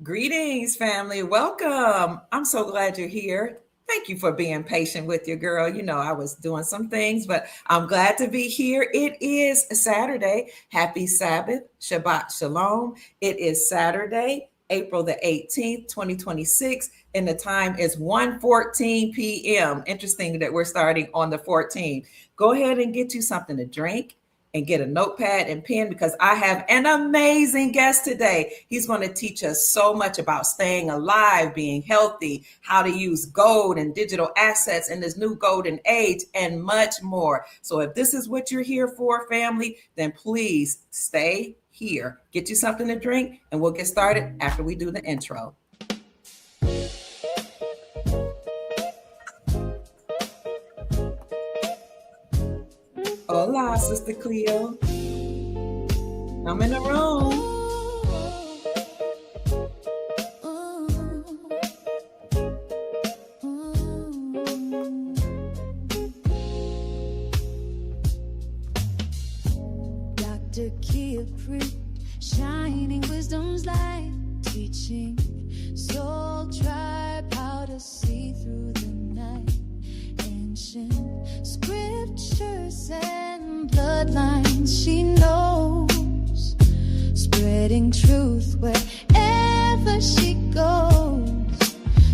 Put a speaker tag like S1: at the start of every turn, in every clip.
S1: Greetings, family. Welcome. I'm so glad you're here. Thank you for being patient with your girl. You know, I was doing some things, but I'm glad to be here. It is Saturday. Happy Sabbath. Shabbat Shalom. It is Saturday, April the 18th, 2026, and the time is 1:14 p.m. Interesting that we're starting on the 14th. Go ahead and get you something to drink and get a notepad and pen because I have an amazing guest today. He's going to teach us so much about staying alive, being healthy, how to use gold and digital assets in this new golden age, and much more. So if this is what you're here for, family, then please stay here. Get you something to drink, and we'll get started after we do the intro. Hola, Sister Cleo. I'm in the room.
S2: Dr. Kia Preet, shining wisdom's light, teaching soul tribe how to see through the night. Ancient scriptures and bloodlines she knows, spreading truth wherever she goes.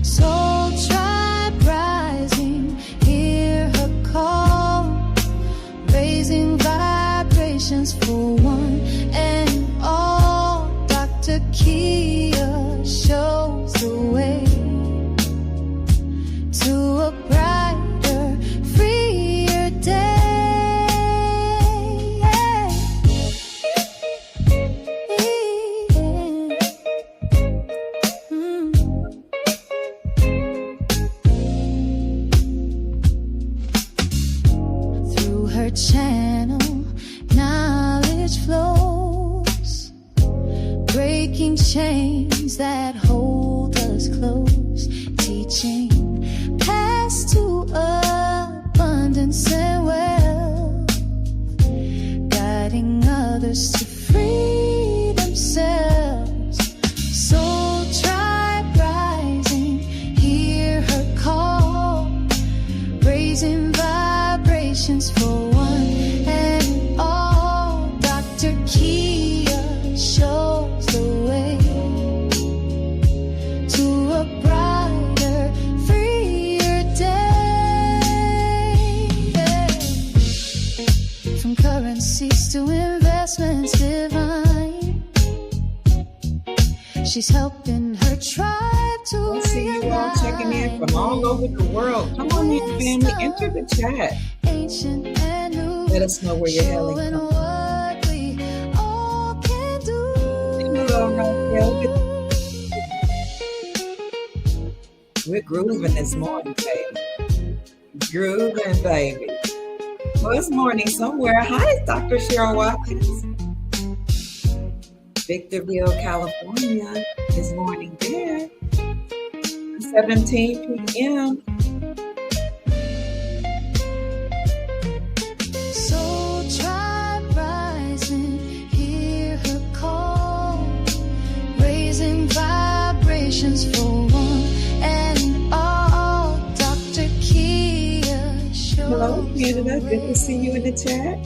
S2: Soul tribe rising, hear her call, raising vibrations for one and all. Dr. Kia shows the way to a brighter, freer day. Through her channel, knowledge flows, breaking chains that hold us close, teaching paths to abundance and wealth, guiding others to free themselves. Soul tribe rising, hear her call, raising vibrations for one and all. Dr. Kia shows the way to a brighter, freer day. From currencies to investments divine, she's helping her tribe to
S1: I see you all checking in from all over the world. Come on in, family. Enter the chat.
S2: Ancient and new,
S1: Let us know where you're hailing
S2: showing
S1: from.
S2: what we all can do.
S1: Hello, Raquel. We're grooving this morning, baby. Grooving, baby. Well, it's morning somewhere. Hi, Dr. Cheryl Watkins. Victorville, California. It's morning there. 17 p.m.
S2: Soul tribe rising, hear her call, raising vibrations for one and all. Dr. Kia shows
S1: Hello, Canada. Good to see you in the chat.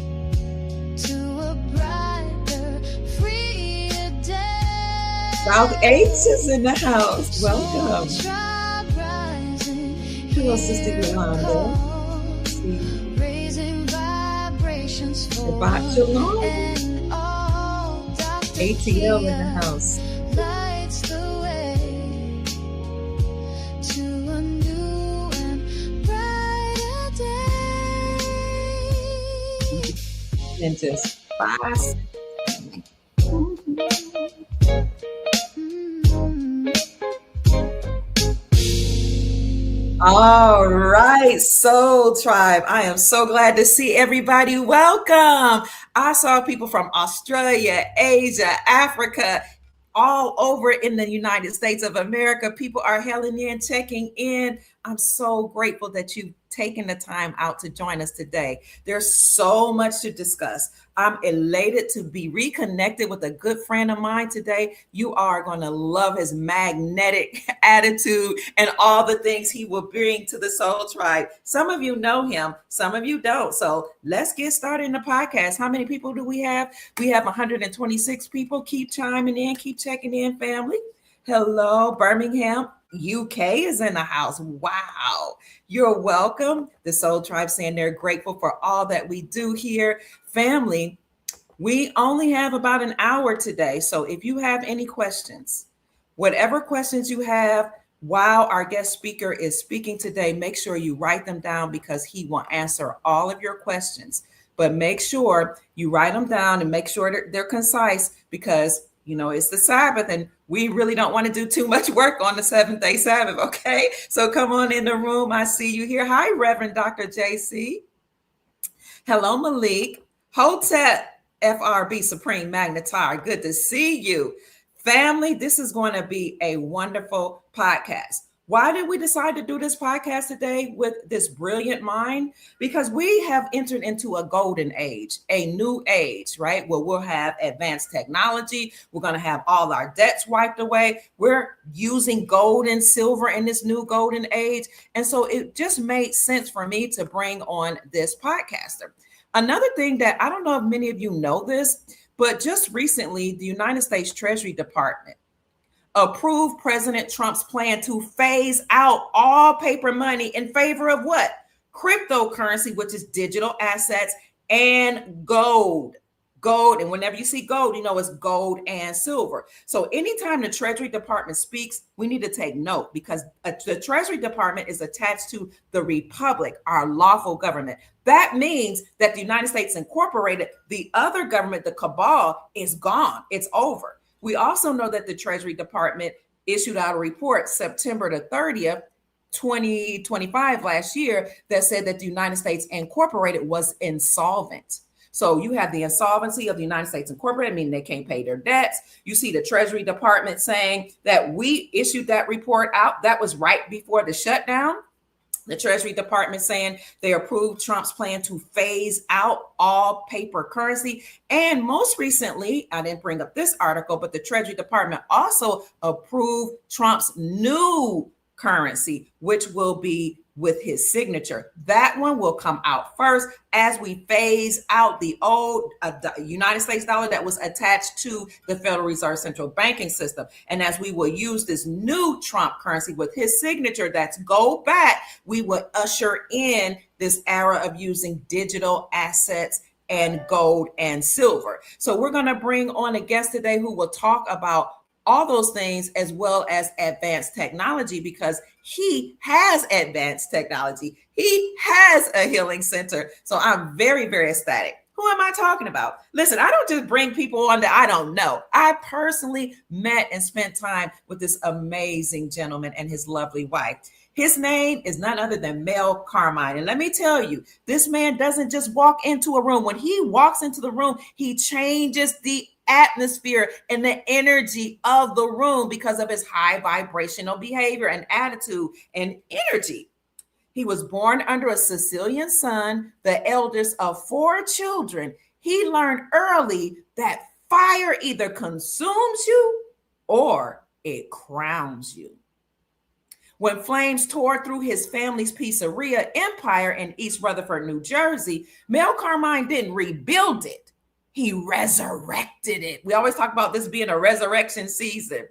S2: to a brighter, freer day.
S1: South Ace is in the house. Welcome.
S2: Soul tribe rising,
S1: Hello, Sister
S2: hear her
S1: Yolanda.
S2: call,
S1: See,
S2: raising vibrations for
S1: Shabbat Shalom.
S2: one and all. Dr.
S1: ATL in the
S2: Kia
S1: house.
S2: lights the way to a new and brighter day.
S1: And just fast. All right, Soul Tribe. I am so glad to see everybody. Welcome. I saw people from Australia, Asia, Africa, all over in the United States of America. People are hailing in, checking in. I'm so grateful that you've taken the time out to join us today. There's so much to discuss. I'm elated to be reconnected with a good friend of mine today. You are going to love his magnetic attitude and all the things he will bring to the Soul Tribe. Some of you know him, some of you don't. So let's get started in the podcast. How many people do we have? We have 126 people. Keep chiming in, keep checking in, family. Hello, Birmingham, UK is in the house. Wow. You're welcome. The Soul Tribe saying they're grateful for all that we do here. Family, we only have about an hour today. So if you have any questions, whatever questions you have while our guest speaker is speaking today, make sure you write them down because he will answer all of your questions. But make sure you write them down and make sure they're concise because it's the Sabbath and we really don't want to do too much work on the 7th-day Sabbath, okay? So come on in the room. I see you here. Hi, Reverend Dr. JC. Hello, Malik. Hotep FRB Supreme Magnetar. Good to see you. Family, this is going to be a wonderful podcast. Why did we decide to do this podcast today with this brilliant mind? Because we have entered into a golden age, a new age, right? Where we'll have advanced technology. We're going to have all our debts wiped away. We're using gold and silver in this new golden age. And so it just made sense for me to bring on this podcaster. Another thing that I don't know if many of you know this, but just recently, the United States Treasury Department approved President Trump's plan to phase out all paper money in favor of what? Cryptocurrency, which is digital assets, and gold. Gold, and whenever you see gold, it's gold and silver. So anytime the Treasury Department speaks, we need to take note because the Treasury Department is attached to the Republic, our lawful government. That means that the United States Incorporated, the other government, the cabal, is gone. It's over. We also know that the Treasury Department issued out a report September the 30th, 2025 last year that said that the United States Incorporated was insolvent. So you have the insolvency of the United States Incorporated, meaning they can't pay their debts. You see the Treasury Department saying that we issued that report out. That was right before the shutdown. The Treasury Department saying they approved Trump's plan to phase out all paper currency. And most recently, I didn't bring up this article, but the Treasury Department also approved Trump's new currency, which will be with his signature. That one will come out first as we phase out the old United States dollar that was attached to the Federal Reserve Central Banking System. And as we will use this new Trump currency with his signature that's gold back, we will usher in this era of using digital assets and gold and silver. So we're going to bring on a guest today who will talk about all those things as well as advanced technology because he has advanced technology. He has a healing center. So I'm very, very ecstatic. Who am I talking about? Listen, I don't just bring people on that I don't know. I personally met and spent time with this amazing gentleman and his lovely wife. His name is none other than Mel Carmine. And let me tell you, this man doesn't just walk into a room. When he walks into the room, he changes the atmosphere and the energy of the room because of his high vibrational behavior and attitude and energy. He was born under a Sicilian sun, the eldest of 4 children. He learned early that fire either consumes you or it crowns you. When flames tore through his family's pizzeria empire in East Rutherford, New Jersey, Mel Carmine didn't rebuild it. He resurrected it. We always talk about this being a resurrection season.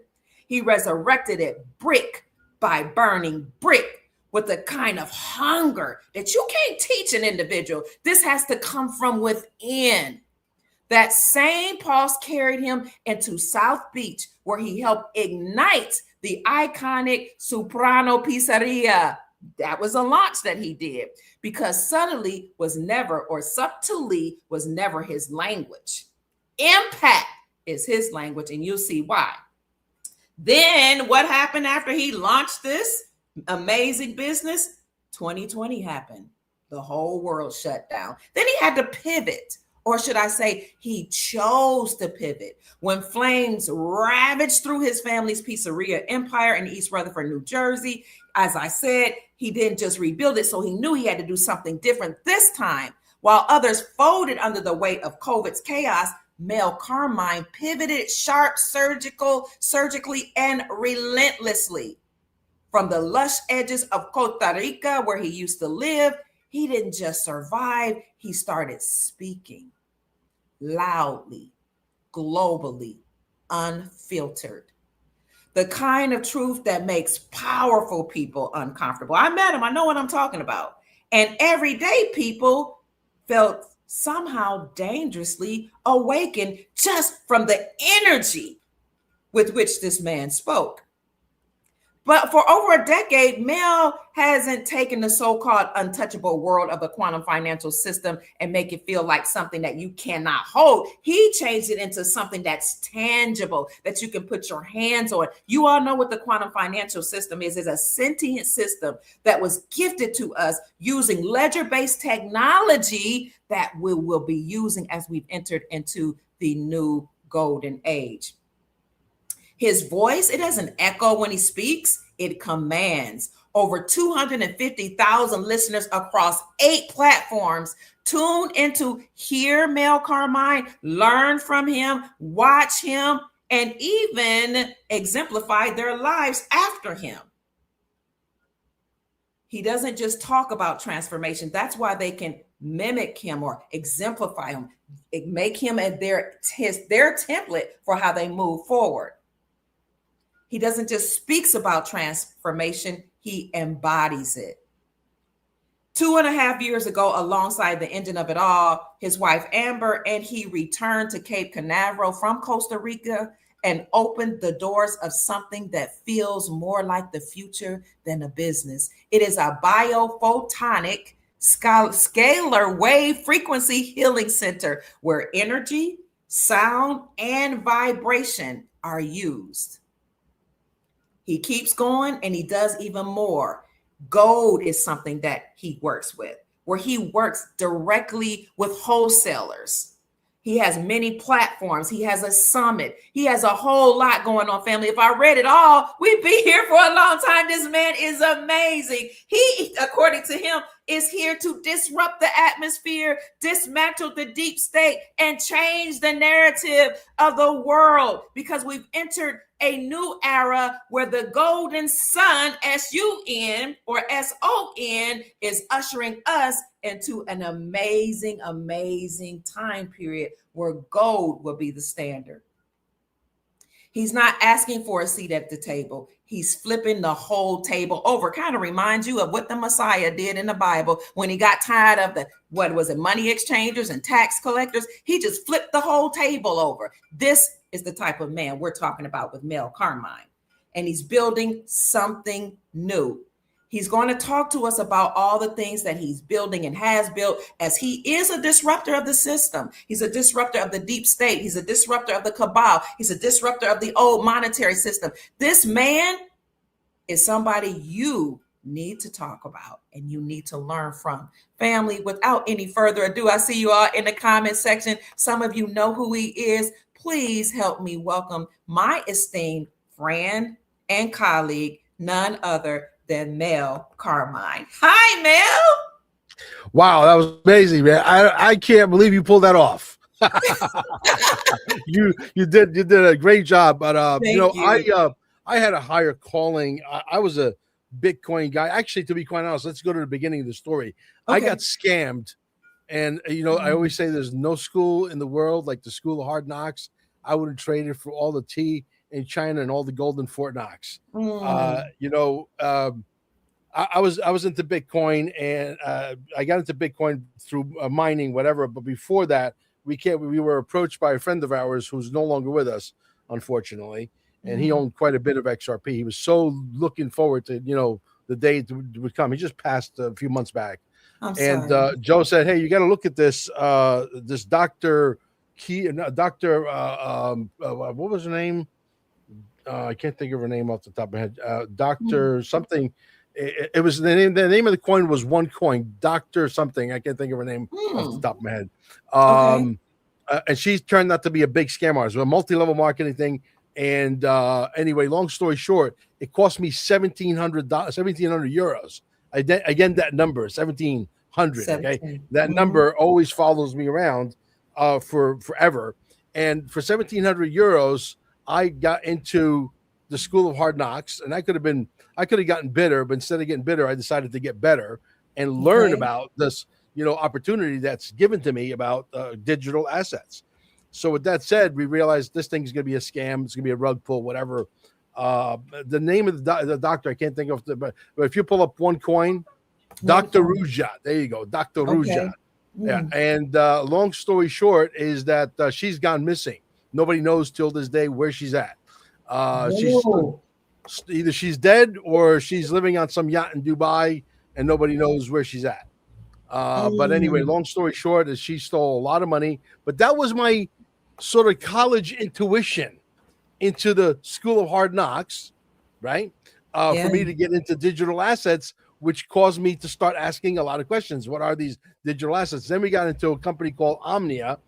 S1: He resurrected it brick by burning brick with the kind of hunger that you can't teach an individual. This has to come from within. That same pulse carried him into South Beach, where he helped ignite the iconic Soprano Pizzeria. That was a launch that he did because subtly was never his language. Impact is his language, and you'll see why. Then what happened after he launched this amazing business? 2020 happened. The whole world shut down. Then he had to pivot. Or should I say, he chose to pivot when flames ravaged through his family's pizzeria empire in East Rutherford, New Jersey. As I said, He didn't just rebuild it, so he knew he had to do something different this time. While others folded under the weight of COVID's chaos, Mel Carmine pivoted surgically, and relentlessly. From the lush edges of Costa Rica, where he used to live, he didn't just survive, he started speaking loudly, globally, unfiltered. The kind of truth that makes powerful people uncomfortable. I met him, I know what I'm talking about. And everyday people felt somehow dangerously awakened just from the energy with which this man spoke. But for over a decade, Mel hasn't taken the so-called untouchable world of the quantum financial system and make it feel like something that you cannot hold. He changed it into something that's tangible, that you can put your hands on. You all know what the quantum financial system is. It's a sentient system that was gifted to us using ledger-based technology that we will be using as we've entered into the new golden age. His voice, it doesn't echo when he speaks, it commands. Over 250,000 listeners across 8 platforms tune into hear Mel Carmine, learn from him, watch him, and even exemplify their lives after him. He doesn't just talk about transformation. That's why they can mimic him or exemplify him, make him their template for how they move forward. He doesn't just speaks about transformation, he embodies it. 2.5 years ago, alongside the engine of it all, his wife Amber and he returned to Cape Canaveral from Costa Rica and opened the doors of something that feels more like the future than a business. It is a biophotonic scalar wave frequency healing center where energy, sound, and vibration are used. He keeps going and he does even more. Gold is something that he works with, where he works directly with wholesalers. He has many platforms. He has a summit. He has a whole lot going on, family. If I read it all, we'd be here for a long time. This man is amazing. He, according to him, is here to disrupt the atmosphere, dismantle the deep state, and change the narrative of the world, because we've entered a new era where the golden sun, S-U-N or S-O-N, is ushering us into an amazing, amazing time period where gold will be the standard. He's not asking for a seat at the table. He's flipping the whole table over. Kind of reminds you of what the Messiah did in the Bible when he got tired of money exchangers and tax collectors. He just flipped the whole table over. This is the type of man we're talking about with Mel Carmine. And he's building something new. He's going to talk to us about all the things that he's building and has built, as he is a disruptor of the system. He's a disruptor of the deep state. He's a disruptor of the cabal. He's a disruptor of the old monetary system. This man is somebody you need to talk about and you need to learn from. Family, without any further ado, I see you all in the comment section. Some of you know who he is. Please help me welcome my esteemed friend and colleague, none other than Mel Carmine. Hi, Mel.
S3: Wow, that was amazing, man. I can't believe you pulled that off. you did a great job. But I had a higher calling. I was a Bitcoin guy. Actually, to be quite honest, let's go to the beginning of the story. Okay. I got scammed. And, I always say there's no school in the world like the school of hard knocks. I would have traded for all the tea in China and all the gold in Fort Knox. I was into Bitcoin, and I got into Bitcoin through mining, whatever. But before that, we were approached by a friend of ours who's no longer with us, unfortunately. And he owned quite a bit of XRP. He was so looking forward to, the day it would come. He just passed a few months back. Joe said, "Hey, you got to look at this. This Dr. What was her name? I can't think of her name off the top of my head. Dr. something. It was the name of the coin was OneCoin. Dr. something. I can't think of her name off the top of my head. And she turned out to be a big scam artist, a multi-level marketing thing. And anyway, long story short, it cost me 1,700 euros. Again, that number 1,700. Okay,
S1: 17.
S3: that number always follows me around for forever. And for 1,700 euros, I got into the School of Hard Knocks, and I could have gotten bitter, but instead of getting bitter, I decided to get better and learn
S1: Okay.
S3: about this, opportunity that's given to me about digital assets. So with that said, we realized this thing's going to be a scam. It's going to be a rug pull, whatever. The name of the doctor, I can't think of, but if you pull up OneCoin, Dr.
S1: OneCoin.
S3: Rujat, there you go, Dr.
S1: Okay.
S3: Rujat. Yeah, and long story short is that she's gone missing. Nobody knows till this day where she's at.
S1: Whoa.
S3: Either she's dead or she's living on some yacht in Dubai, and nobody knows where she's at. But anyway, long story short is she stole a lot of money. But that was my sort of college intuition into the School of Hard Knocks, right? For me to get into digital assets, which caused me to start asking a lot of questions. What are these digital assets? Then we got into a company called Omnia,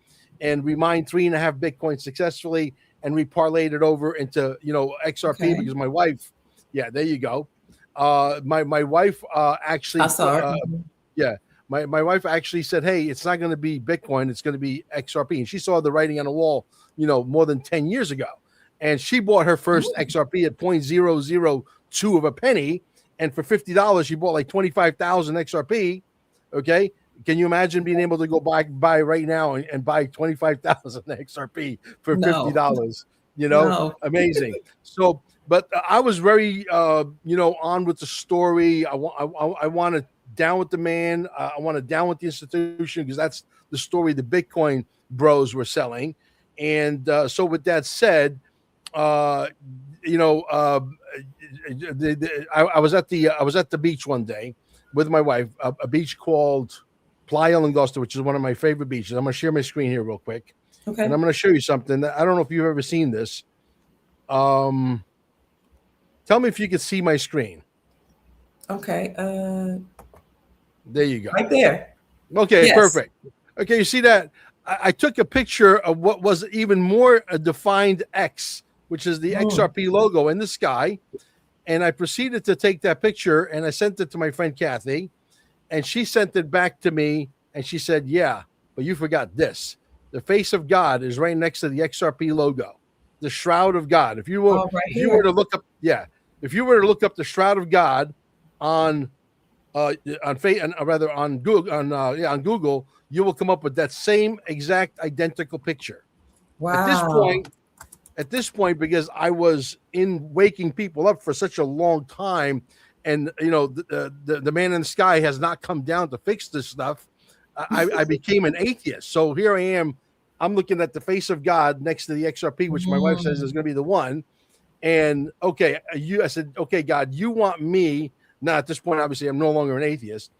S3: and we mined 3.5 Bitcoin successfully, and we parlayed it over into XRP because my wife, there you go. My wife actually,
S1: I saw it.
S3: My wife actually said, "Hey, it's not going to be Bitcoin; it's going to be XRP." And she saw the writing on the wall, more than 10 years ago. And she bought her first XRP at 0.002 of a penny, and for $50, she bought like 25,000 XRP. Okay, can you imagine being able to go buy right now and buy 25,000 XRP for $50?
S1: No.
S3: Amazing. So, but I was very, on with the story. I wanted down with the man. I wanted down with the institution because that's the story the Bitcoin bros were selling. And so, with that said, I was at the beach one day with my wife, a beach called Playa Langosta, which is one of my favorite beaches. I'm going to share my screen here real quick.
S1: Okay.
S3: And I'm going to show you something that I don't know if you've ever seen this. Tell me if you can see my screen.
S1: Okay.
S3: There you go.
S1: Right there.
S3: Okay,
S1: Yes.
S3: perfect. Okay, you see that? I took a picture of what was even more a defined X, which is the XRP logo in the sky. And I proceeded to take that picture and I sent it to my friend Kathy. And she sent it back to me and she said, "Yeah, but you forgot this. The face of God is right next to the XRP logo, the shroud of God." If you were, to look up, if you were to look up the shroud of God on Google, you will come up with that same exact identical picture.
S1: Wow.
S3: At this point, because I was in waking people up for such a long time, and the man in the sky has not come down to fix this stuff, I became an atheist. So here I am. I'm looking at the face of God next to the XRP, which my wife says is going to be the one. And I said, "Okay, God, you want me?" Now at this point, obviously, I'm no longer an atheist,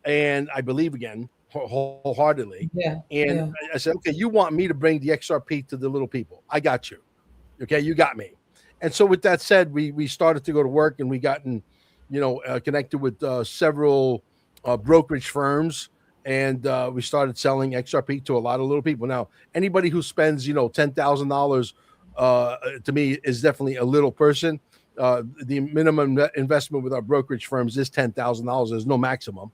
S3: and I believe again wholeheartedly. I said, "Okay, you want me to bring the XRP to the little people? I got you. Okay, you got me." And so with that said, we started to go to work, and we gotten, connected with several brokerage firms, and we started selling XRP to a lot of little people. Now, anybody who spends, $10,000 to me is definitely a little person. The minimum investment with our brokerage firms is $10,000. There's no maximum.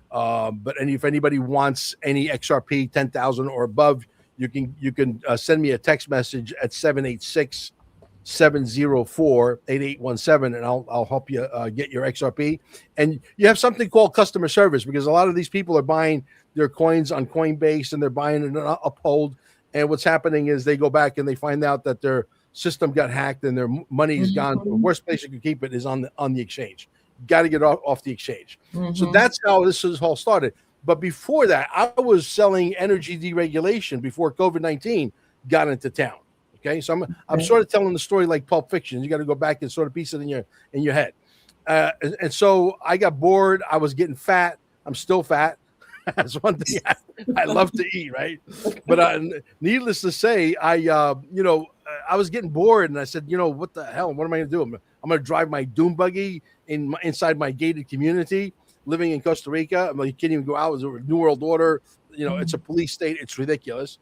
S3: But if anybody wants any XRP 10,000 or above, you can send me a text message at 786-704-8817, and I'll help you get your XRP. And you have something called customer service, because a lot of these people are buying their coins on Coinbase and they're buying it on Uphold. And what's happening is they go back and they find out that their system got hacked and their money is gone. The worst place you can keep it is on the exchange. Got to get off the exchange. So that's how this all started. But before that, I was selling energy deregulation before COVID-19 got into town. Okay, so I'm sort of telling the story like Pulp Fiction. You got to go back and sort of piece it in your head. And so I got bored. I was getting fat. I'm still fat. That's one thing I love to eat, right? But needless to say, I was getting bored, and I said, what the hell? What am I going to do? I'm going to drive my dune buggy inside my gated community, living in Costa Rica. You can't even go out. It's a New World Order. It's a police state. It's ridiculous.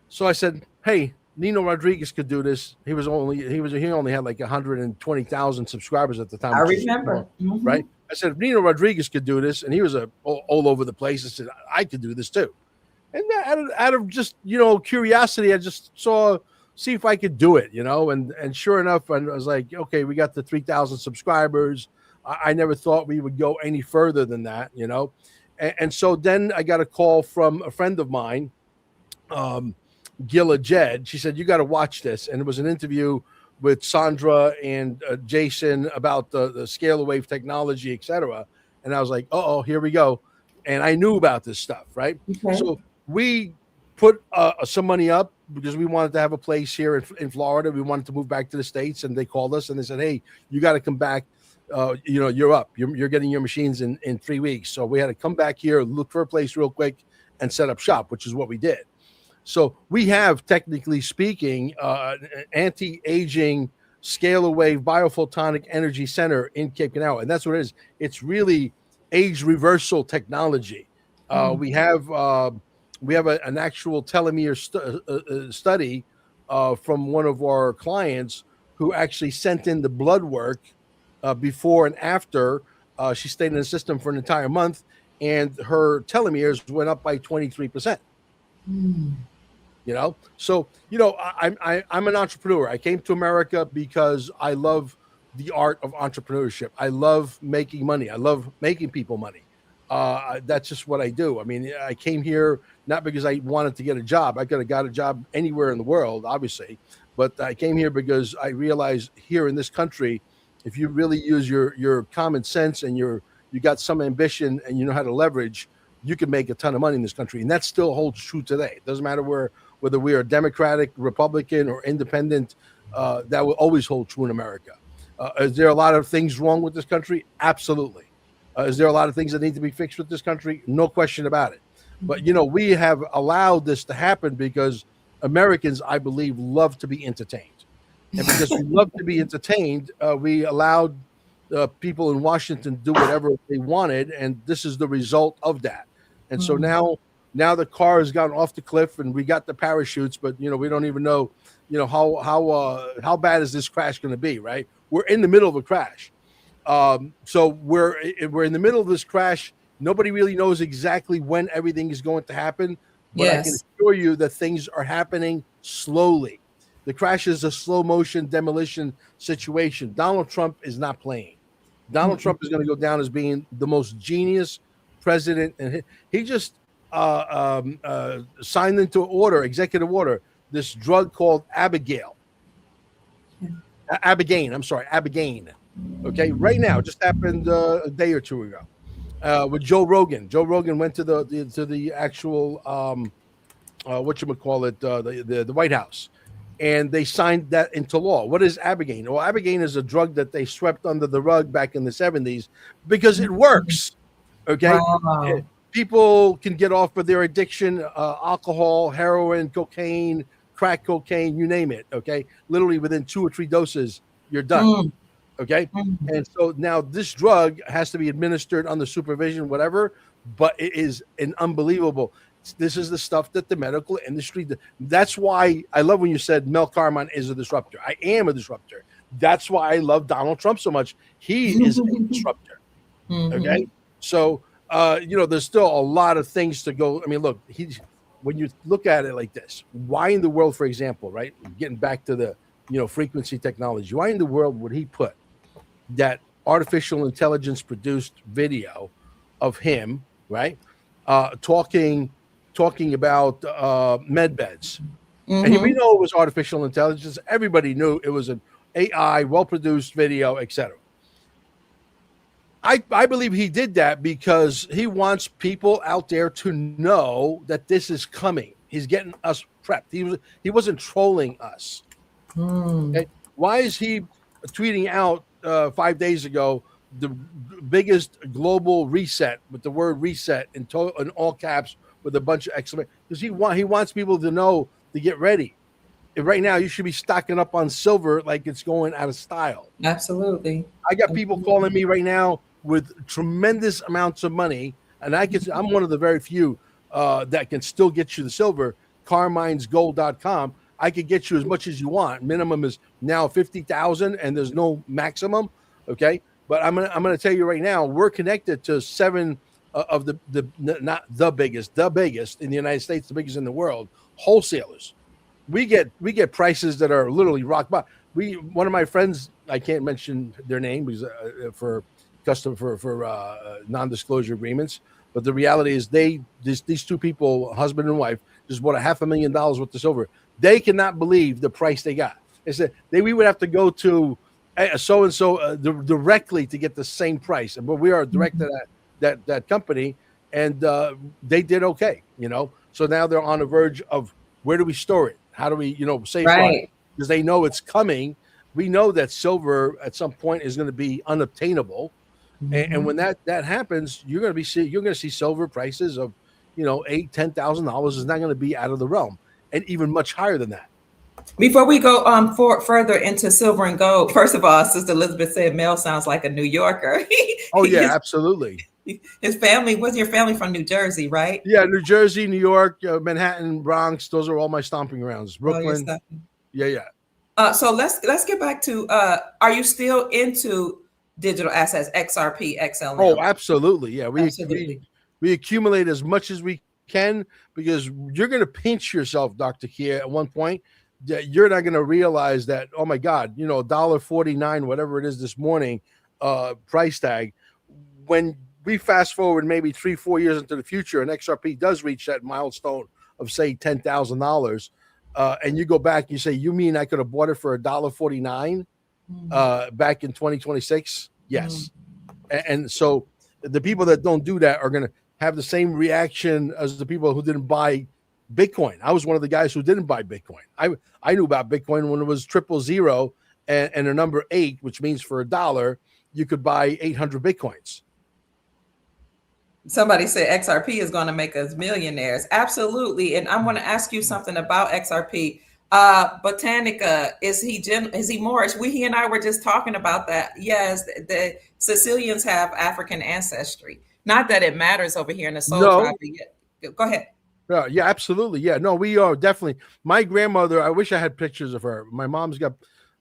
S3: So I said, "Hey, Nino Rodriguez could do this." He only had like 120,000 subscribers at the time.
S1: I remember.
S3: Right? I said, if Nino Rodriguez could do this, and he was all over the place, I said, I could do this too. And out of just, curiosity, I just see if I could do it, and sure enough, I was like, okay, we got the 3,000 subscribers. I never thought we would go any further than that, and so then I got a call from a friend of mine, Gilla Jed. She said, you got to watch this. And it was an interview with Sandra and Jason about the scalar wave technology, etc. And I was like, oh, here we go. And I knew about this stuff, right?
S1: Okay.
S3: So we put some money up because we wanted to have a place here in Florida. We wanted to move back to the States, and they called us and they said, hey, you got to come back. You're up. You're getting your machines in 3 weeks. So we had to come back here, look for a place real quick, and set up shop, which is what we did. So we have, technically speaking, anti-aging scalar wave biophotonic energy center in Cape Canaveral, and that's what it is. It's really age reversal technology. We have an actual telomere study from one of our clients who actually sent in the blood work before and after. She stayed in the system for an entire month, and her telomeres went up by 23%. So I'm an entrepreneur. I came to America because I love the art of entrepreneurship. I love making money. I love making people money. That's just what I do. I mean, I came here not because I wanted to get a job. I could have got a job anywhere in the world, obviously, but I came here because I realized here in this country, if you really use your common sense and you got some ambition and you know how to leverage, you can make a ton of money in this country. And that still holds true today. It doesn't matter whether we are Democratic, Republican, or independent, that will always hold true in America. Is there a lot of things wrong with this country? Absolutely. Is there a lot of things that need to be fixed with this country? No question about it. But, we have allowed this to happen because Americans, I believe, love to be entertained. And because we love to be entertained, we allowed people in Washington to do whatever they wanted. And this is the result of that. And so now the car has gotten off the cliff and we got the parachutes, but, we don't even know, how bad is this crash going to be, right? We're in the middle of a crash. So we're in the middle of this crash. Nobody really knows exactly when everything is going to happen, but I can assure you that things are happening slowly. The crash is a slow motion demolition situation. Donald Trump is not playing. Donald Trump is going to go down as being the most genius president, and he just signed into executive order, this drug called Abigaine. Okay, right now, just happened a day or two ago with Joe Rogan. Joe Rogan went to the actual the White House, and they signed that into law. What is Abigaine? Well, Abigaine is a drug that they swept under the rug back in the 70s because it works. Okay, people can get off of their addiction: alcohol, heroin, cocaine, crack cocaine, you name it. Okay, literally within 2 or 3 doses, you're done. Okay. And so now this drug has to be administered under supervision, whatever, but it is an unbelievable. This is the stuff that the medical industry, that's why I love when you said Mel Carmine is a disruptor. I am a disruptor. That's why I love Donald Trump so much. He is a disruptor. Okay. So, there's still a lot of things to go. I mean, look, when you look at it like this, why in the world, for example, right? Getting back to the, frequency technology, why in the world would he put that artificial intelligence produced video of him, right? Talking about med beds. And we know it was artificial intelligence. Everybody knew it was an AI, well-produced video, etc. I believe he did that because he wants people out there to know that this is coming. He's getting us prepped. He wasn't trolling us. Okay? Why is he tweeting out 5 days ago the biggest global reset with the word reset in all caps with a bunch of exclamation? Because he wants people to know to get ready. And right now, you should be stocking up on silver like it's going out of style.
S1: Absolutely. I
S3: got people calling me right now with tremendous amounts of money, and I'm one of the very few that can still get you the silver. CarminesGold.com. I could get you as much as you want. Minimum is now 50,000, and there's no maximum. Okay, But I'm gonna tell you right now, we're connected to 7 of the not the biggest in the United States, the biggest in the world, wholesalers. We get prices that are literally rock bottom. One of my friends, I can't mention their name because for custom for non-disclosure agreements, but the reality is these 2 people, husband and wife, just bought $500,000 worth of silver. They cannot believe the price they got. They said we would have to go to so and so directly to get the same price, but we are direct to that company, and they did okay. So now they're on the verge of, where do we store it? How do we safeguard it? Because they know it's coming. We know that silver at some point is going to be unobtainable, and when that happens, you're going to see silver prices of $8,000-$10,000 is not going to be out of the realm, and even much higher than that.
S1: Before we go further into silver and gold, first of all, Sister Elizabeth said Mel sounds like a New Yorker.
S3: Oh yeah, absolutely.
S1: His family, was your family from New Jersey, right?
S3: Yeah, New Jersey, New York, Manhattan, Bronx. Those are all my stomping grounds. Brooklyn. Yeah.
S1: So let's get back to. Are you still into digital assets, XRP, XLM?
S3: Oh, absolutely. Yeah,
S1: Absolutely.
S3: we accumulate as much as we can, because you're going to pinch yourself, Dr. Kia, at one point. That you're not going to realize that, oh my God, $1.49, whatever it is this morning, price tag. When we fast forward maybe 3-4 years into the future, and XRP does reach that milestone of say $10,000, and you go back and you say, you mean I could have bought it for $1.49 back in 2026? Yes. And so the people that don't do that are going to have the same reaction as the people who didn't buy Bitcoin. I was one of the guys who didn't buy Bitcoin. I knew about Bitcoin when it was 000 and a number 8, which means for $1 you could buy 800 Bitcoins.
S1: Somebody said XRP is going to make us millionaires. Absolutely. And I'm going to ask you something about XRP. Botanica, is he Moorish? He and I were just talking about that. Yes, the Sicilians have African ancestry. Not that it matters over here in the Soul Tribe. Go ahead.
S3: Yeah, absolutely. Yeah, no, we are definitely. My grandmother, I wish I had pictures of her. My mom's got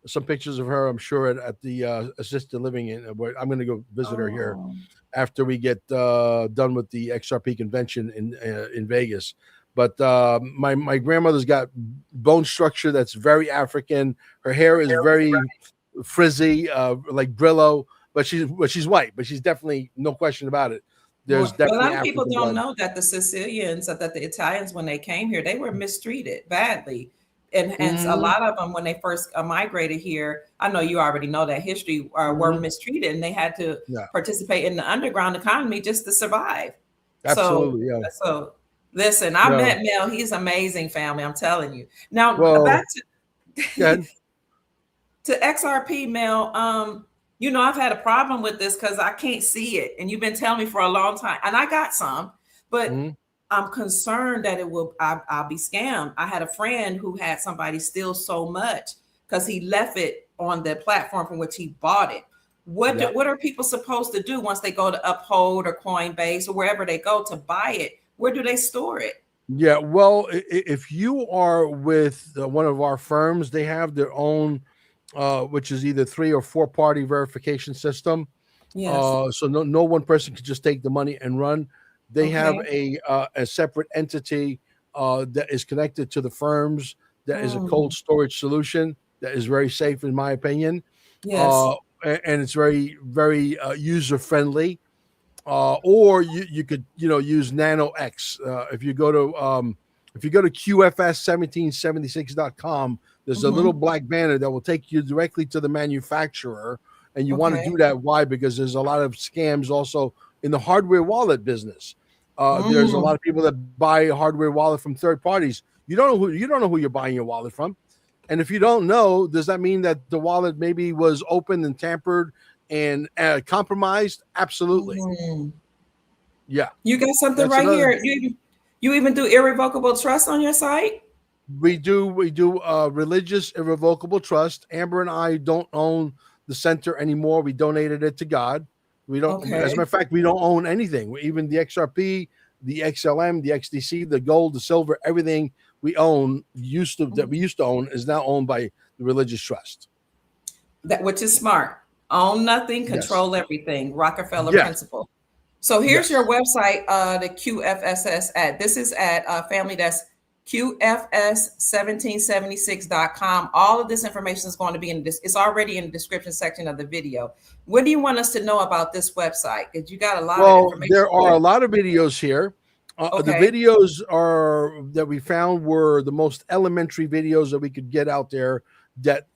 S3: some pictures of her, I'm sure, at the assisted living. I'm going to go visit her here after we get done with the XRP convention in Vegas. But my grandmother's got bone structure that's very African. Her hair is very frizzy, like Brillo, but she's white. But she's definitely, no question about it. There's definitely
S1: a lot of people
S3: African
S1: don't
S3: blood.
S1: know that the Sicilians, that the Italians, when they came here, they were mistreated badly. And a lot of them, when they first migrated here, I know you already know that history, were mistreated, and they had to participate in the underground economy just to survive.
S3: Absolutely,
S1: So listen, I met Mel. He's amazing, family. I'm telling you. Now back to XRP, Mel. I've had a problem with this because I can't see it, and you've been telling me for a long time, and I got some, but I'm concerned that I'll be scammed. I had a friend who had somebody steal so much because he left it on the platform from which he bought it. What are people supposed to do once they go to Uphold or Coinbase or wherever they go to buy it? Where do they store it?
S3: Yeah, well, if you are with one of our firms, they have their own, which is either 3 or 4 party verification system.
S1: Yes.
S3: So no one person can just take the money and run. They have a separate entity that is connected to the firms. That is a cold storage solution that is very safe, in my opinion.
S1: Yes.
S3: And it's very, very user friendly. Or you could use NanoX. If you go to QFS1776.com, there's a little black banner that will take you directly to the manufacturer, and you want to do that. Why? Because there's a lot of scams also in the hardware wallet business. There's a lot of people that buy a hardware wallet from third parties. You don't know who you're buying your wallet from, and if you don't know, does that mean that the wallet maybe was opened and tampered and compromised? Absolutely. Yeah.
S1: You got something here. You even do irrevocable trust on your site?
S3: We do religious irrevocable trust. Amber and I don't own the center anymore. We donated it to God. We don't. As a matter of fact, we don't own anything. Even the XRP, the XLM, the XDC, the gold, the silver, everything we own that we used to own is now owned by the religious trust.
S1: Which is smart. Own nothing,
S3: Yes.
S1: control everything. Rockefeller
S3: Yes.
S1: principle. So here's
S3: Yes.
S1: your website, the QFSS at. This is at family. That's QFS1776.com. All of this information is going to be in this. It's already in the description section of the video. What do you want us to know about this website? Because you got a lot of
S3: Well,
S1: information
S3: there are
S1: here.
S3: a lot of videos here. The
S1: Okay.
S3: videos are that we found were the most elementary videos that we could get out there that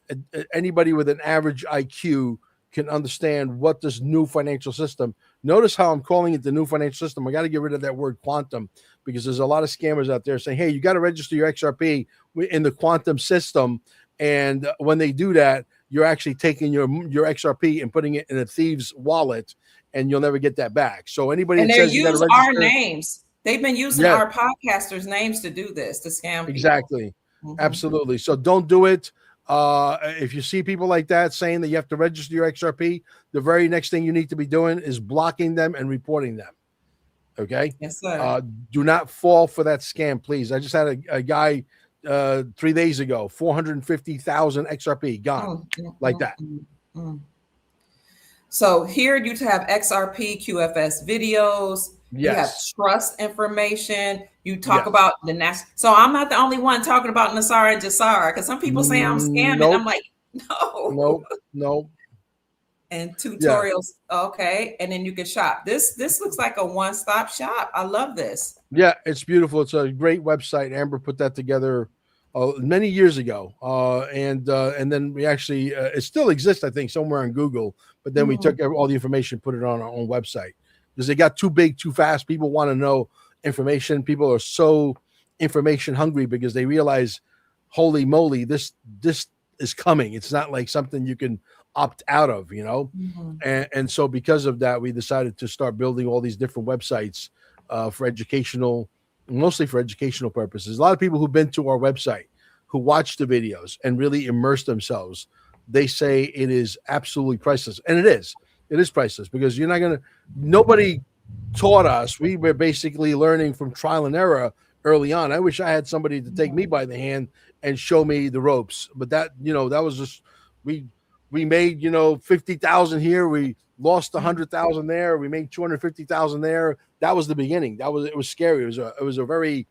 S3: anybody with an average IQ can understand what this new financial system. Notice how I'm calling it the new financial system. I got to get rid of that word quantum because there's a lot of scammers out there saying, hey, you got to register your XRP in the quantum system. And when they do that, you're actually taking your XRP and putting it in a thief's wallet, and you'll never get that back. So anybody
S1: And
S3: that
S1: they
S3: says you got to
S1: use our
S3: register,
S1: names. They've been using
S3: yeah,
S1: our podcasters' names to do this, to scam people.
S3: exactly, absolutely. So don't do it. If you see people like that saying that you have to register your XRP, the very next thing you need to be doing is blocking them and reporting them. Okay.
S1: Yes, sir.
S3: Do not fall for that scam, please. I just had a guy 3 days ago, 450,000 XRP gone like that.
S1: So here you have XRP, QFS videos. You have
S3: Yes.
S1: trust information. You talk
S3: Yes.
S1: about the national. So I'm not the only one talking about Nasara and Jasara because some people say I'm scamming.
S3: Nope.
S1: I'm like, no.
S3: Nope.
S1: And
S3: Yeah.
S1: tutorials. Okay. And then you can shop. This looks like a one-stop shop. I love this.
S3: Yeah, it's beautiful. It's a great website. Amber put that together many years ago, and then we actually it still exists, I think, somewhere on Google. But then we took all the information, put it on our own website because it got too big, too fast. People want to know information. People are so information hungry because they realize, holy moly, this is coming. It's not like something you can opt out of, you know. And so because of that, we decided to start building all these different websites for educational, mostly for educational purposes. A lot of people who've been to our website, who watch the videos and really immerse themselves, they say it is absolutely priceless. And it is priceless because you're not going to, nobody taught us. We were basically learning from trial and error early on. I wish I had somebody to take me by the hand and show me the ropes, but that, that was just, we made, 50,000 here. We lost 100,000 there. We made 250,000 there. That was the beginning. It was scary. It was a very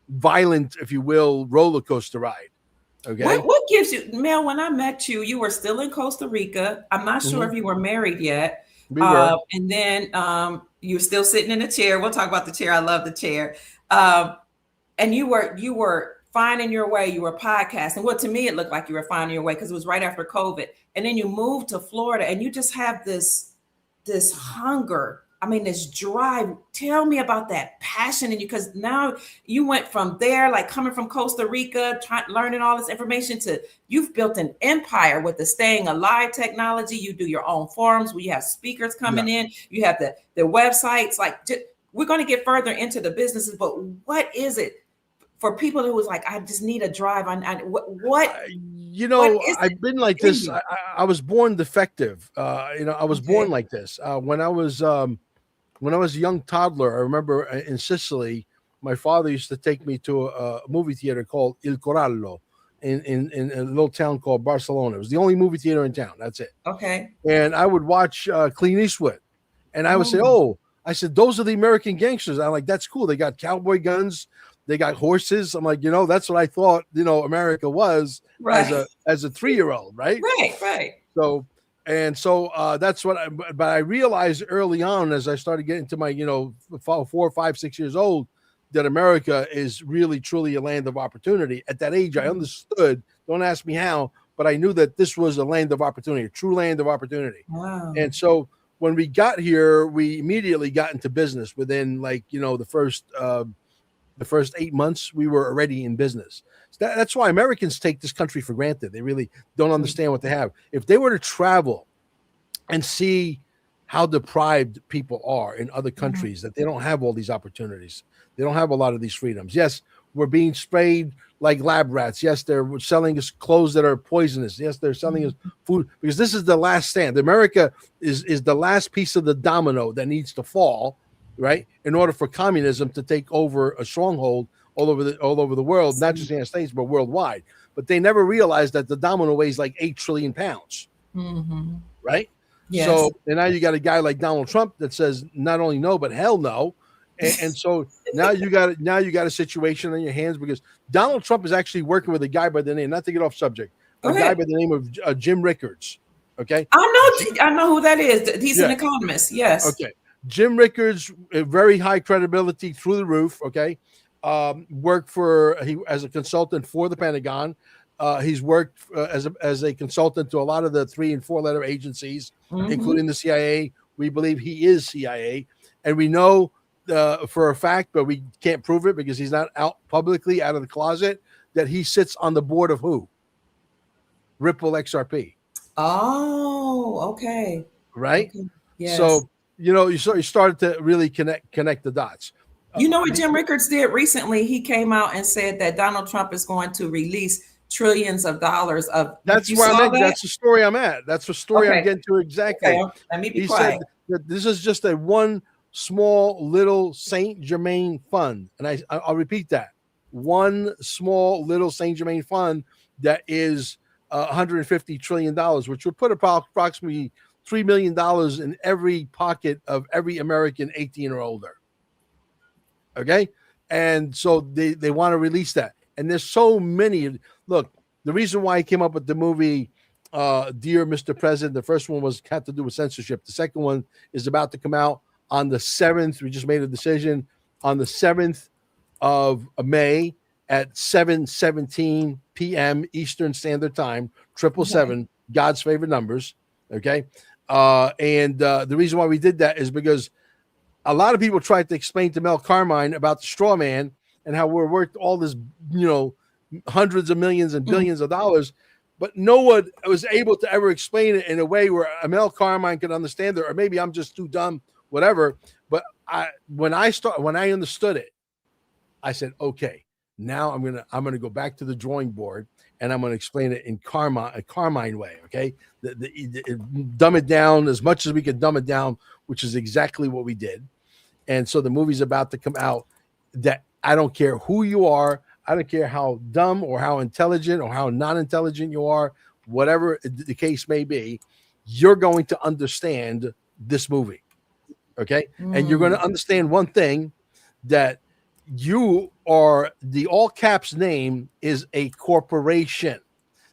S3: violent, if you will, roller coaster ride. Okay.
S1: What gives you, Mel? When I met you, you were still in Costa Rica. I'm not sure if you were married yet.
S3: We were.
S1: And then you're still sitting in a chair. We'll talk about the chair. I love the chair. And you were finding your way. You were podcasting. Well, to me, it looked like you were finding your way because it was right after COVID. And then you moved to Florida, and you just have this hunger. I mean, this drive. Tell me about that passion in you, because now you went from there, like coming from Costa Rica, learning all this information, to you've built an empire with the staying alive technology. You do your own forums. We have speakers coming in. You have the websites. Like, we're going to get further into the businesses, but what is it for people who was like, I just need a drive? What
S3: I've been like this. I was born defective. I was born like this. When I was a young toddler, I remember in Sicily, my father used to take me to a movie theater called Il Corallo in a little town called Barcelona. It was the only movie theater in town. That's it.
S1: Okay.
S3: And I would watch Clint Eastwood, and I would say, I said, those are the American gangsters. I'm like, that's cool. They got cowboy guns. They got horses. I'm like, that's what I thought, America was as a 3-year-old. Right.
S1: Right.
S3: So that's but I realized early on as I started getting to my, 4, 5, 6 years old, that America is really, truly a land of opportunity. At that age, I understood, don't ask me how, but I knew that this was a land of opportunity, a true land of opportunity.
S1: Wow.
S3: And so when we got here, we immediately got into business within the first 8 months, we were already in business. So that's why Americans take this country for granted. They really don't understand what they have. If they were to travel and see how deprived people are in other countries, that they don't have all these opportunities, they don't have a lot of these freedoms. Yes, we're being sprayed like lab rats. Yes, they're selling us clothes that are poisonous. Yes, they're selling us food, because this is the last stand. America is the last piece of the domino that needs to fall, right, in order for communism to take over a stronghold all over the world, not just the United States, but worldwide. But they never realized that the domino weighs like 8 trillion pounds, right?
S1: Yes.
S3: So, and now you got a guy like Donald Trump that says not only no, but hell no. And so now you got a situation on your hands because Donald Trump is actually working with a guy by the name, not to get off subject,
S1: Go
S3: a guy
S1: ahead.
S3: by the name of Jim Rickards. Okay.
S1: I know who that is. He's an
S3: Yeah.
S1: economist. Yes.
S3: Okay. Jim Rickards, very high credibility through the roof. Okay. Worked as a consultant for the Pentagon. He's worked as a consultant to a lot of the 3 and 4 letter agencies,
S1: Hmm.
S3: including the CIA. We believe he is CIA, and we know for a fact, but we can't prove it because he's not out publicly out of the closet, that he sits on the board of who? Ripple XRP.
S1: Oh, okay.
S3: Right.
S1: Okay. Yes.
S3: So you started to really connect the dots.
S1: You know what
S3: The,
S1: Jim Rickards did recently? He came out and said that Donald Trump is going to release trillions of dollars of
S3: That's
S1: you
S3: where I'm
S1: saw
S3: at.
S1: that?
S3: That's the story I'm at. That's the story I'm
S1: Okay.
S3: getting to
S1: Okay.
S3: exactly.
S1: Let me be
S3: He said
S1: quiet.
S3: that this is just a one small little Saint Germain fund, and I'll repeat that: one small little Saint Germain fund that is $150 trillion, which would put approximately $3 million in every pocket of every American 18 or older. Okay, and so they want to release that, and there's so many. Look, the reason why I came up with the movie Dear Mr. President, the first one had to do with censorship. The second one is about to come out on the 7th. We just made a decision on the 7th of May at 7:17 p.m. Eastern Standard Time, triple
S1: Okay.
S3: seven, God's favorite numbers. Okay, and the reason why we did that is because a lot of people tried to explain to Mel Carmine about the straw man and how we're worth all this, hundreds of millions and
S1: Mhm.
S3: billions of dollars, but no one was able to ever explain it in a way where Mel Carmine could understand it, or maybe I'm just too dumb, whatever. But when I understood it, I said, okay, now I'm gonna go back to the drawing board and I'm gonna explain it in a Carmine way. Okay, dumb it down as much as we could dumb it down, which is exactly what we did. And so the movie's about to come out. That I don't care who you are, I don't care how dumb or how intelligent or how non-intelligent you are, whatever the case may be, you're going to understand this movie. Okay, and you're going
S1: Mm.
S3: to understand one thing, that the all caps name is a corporation.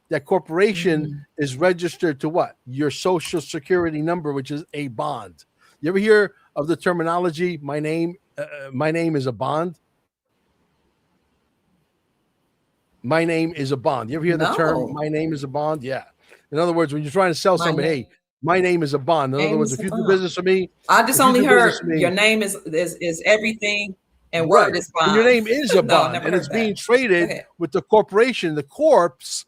S3: That corporation
S1: Mm.
S3: is registered to what? Your social security number, which is a bond. You ever hear of the terminology? My name is a bond. My name is a bond. You ever hear the term?
S1: No.
S3: My name is a bond. Yeah. In other words, when you're trying to sell
S1: My
S3: somebody, hey, my name is a bond. In other
S1: name
S3: words,
S1: is
S3: if you do business with me,
S1: I just
S3: if you
S1: only
S3: do business
S1: heard
S3: with
S1: your
S3: me,
S1: name is everything and word
S3: right.
S1: is
S3: And your
S1: bond.
S3: name is a
S1: No,
S3: bond
S1: never
S3: and it's
S1: heard that.
S3: being
S1: Go
S3: traded
S1: ahead.
S3: with the corporation. The corpse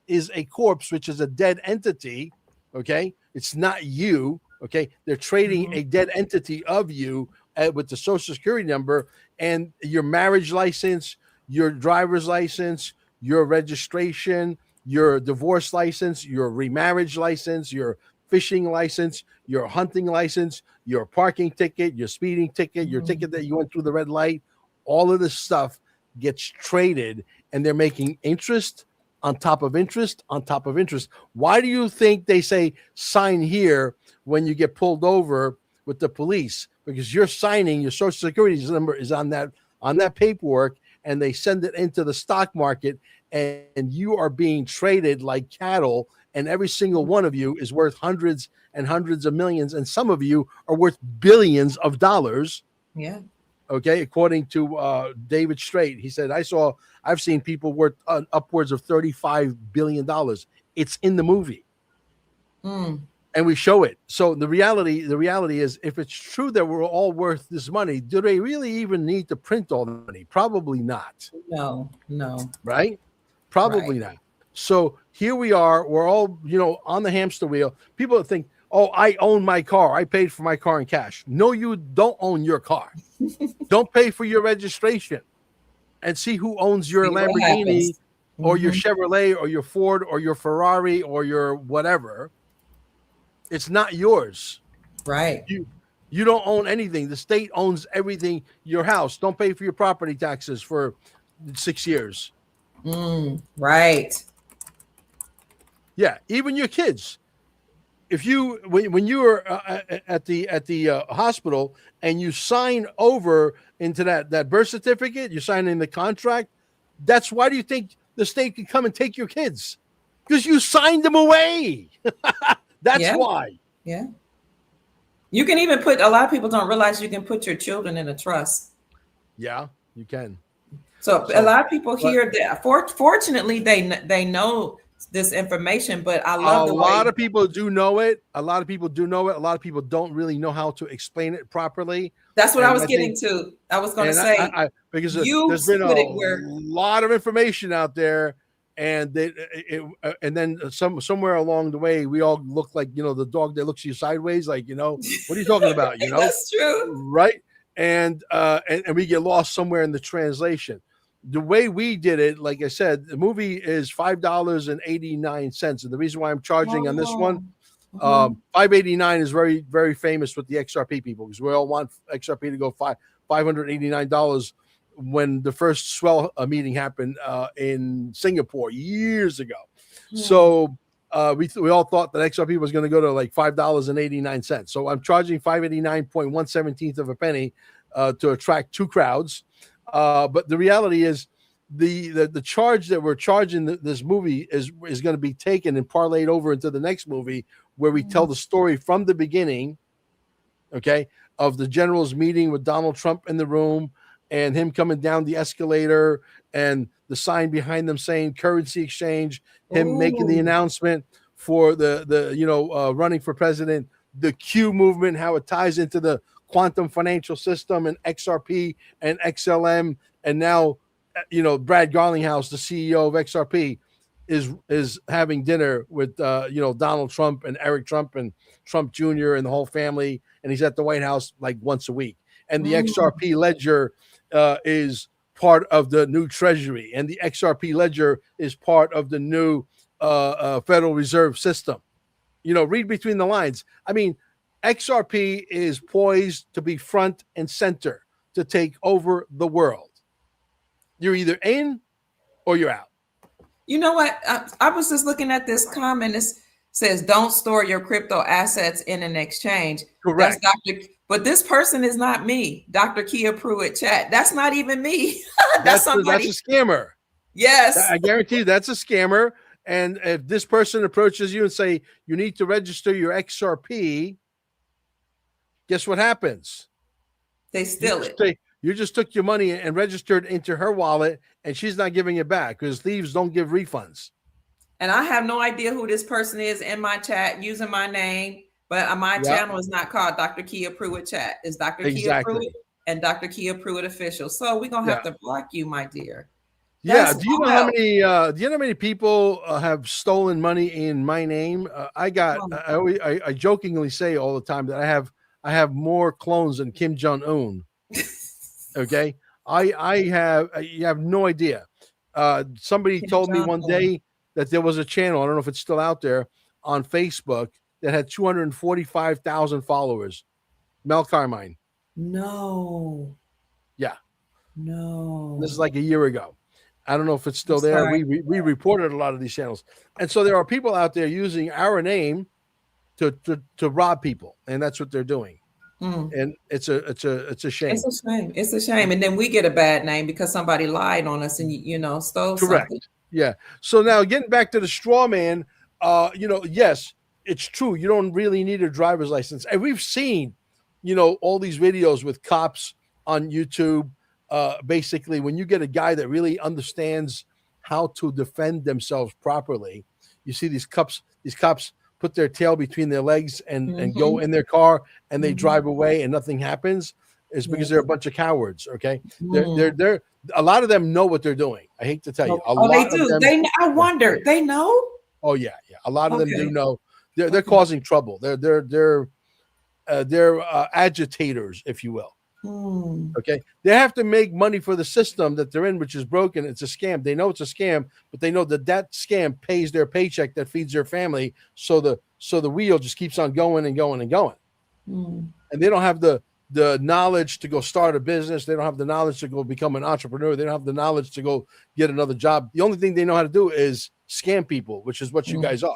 S3: is a corpse, which is a dead entity. Okay. It's not you. Okay. They're trading
S1: Mhm.
S3: a dead entity of you with the social security number and your marriage license, your driver's license, your registration, your divorce license, your remarriage license, your fishing license, your hunting license, your parking ticket, your speeding ticket, your
S1: Mhm.
S3: ticket that you went through the red light. All of this stuff gets traded, and they're making interest on top of interest on top of interest. Why do you think they say sign here when you get pulled over with the police? Because you're signing, your social security number is on that paperwork, and they send it into the stock market, and you are being traded like cattle, and every single one of you is worth hundreds and hundreds of millions, and some of you are worth billions of dollars.
S1: Yeah.
S3: Okay, according to David Strait, he said, I've seen people worth upwards of $35 billion. It's in the movie,
S1: Mm.
S3: and we show it. So the reality is, if it's true that we're all worth this money, do they really even need to print all the money? Probably not.
S1: No, no.
S3: Right?
S1: Right.
S3: Probably not. So here we are. We're all, on the hamster wheel. People think, oh, I own my car. I paid for my car in cash. No, you don't own your car. Don't pay for your registration, and see who owns your
S1: See what
S3: Lamborghini
S1: happens.
S3: or your
S1: Mhm.
S3: Chevrolet or your Ford or your Ferrari or your whatever. It's not yours.
S1: Right.
S3: You don't own anything. The state owns everything. Your house. Don't pay for your property taxes for 6 years.
S1: Mm. Right.
S3: Yeah, even your kids. if you when you were at the hospital and you sign over into that birth certificate, you sign in the contract. That's why do you think the state can come and take your kids? Because you signed them away. That's
S1: Yeah.
S3: why.
S1: Yeah. You can even put, a lot of people don't realize you can put your children in a trust.
S3: Yeah, you can.
S1: So a
S3: So,
S1: lot of people
S3: but
S1: hear that. Fortunately, they know this information, but I
S3: a
S1: love the
S3: lot
S1: way.
S3: of people do know it. A lot of people do know it. A lot of people don't really know how to explain it properly.
S1: That's what I
S3: And
S1: was
S3: I think
S1: getting to. I was going to
S3: and
S1: say,
S3: because
S1: you
S3: there's been a
S1: put it where.
S3: lot of information out there, and and then somewhere along the way we all look like the dog that looks you sideways, like what are you talking about,
S1: That's true.
S3: right? And we get lost somewhere in the translation. The way we did it, like I said, the movie is $5.89, and the reason why I'm charging on this one,
S1: Mhm.
S3: 589 is very, very famous with the XRP people because we all want XRP to go $589 when the first swell meeting happened in Singapore years ago. So we all thought that XRP was going to go to like $5.89. So I'm charging 589.117 of a penny to attract two crowds. But the reality is the charge that we're charging this movie is going to be taken and parlayed over into the next movie where we tell the story from the beginning, okay, of the general's meeting with Donald Trump in the room and him coming down the escalator and the sign behind them saying currency exchange, him making the
S1: Ooh.
S3: announcement for the running for president, the Q movement, how it ties into the quantum financial system and XRP and XLM, and now Brad Garlinghouse, the CEO of XRP, is having dinner with Donald Trump and Eric Trump and Trump Jr. and the whole family, and he's at the White House like once a week. And the XRP ledger is part of the new Treasury, and the XRP ledger is part of the new Federal Reserve System. Read between the lines. I mean, XRP is poised to be front and center to take over the world. You're either in or you're out.
S1: You know what? I was just looking at this comment. It says, "Don't store your crypto assets in an exchange."
S3: Correct.
S1: That's Dr. But this person is not me, Dr. Kia Pruitt Chat. That's not even me. That's somebody.
S3: That's a scammer.
S1: Yes.
S3: I guarantee you that's a scammer. And if this person approaches you and say you need to register your XRP, guess what happens?
S1: They steal it.
S3: You just took your money and registered into her wallet, and she's not giving it back because thieves don't give refunds.
S1: And I have no idea who this person is in my chat using my name, but my channel is not called Dr. Kia Pruitt Chat. It's Dr. Kia Pruitt and Dr. Kia Pruitt Official. So we're gonna have to block you, my dear.
S3: Yeah. Do you know how many? Do you know how many people have stolen money in my name? I jokingly say all the time that I have more clones than Kim Jong-un. Okay, you have no idea. Somebody told me one day that there was a channel, I don't know if it's still out there, on Facebook that had 245,000 followers. Mel Carmine.
S1: No.
S3: Yeah.
S1: No.
S3: This is like a year ago. I don't know if it's still there. We reported a lot of these channels. And so there are people out there using our name to rob people, and that's what they're doing. And it's a shame.
S1: It's a shame. It's a shame. And then we get a bad name because somebody lied on us and stole something.
S3: Yeah. So now getting back to the straw man, yes, it's true. You don't really need a driver's license. And we've seen, all these videos with cops on YouTube. Basically, when you get a guy that really understands how to defend themselves properly, you see these cops put their tail between their legs and go in their car and they drive away and nothing happens. It's because they're a bunch of cowards. Okay. They're a lot of them know what they're doing. I hate to tell you.
S1: They do. I wonder. They know?
S3: Oh yeah. Yeah. A lot of them do know. They're causing trouble. They're agitators, if you will. Okay. They have to make money for the system that they're in, which is broken. It's a scam. They know it's a scam, but they know that scam pays their paycheck that feeds their family. So the wheel just keeps on going and going and going. And they don't have the knowledge to go start a business. They don't have the knowledge to go become an entrepreneur. They don't have the knowledge to go get another job. The only thing they know how to do is scam people, which is what you guys are.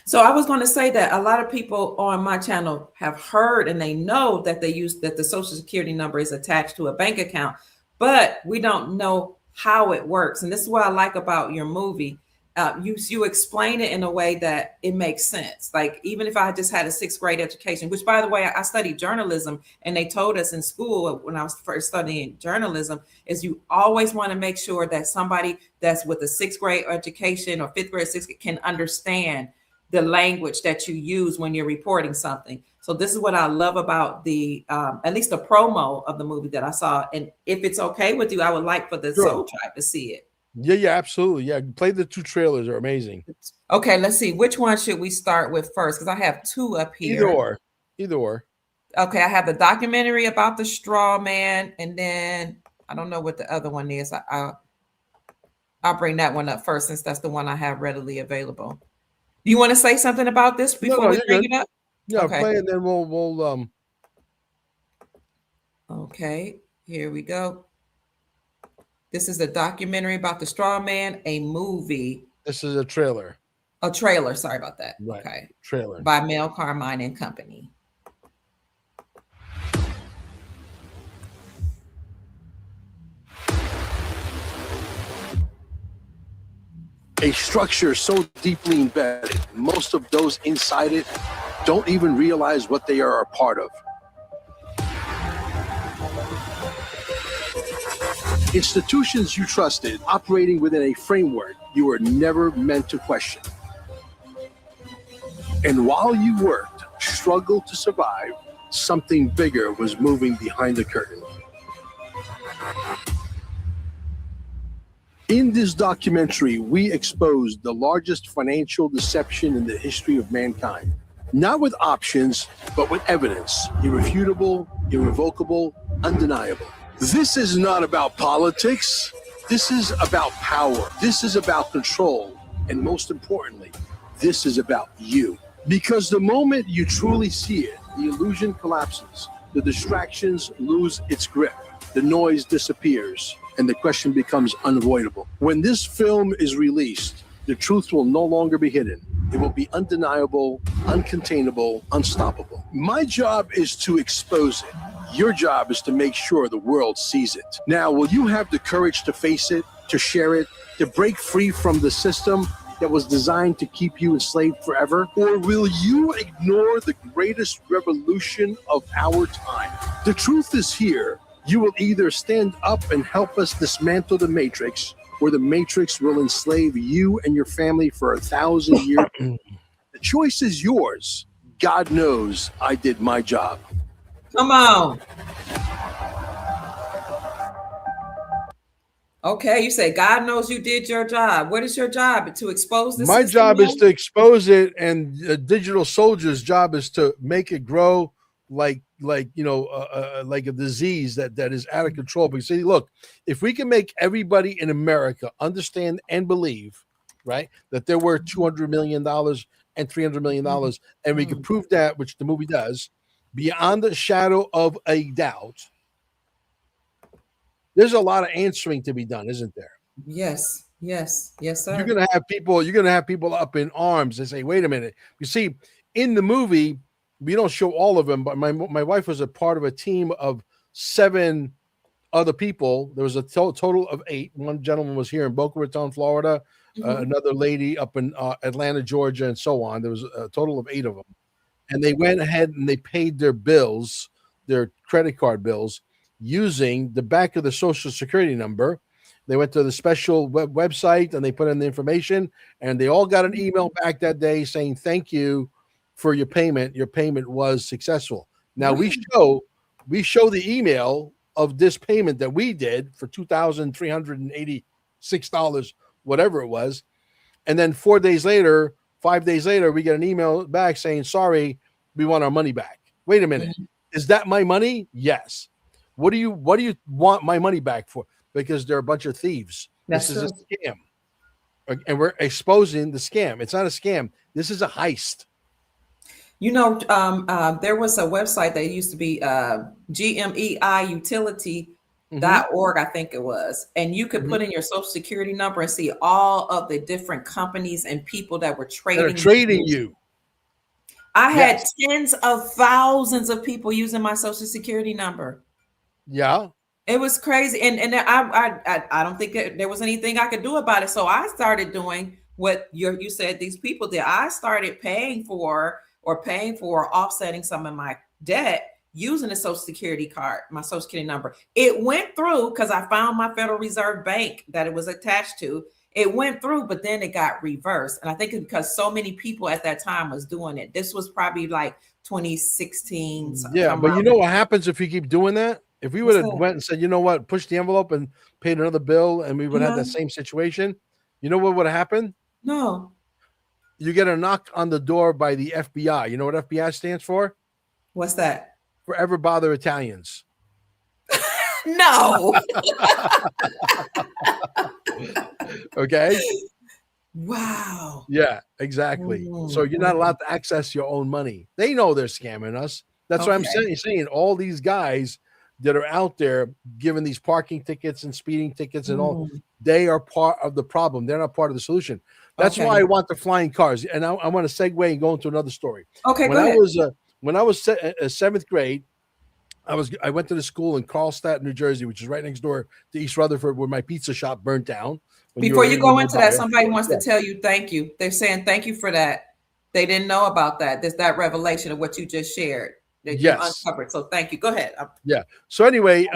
S1: So I was going to say that a lot of people on my channel have heard and they know that the social security number is attached to a bank account, but we don't know how it works. And this is what I like about your movie. You explain it in a way that it makes sense. Like even if I just had a sixth grade education, which by the way, I studied journalism, and they told us in school when I was first studying journalism, is you always want to make sure that somebody that's with a sixth grade education or fifth grade, sixth grade can understand the language that you use when you're reporting something. So this is what I love about the at least the promo of the movie that I saw. And if it's okay with you, I would like for the
S3: Sure.
S1: Soul Tribe to see it.
S3: Yeah, absolutely. Yeah, play the 2 trailers are amazing.
S1: Okay, let's see. Which one should we start with first? Because I have 2 up here.
S3: Either or.
S1: Okay, I have the documentary about the straw man, and then I don't know what the other one is. I'll bring that one up first since that's the one I have readily available. Do you want to say something about this before we bring it up?
S3: Yeah,
S1: okay.
S3: Play, and then we'll
S1: Okay, here we go. This is a documentary about the straw man, a movie.
S3: This is a trailer.
S1: A trailer, sorry about that.
S3: Right.
S1: Okay.
S3: Trailer.
S1: By Mel Carmine and Company.
S4: A structure so deeply embedded, most of those inside it don't even realize what they are a part of. Institutions you trusted operating within a framework you were never meant to question. And while you worked, struggled to survive, something bigger was moving behind the curtain. In this documentary, we exposed the largest financial deception in the history of mankind. Not with options, but with evidence. Irrefutable, irrevocable, undeniable. This is not about politics. This is about power. This is about control. And most importantly, this is about you. Because the moment you truly see it, the illusion collapses. The distractions lose its grip. The noise disappears. And the question becomes unavoidable. When this film is released, the truth will no longer be hidden. It will be undeniable, uncontainable, unstoppable. My job is to expose it. Your job is to make sure the world sees it. Now, will you have the courage to face it, to share it, to break free from the system that was designed to keep you enslaved forever? Or will you ignore the greatest revolution of our time? The truth is here. You will either stand up and help us dismantle the Matrix, or the Matrix will enslave you and your family for 1,000 years. The choice is yours. God knows I did my job.
S1: Come on. Okay, you say God knows you did your job. What is your job? To expose this?
S3: My job is to expose it, and Digital Soldier's job is to make it grow like a disease that is out of control. Because see, look, if we can make everybody in America understand and believe, right, that there were $200 million and $300 million, and we can prove that, which the movie does, beyond the shadow of a doubt, there's a lot of answering to be done, isn't there?
S1: Yes, sir.
S3: You're gonna have people up in arms and say, wait a minute. You see, in the movie, we don't show all of them, but my wife was a part of a team of 7 other people. There was a total of 8. One gentleman was here in Boca Raton, Florida, another lady up in Atlanta, Georgia, and so on. There was a total of 8 of them. And they went ahead and they paid their bills, their credit card bills, using the back of the Social Security number. They went to the special website and they put in the information, and they all got an email back that day saying, thank you for your payment. Your payment was successful. Now we show the email of this payment that we did for $2,386, whatever it was. And then 5 days later, we get an email back saying, sorry, we want our money back. Wait a minute. Is that my money? Yes. What do you want my money back for? Because they're a bunch of thieves. This is a scam. And we're exposing the scam. It's not a scam. This is a heist.
S1: You know, there was a website that used to be GMEI Utility .org, I think it was. And you could put in your social security number and see all of the different companies and people that were
S3: They're
S1: trading.
S3: trading you.
S1: I had
S3: Yes.
S1: tens of thousands of people using my social security number.
S3: Yeah.
S1: It was crazy, and I don't think there was anything I could do about it. So I started doing what you said these people did. I started paying for offsetting some of my debt using a social security card, my social security number. It went through because I found my Federal Reserve Bank that it was attached to. It went through, but then it got reversed. And I think it's because so many people at that time was doing it. This was probably like 2016.
S3: Yeah, but you know what happens if you keep doing that? If we would have
S1: that?
S3: went and said, you know what, push the envelope and paid another bill, and we would have that same situation, you know what would have happened?
S1: No.
S3: You get a knock on the door by the FBI. You know what FBI stands for?
S1: What's that?
S3: Forever Bother Italians.
S1: No.
S3: Okay.
S1: Wow.
S3: Yeah, exactly. So you're not allowed to access your own money. They know they're scamming us. That's what I'm saying. All these guys that are out there giving these parking tickets and speeding tickets and all, they are part of the problem. They're not part of the solution. That's why I want the flying cars. And I want to segue and go into another story.
S1: Okay,
S3: when
S1: go ahead.
S3: When I was seventh grade, I went to the school in Carlstadt, New Jersey, which is right next door to East Rutherford, where my pizza shop burnt down.
S1: Before you go into that, somebody wants to tell you thank you. They're saying thank you for that. They didn't know about that. There's that revelation of what you just shared that you uncovered. So thank you. Go ahead.
S3: Yeah. So anyway,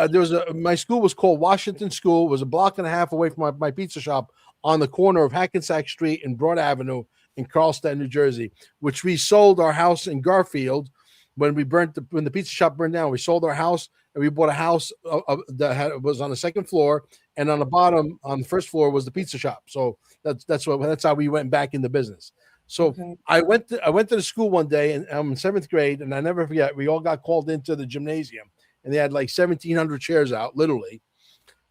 S3: my school was called Washington School. It was a block and a half away from my pizza shop on the corner of Hackensack Street and Broad Avenue in Carlstadt, New Jersey, which we sold our house in Garfield when the pizza shop burned down. We sold our house and we bought a house that was on the second floor, and on the bottom, on the first floor, was the pizza shop. So that's how we went back into business. So I went to the school one day, and I'm in seventh grade, and I never forget. We all got called into the gymnasium, and they had like 1,700 chairs out, literally,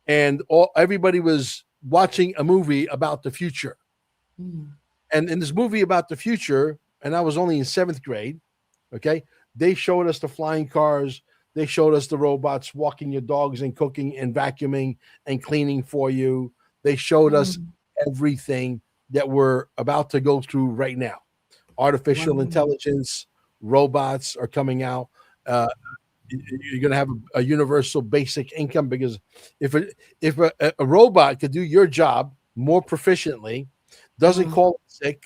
S3: and everybody was watching a movie about the future. And in this movie about the future, and I was only in seventh grade, okay, they showed us the flying cars. They showed us the robots walking your dogs and cooking and vacuuming and cleaning for you. They showed us everything that we're about to go through right now. Artificial intelligence, robots are coming out. You're going to have a universal basic income, because if a robot could do your job more proficiently, doesn't call in sick,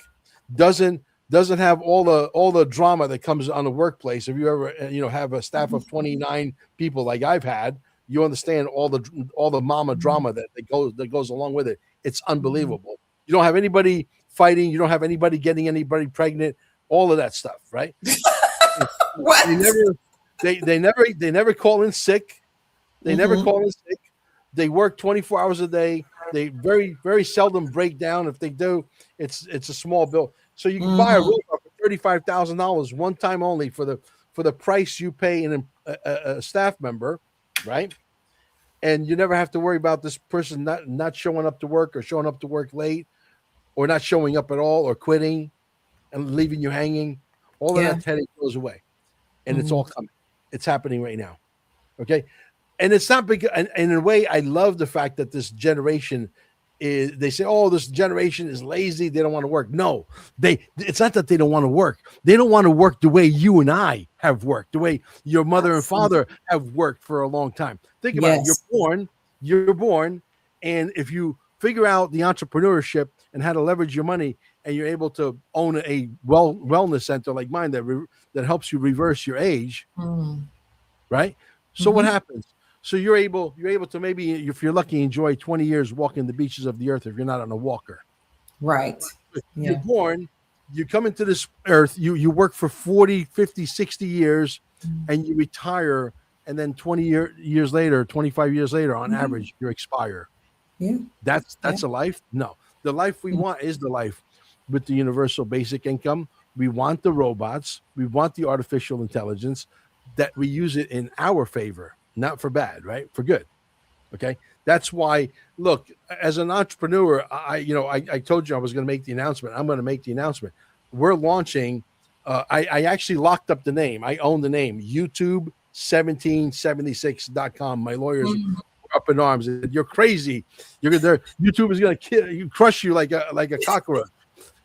S3: doesn't have all the drama that comes on the workplace. If you ever have a staff of 29 people like I've had, you understand all the mama drama that goes along with it. It's unbelievable. You don't have anybody fighting. You don't have anybody getting anybody pregnant. All of that stuff, right?
S1: What?
S3: They never call in sick. They never call in sick. They work 24 hours a day. They very, very seldom break down. If they do, it's a small bill. So you can buy a robot for $35,000 one time only for the price you pay in a staff member, right? And you never have to worry about this person not showing up to work, or showing up to work late, or not showing up at all, or quitting and leaving you hanging. All of that headache goes away, and it's all coming. It's happening right now. Okay. And it's not big. And in a way, I love the fact that this generation they say, oh, this generation is lazy. They don't want to work. No, it's not that they don't want to work. They don't want to work the way you and I have worked, the way your mother and father have worked for a long time. Think about it. You're born. And if you figure out the entrepreneurship and how to leverage your money, and you're able to own a wellness center like mine that helps you reverse your age, right? So what happens? So you're able to, maybe, if you're lucky, enjoy 20 years walking the beaches of the earth if you're not on a walker.
S1: Right.
S3: You're born, you come into this earth, you work for 40, 50, 60 years, and you retire, and then years later, 25 years later, on average, you expire.
S1: Yeah.
S3: That's a life? No. The life we want is the life with the universal basic income. We want the robots. We want the artificial intelligence, that we use it in our favor. Not for bad, right? For good. Okay. That's why, look, as an entrepreneur, I told you I was going to make the announcement. I'm going to make the announcement. We're launching. I actually locked up the name. I own the name, YouTube1776.com. My lawyers up in arms. You're crazy. YouTube is going to kill you, crush you like a cockroach.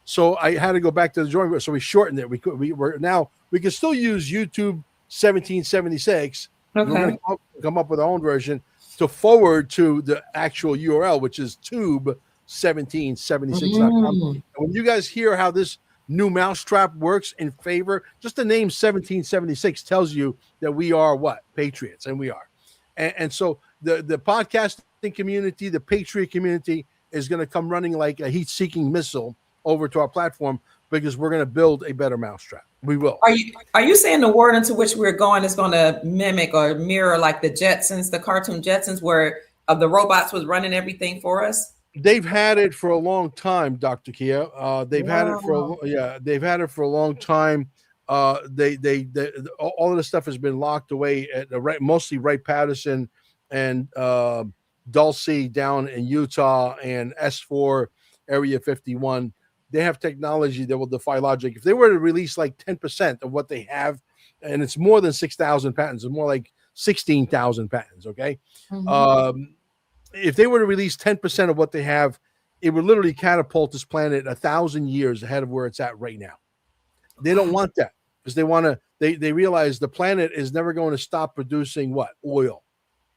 S3: So I had to go back to the drawing board. So we shortened it. We can still use YouTube 1776.
S1: Okay.
S3: We're going to come up with our own version to forward to the actual URL, which is tube1776.com. And when you guys hear how this new mousetrap works in favor, just the name 1776 tells you that we are what? Patriots, and we are. And so the podcasting community, the Patriot community is going to come running like a heat-seeking missile over to our platform because we're going to build a better mousetrap. We will.
S1: Are you saying the world into which we're going is going to mimic or mirror like the Jetsons, the cartoon Jetsons, where the robots was running everything for us?
S3: They've had it for a long time, Dr. Kia. They've had it for a long time. All of the stuff has been locked away at mostly Wright-Patterson and Dulce down in Utah and S4 Area 51. They have technology that will defy logic. If they were to release like 10% of what they have, and it's more than 6,000 patents, it's more like 16,000 patents. Okay. If they were to release 10% of what they have, it would literally catapult this planet 1,000 years ahead of where it's at right now. They don't want that because they realize the planet is never going to stop producing what? Oil.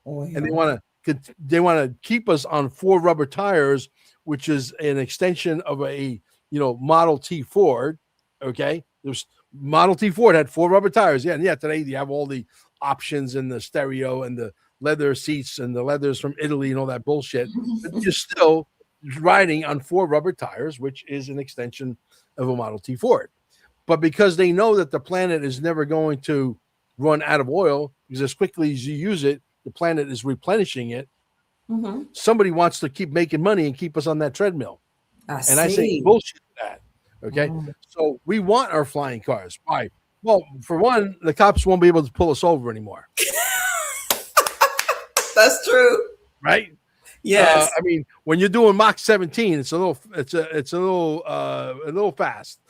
S3: And they want to keep us on 4 rubber tires, which is an extension of a Model T Ford. Okay. There's Model T Ford had 4 rubber tires. Yeah. And today you have all the options and the stereo and the leather seats and the leathers from Italy and all that bullshit. But you're still riding on 4 rubber tires, which is an extension of a Model T Ford. But because they know that the planet is never going to run out of oil, because as quickly as you use it, the planet is replenishing it. Somebody wants to keep making money and keep us on that treadmill. I say bullshit to that. Okay. So we want our flying cars. Why? Well, for one, the cops won't be able to pull us over anymore.
S1: That's true.
S3: Right?
S1: Yes.
S3: I mean, when you're doing Mach 17, it's a little fast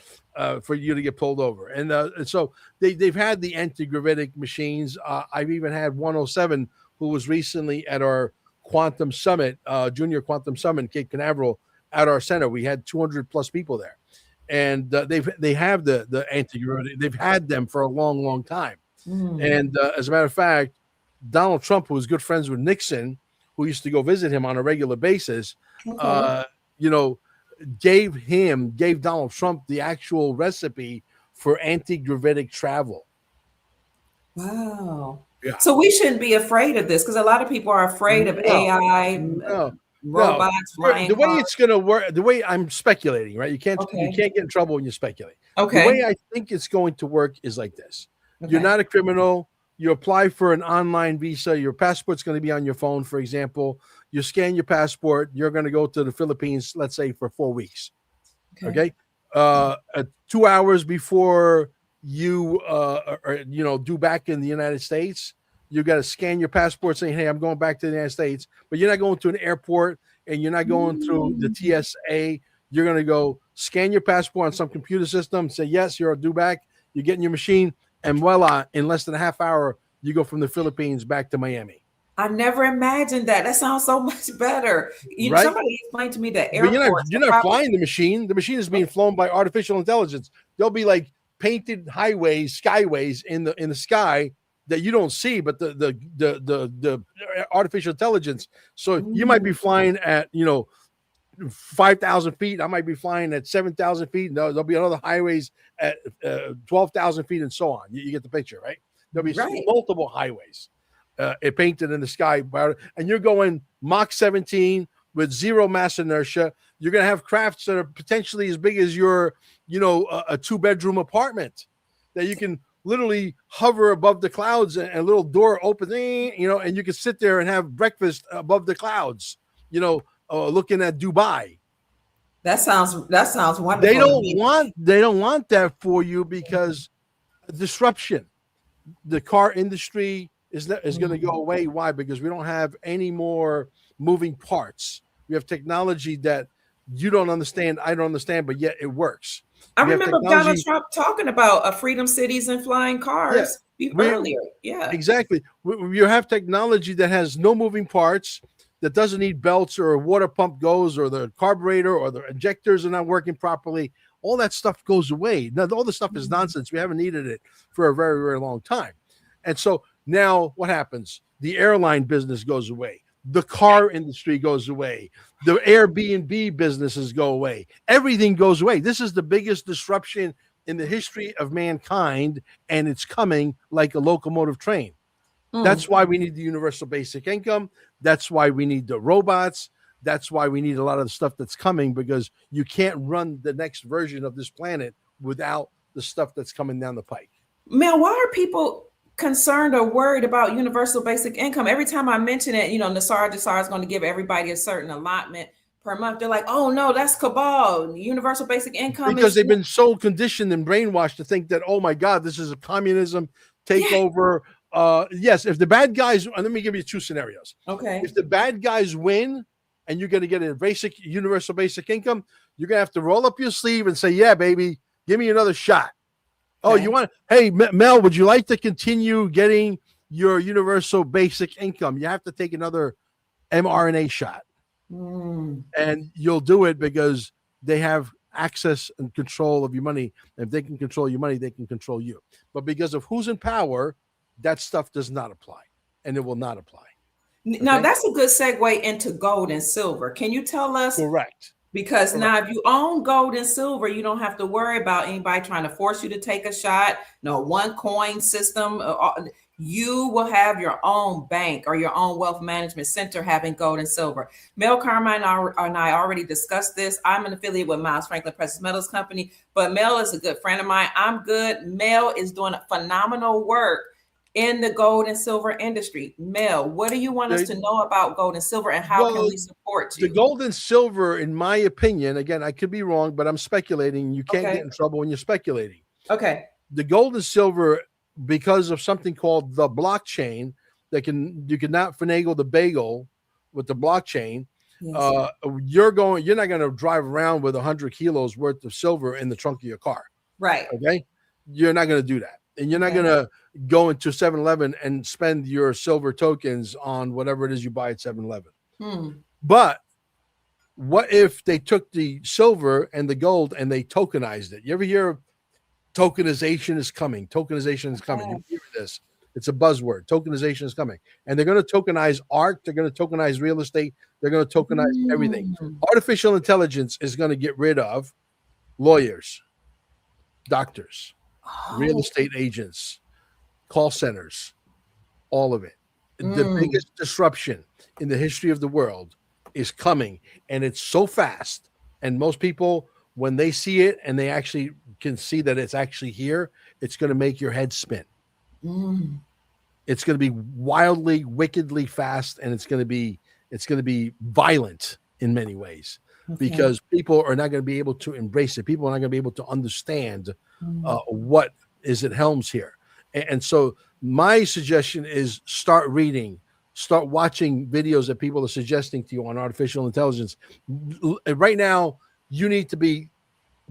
S3: for you to get pulled over. And so they've had the anti-gravitic machines. I've even had 107 who was recently at our Quantum Summit, Junior Quantum Summit in Cape Canaveral at our center. We had 200 plus people there. And they have the anti-gravitic. They've had them for a long, long time. And as a matter of fact, Donald Trump, who was good friends with Nixon, who used to go visit him on a regular basis, gave Donald Trump the actual recipe for anti-gravitic travel.
S1: Wow.
S3: Yeah.
S1: So we shouldn't be afraid of this because a lot of people are afraid of AI, robots,
S3: the way it's going to work, the way I'm speculating, right? You can't get in trouble when you speculate. Okay. The way I think it's going to work is like this. Okay. You're not a criminal. You apply for an online visa. Your passport's going to be on your phone, for example. You scan your passport. You're going to go to the Philippines, let's say, for 4 weeks. Okay. 2 hours before you, due back in the United States, you got to scan your passport saying, hey, I'm going back to the United States. But you're not going to an airport and you're not going through the TSA. You're going to go scan your passport on some computer system, say, yes, you're due back. You get in your machine. And voila, in less than a half hour, you go from the Philippines back to Miami.
S1: I never imagined that. That sounds so much better.
S3: Right?
S1: Somebody explained to me the airport.
S3: But you're not flying the machine. The machine is being flown by artificial intelligence. There'll be like painted highways, skyways in the sky that you don't see, but the artificial intelligence. So you might be flying at 5,000 feet. I might be flying at 7,000 feet. No, there'll be other highways at 12,000 feet and so on. You get the picture, right? There'll be multiple highways painted in the sky. And you're going Mach 17 with 0 mass inertia. You're going to have crafts that are potentially as big as your, a 2-bedroom apartment that you can literally hover above the clouds and a little door opens, and you can sit there and have breakfast above the clouds, looking at Dubai.
S1: That sounds wonderful.
S3: They don't want that for you because disruption. The car industry is going to go away. Why? Because we don't have any more moving parts. We have technology that you don't understand, I don't understand, but yet it works.
S1: I
S3: We have
S1: remember Donald
S3: technology.
S1: Trump talking about freedom cities and flying
S3: Yeah,
S1: cars
S3: we
S1: earlier. Yeah.
S3: exactly. You have technology that has no moving parts, that doesn't need belts, or a water pump goes, or the carburetor or the injectors are not working properly. All that stuff goes away. Now, all the stuff is nonsense. We haven't needed it for a very, very long time. And so now what happens? The airline business goes away. The car industry goes away. The Airbnb businesses go away. Everything goes away. This is the biggest disruption in the history of mankind, and it's coming like a locomotive train. That's why we need the universal basic income. That's why we need the robots. That's why we need a lot of the stuff that's coming, because you can't run the next version of this planet without the stuff that's coming down the pike.
S1: Mel, why are people concerned or worried about universal basic income? Every time I mention it, Nassar Jassar is going to give everybody a certain allotment per month. They're like, oh no, that's cabal. Universal basic income
S3: Because
S1: is
S3: they've been so conditioned and brainwashed to think that, oh my God, this is a communism takeover. Yes, if the bad guys, let me give you two scenarios.
S1: okay.
S3: If the bad guys win and you're going to get a basic universal basic income, you're going to have to roll up your sleeve and say, yeah, baby, give me another shot. Oh,
S1: Okay.
S3: you want, hey, Mel, would you like to continue getting your universal basic income? You have to take another mRNA shot. And you'll do it because they have access and control of your money. If they can control your money, they can control you. But because of who's in power, that stuff does not apply, and it will not apply.
S1: Now
S3: Okay?
S1: that's a good segue into gold and silver. Can you tell us?
S3: Correct.
S1: Because
S3: Correct.
S1: now if you own gold and silver, you don't have to worry about anybody trying to force you to take a shot. No one coin system. You will have your own bank or your own wealth management center having gold and silver. Mel Carmine and I already discussed this. I'm an affiliate with Miles Franklin Precious Metals Company, but Mel is a good friend of mine. I'm good. Mel is doing phenomenal work in the gold and silver industry. Mel, what do you want us to know about gold and silver, and how can we support you?
S3: The gold and silver, in my opinion, again, I could be wrong, but I'm speculating. You can't get in trouble when you're speculating.
S1: Okay.
S3: The gold and silver, because of something called the blockchain, you cannot finagle the bagel with the blockchain.
S1: Yes.
S3: You're not going to drive around with 100 kilos worth of silver in the trunk of your car.
S1: Right.
S3: Okay. You're not going to do that. And you're not going to go into 7-Eleven and spend your silver tokens on whatever it is you buy at 7-Eleven. But what if they took the silver and the gold and they tokenized it? You ever hear tokenization is coming? Tokenization is coming. You hear this. It's a buzzword. Tokenization is coming. And they're going to tokenize art. They're going to tokenize real estate. They're going to tokenize everything. Artificial intelligence is going to get rid of lawyers, doctors, real estate agents, call centers, all of it. The biggest disruption in the history of the world is coming, and it's so fast. And most people, when they see it and they actually can see that it's actually here, it's going to make your head spin. It's going to be wildly, wickedly fast, and it's going to be violent in many ways, because people are not going to be able to embrace it. People are not going to be able to understand what is at helms here. And so my suggestion is start reading, start watching videos that people are suggesting to you on artificial intelligence. Right now, you need to be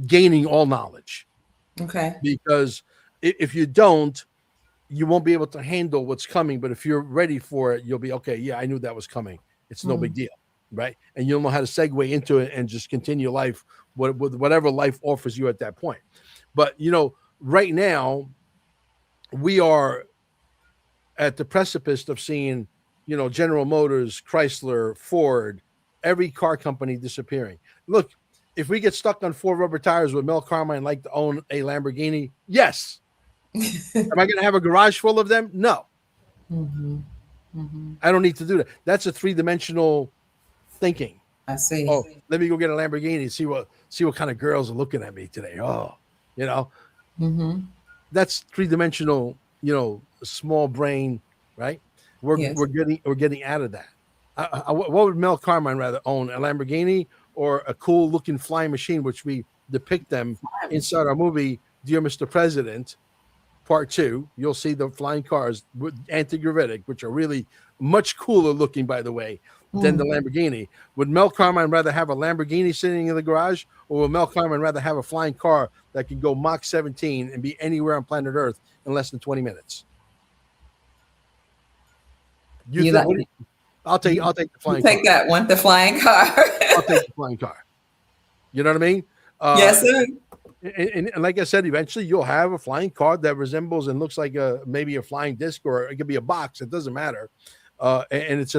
S3: gaining all knowledge.
S1: Okay.
S3: Because if you don't, you won't be able to handle what's coming. But if you're ready for it, you'll be, okay, yeah, I knew that was coming. It's no big deal, right? And you'll know how to segue into it and just continue life with whatever life offers you at that point. But, right now, we are at the precipice of seeing, General Motors, Chrysler, Ford, every car company disappearing. Look, if we get stuck on 4 rubber tires, would Mel Carmine like to own a Lamborghini? Yes. Am I going to have a garage full of them? No. I don't need to do that. That's a 3-dimensional thinking.
S1: I see.
S3: Oh, let me go get a Lamborghini and see what kind of girls are looking at me today. Oh, that's 3-dimensional, small brain, right? We're getting out of that. What would Mel Carmine rather own, a Lamborghini or a cool looking flying machine, which we depict them inside our movie, Dear Mr. President, Part 2. You'll see the flying cars with anti-gravitic, which are really much cooler looking, by the way. than the Lamborghini. Would Mel Carmine rather have a Lamborghini sitting in the garage, or would Mel Carmine rather have a flying car that can go Mach 17 and be anywhere on planet Earth in less than 20 minutes?
S1: You like
S3: I'll take the flying
S1: take
S3: car.
S1: that one, the flying car.
S3: I'll take the flying car. You know what I mean?
S1: Yes, sir.
S3: And like I said, eventually you'll have a flying car that resembles and looks like maybe a flying disc, or it could be a box. It doesn't matter. And it's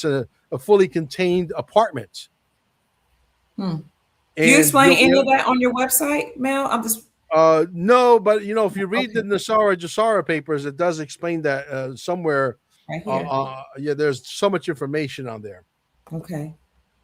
S3: a fully contained apartment.
S1: Do you explain any of that on your website, Mel? I'm just
S3: no, but if you read the Nassara Jassara papers, it does explain that somewhere.
S1: right here.
S3: Yeah, there's so much information on there.
S1: Okay.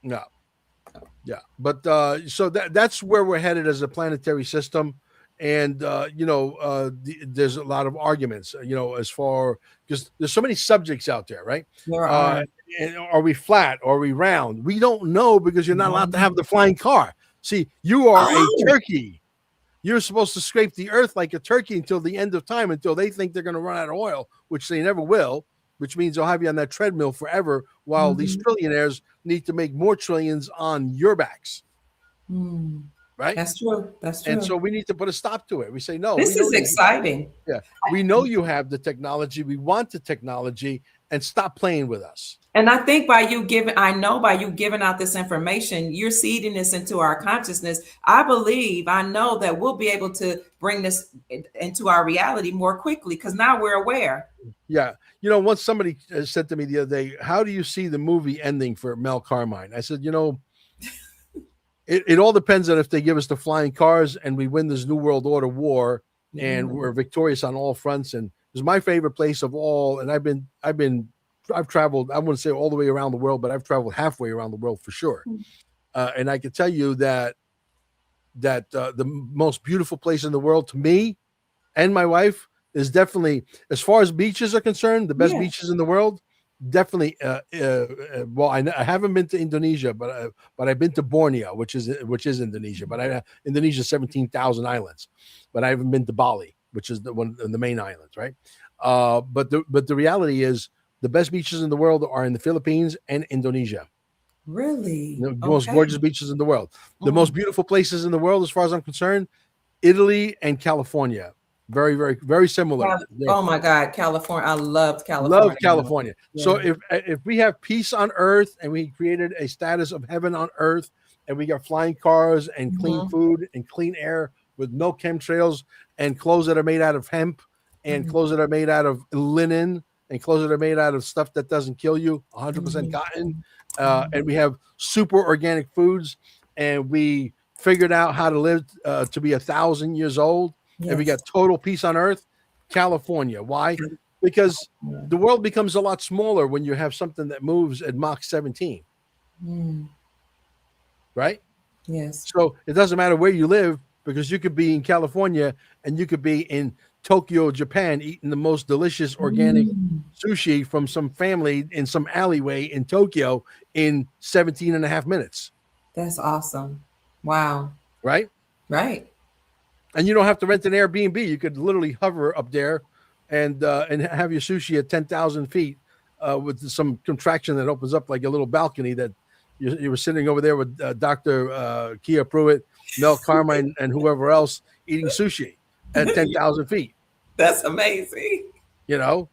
S3: Yeah, but so that's where we're headed as a planetary system, and there's a lot of arguments, as far, because there's so many subjects out there, right?
S1: There are.
S3: And are we flat? Are we round? We don't know, because you're not allowed to have the flying car. See, you are a turkey. You're supposed to scrape the earth like a turkey until the end of time, until they think they're going to run out of oil, which they never will. Which means they'll have you on that treadmill forever, while these trillionaires need to make more trillions on your backs. Right?
S1: That's true. That's true.
S3: And so we need to put a stop to it. We say, no.
S1: This is exciting.
S3: Yeah. We know you have the technology. We want the technology, and stop playing with us.
S1: And I think by you giving out this information, you're seeding this into our consciousness. I know that we'll be able to bring this into our reality more quickly, because now we're aware.
S3: Yeah. Once somebody said to me the other day, how do you see the movie ending for Mel Carmine? I said, it all depends on if they give us the flying cars and we win this New World Order war and we're victorious on all fronts. And it's my favorite place of all. And I've traveled, I wouldn't say all the way around the world, but I've traveled halfway around the world for sure. And I can tell you that the most beautiful place in the world to me and my wife is definitely, as far as beaches are concerned, the best beaches in the world. Definitely. Well, I haven't been to Indonesia, but I've been to Borneo, which is Indonesia. But Indonesia 17,000 islands, but I haven't been to Bali, which is the main islands, right? But the reality is, the best beaches in the world are in the Philippines and Indonesia.
S1: Really?
S3: The most gorgeous beaches in the world. The most beautiful places in the world, as far as I'm concerned, Italy and California. Very, very, very similar.
S1: Oh my God, California! I loved California.
S3: Love California.
S1: Yeah.
S3: So if we have peace on earth and we created a status of heaven on earth, and we got flying cars and clean food and clean air with no chemtrails, and clothes that are made out of hemp, and clothes that are made out of linen, and clothes that are made out of stuff that doesn't kill you, 100% cotton, and we have super organic foods, and we figured out how to live to be 1,000 years old. Yes. And we got total peace on earth. California. Why? Because the world becomes a lot smaller when you have something that moves at Mach 17. Right?
S1: Yes.
S3: So it doesn't matter where you live, because you could be in California and you could be in Tokyo, Japan, eating the most delicious organic sushi from some family in some alleyway in Tokyo in 17 and a half minutes.
S1: That's awesome. Wow.
S3: Right?
S1: Right.
S3: And you don't have to rent an Airbnb. You could literally hover up there and have your sushi at 10,000 feet with some contraction that opens up like a little balcony that you were sitting over there with Dr. Kia Pruitt, Mel Carmine, and whoever else eating sushi at 10,000 feet.
S1: That's amazing. We have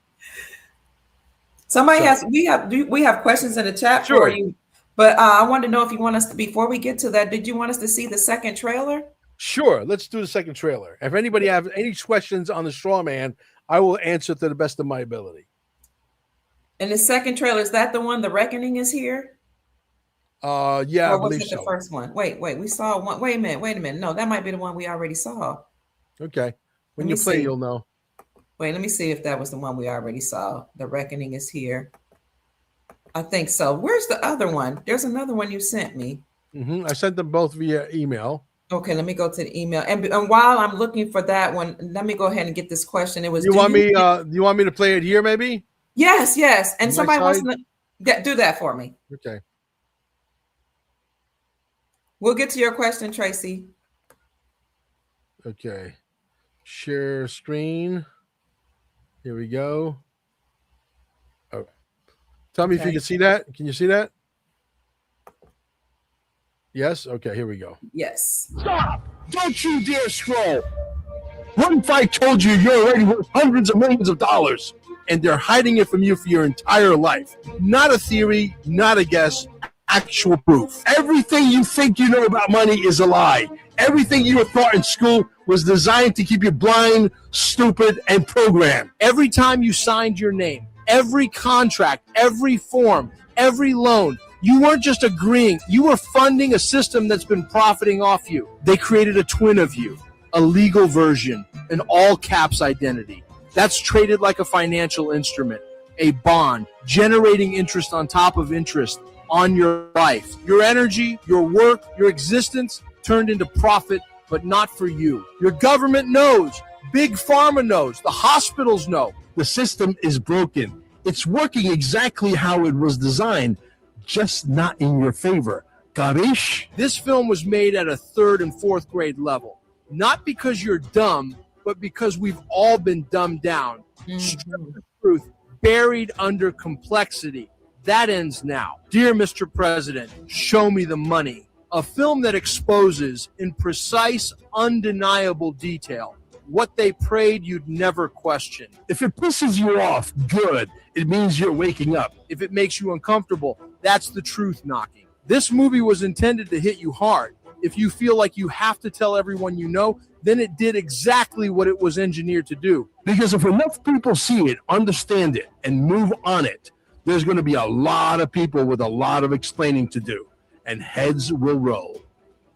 S1: questions in the chat for you, but I wanted to know if you want us to, before we get to that, did you want us to see the second trailer?
S3: Sure, let's do the second trailer. If anybody have any questions on the straw man, I will answer to the best of my ability.
S1: And the second trailer, is that the one, The Reckoning is Here?
S3: Yeah,
S1: or
S3: I believe
S1: was it
S3: so.
S1: The first one? Wait, we saw one. Wait a minute. No, that might be the one we already saw.
S3: Okay. When you play, you'll know.
S1: Wait, let me see if that was the one we already saw. The Reckoning is Here. I think so. Where's the other one? There's another one you sent me.
S3: I sent them both via email.
S1: Okay, let me go to the email. And while I'm looking for that one, let me go ahead and get this question. It was.
S3: You want me to play it here, maybe?
S1: Yes. And somebody wants to do that for me.
S3: Okay.
S1: We'll get to your question, Tracy.
S3: Okay. Share screen. Here we go. Oh. Tell me if you can see that. Can you see that? Yes. Okay. Here we go.
S1: Yes.
S4: Stop! Don't you dare scroll! What if I told you you're already worth hundreds of millions of dollars and they're hiding it from you for your entire life? Not a theory, not a guess, actual proof. Everything you think you know about money is a lie. Everything you were taught in school was designed to keep you blind, stupid, and programmed. Every time you signed your name, every contract, every form, every loan, you weren't just agreeing, you were funding a system that's been profiting off you. They created a twin of you, a legal version, an all caps identity. That's traded like a financial instrument, a bond, generating interest on top of interest on your life. Your energy, your work, your existence turned into profit, but not for you. Your government knows, Big Pharma knows, the hospitals know. The system is broken. It's working exactly how it was designed, just not in your favor. Gabish? This film was made at a 3rd and 4th grade level. Not because you're dumb, but because we've all been dumbed down. Stripped of truth, buried under complexity. That ends now. Dear Mr. President, show me the money. A film that exposes in precise, undeniable detail what they prayed you'd never question. If it pisses you off, good. It means you're waking up. If it makes you uncomfortable, that's the truth knocking. This movie was intended to hit you hard. If you feel like you have to tell everyone you know, then it did exactly what it was engineered to do. Because if enough people see it, understand it, and move on it, there's going to be a lot of people with a lot of explaining to do, and heads will roll.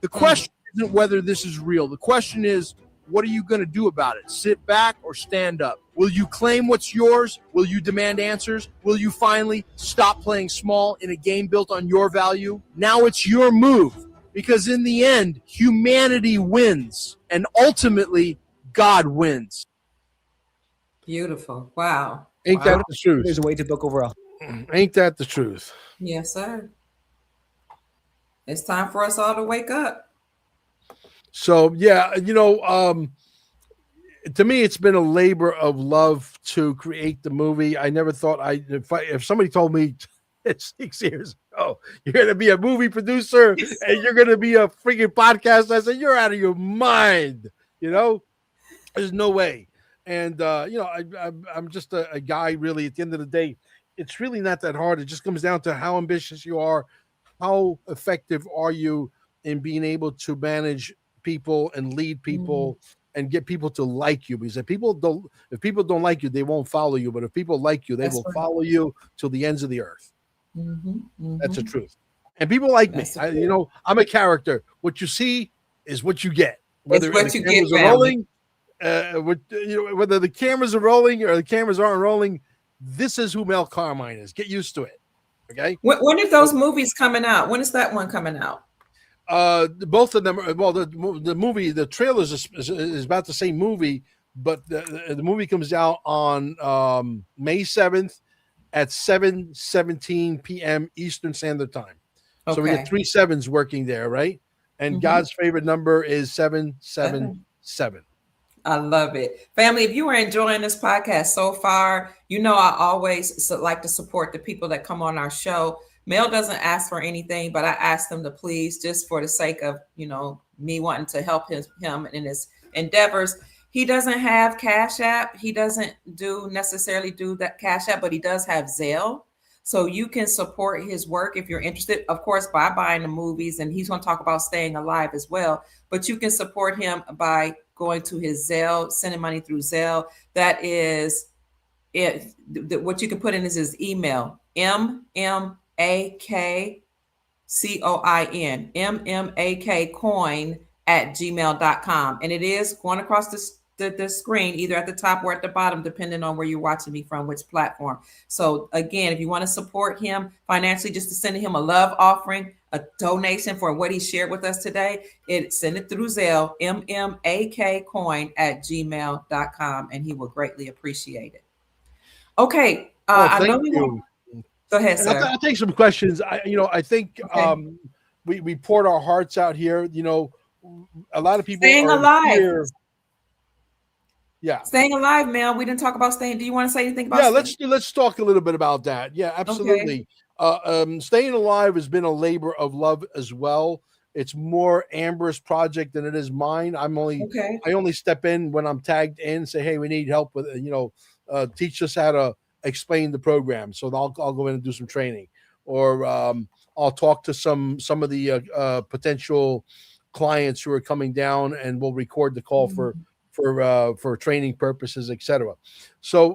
S4: The question isn't whether this is real. The question is, what are you going to do about it? Sit back or stand up? Will you claim what's yours? Will you demand answers? Will you finally stop playing small in a game built on your value? Now it's your move, because in the end, humanity wins, and ultimately, God wins.
S1: Beautiful. Wow.
S3: Ain't that the truth?
S5: There's a way to book overall.
S3: Ain't that the truth?
S1: Yes, sir. It's time for us all to wake up.
S3: So yeah, to me, it's been a labor of love to create the movie. I never thought if somebody told me 6 years ago, you're going to be a movie producer and you're going to be a freaking podcast, I said, you're out of your mind. There's no way. And I'm just a guy. Really, at the end of the day, it's really not that hard. It just comes down to how ambitious you are, how effective are you in being able to manage people and lead people and get people to like you. Because if people don't like you, they won't follow you. But if people like you, they will follow you till the ends of the earth. That's the truth. And people like me. I'm a character. What you see is what you get. Whether the cameras are rolling, whether the cameras are rolling or the cameras aren't rolling, this is who Mel Carmine is. Get used to it. Okay.
S1: When are those movies coming out? When is that one coming out?
S3: Both of them. Well, the movie, the trailer is about the same movie, but the movie comes out on May 7th at 7:17 p.m. Eastern Standard Time. Okay. So we get 3 sevens working there, right? And God's favorite number is 777.
S1: I love it. Family, if you are enjoying this podcast so far, I always like to support the people that come on our show. Mel doesn't ask for anything, but I ask them to please, just for the sake of, me wanting to help him in his endeavors. He doesn't have Cash App. He doesn't necessarily do that Cash App, but he does have Zelle. So you can support his work if you're interested, of course, by buying the movies. And he's going to talk about staying alive as well. But you can support him by going to his Zelle, sending money through Zelle. That is it. What you can put in is his email, mmakcoin, mmakcoin@gmail.com. And it is going across the screen, either at the top or at the bottom, depending on where you're watching me from, which platform. So again, if you want to support him financially, just to send him a love offering, a donation for what he shared with us today, send it through Zelle, mmakcoin@gmail.com, and he will greatly appreciate it. Okay. I know you. Go ahead, sir.
S3: I'll take some questions. I think we poured our hearts out here. A lot of people
S1: staying alive.
S3: Here. Yeah,
S1: staying alive, Mel. We didn't talk about staying. Do you want to say anything about?
S3: Yeah, let's talk a little bit about that. Yeah, absolutely. Okay. Staying alive has been a labor of love as well. It's more Amber's project than it is mine.
S1: Okay.
S3: I only step in when I'm tagged in, say, hey, we need help with, teach us how to explain the program. So I'll go in and do some training, or I'll talk to some of the potential clients who are coming down, and we'll record the call for training purposes, etc. So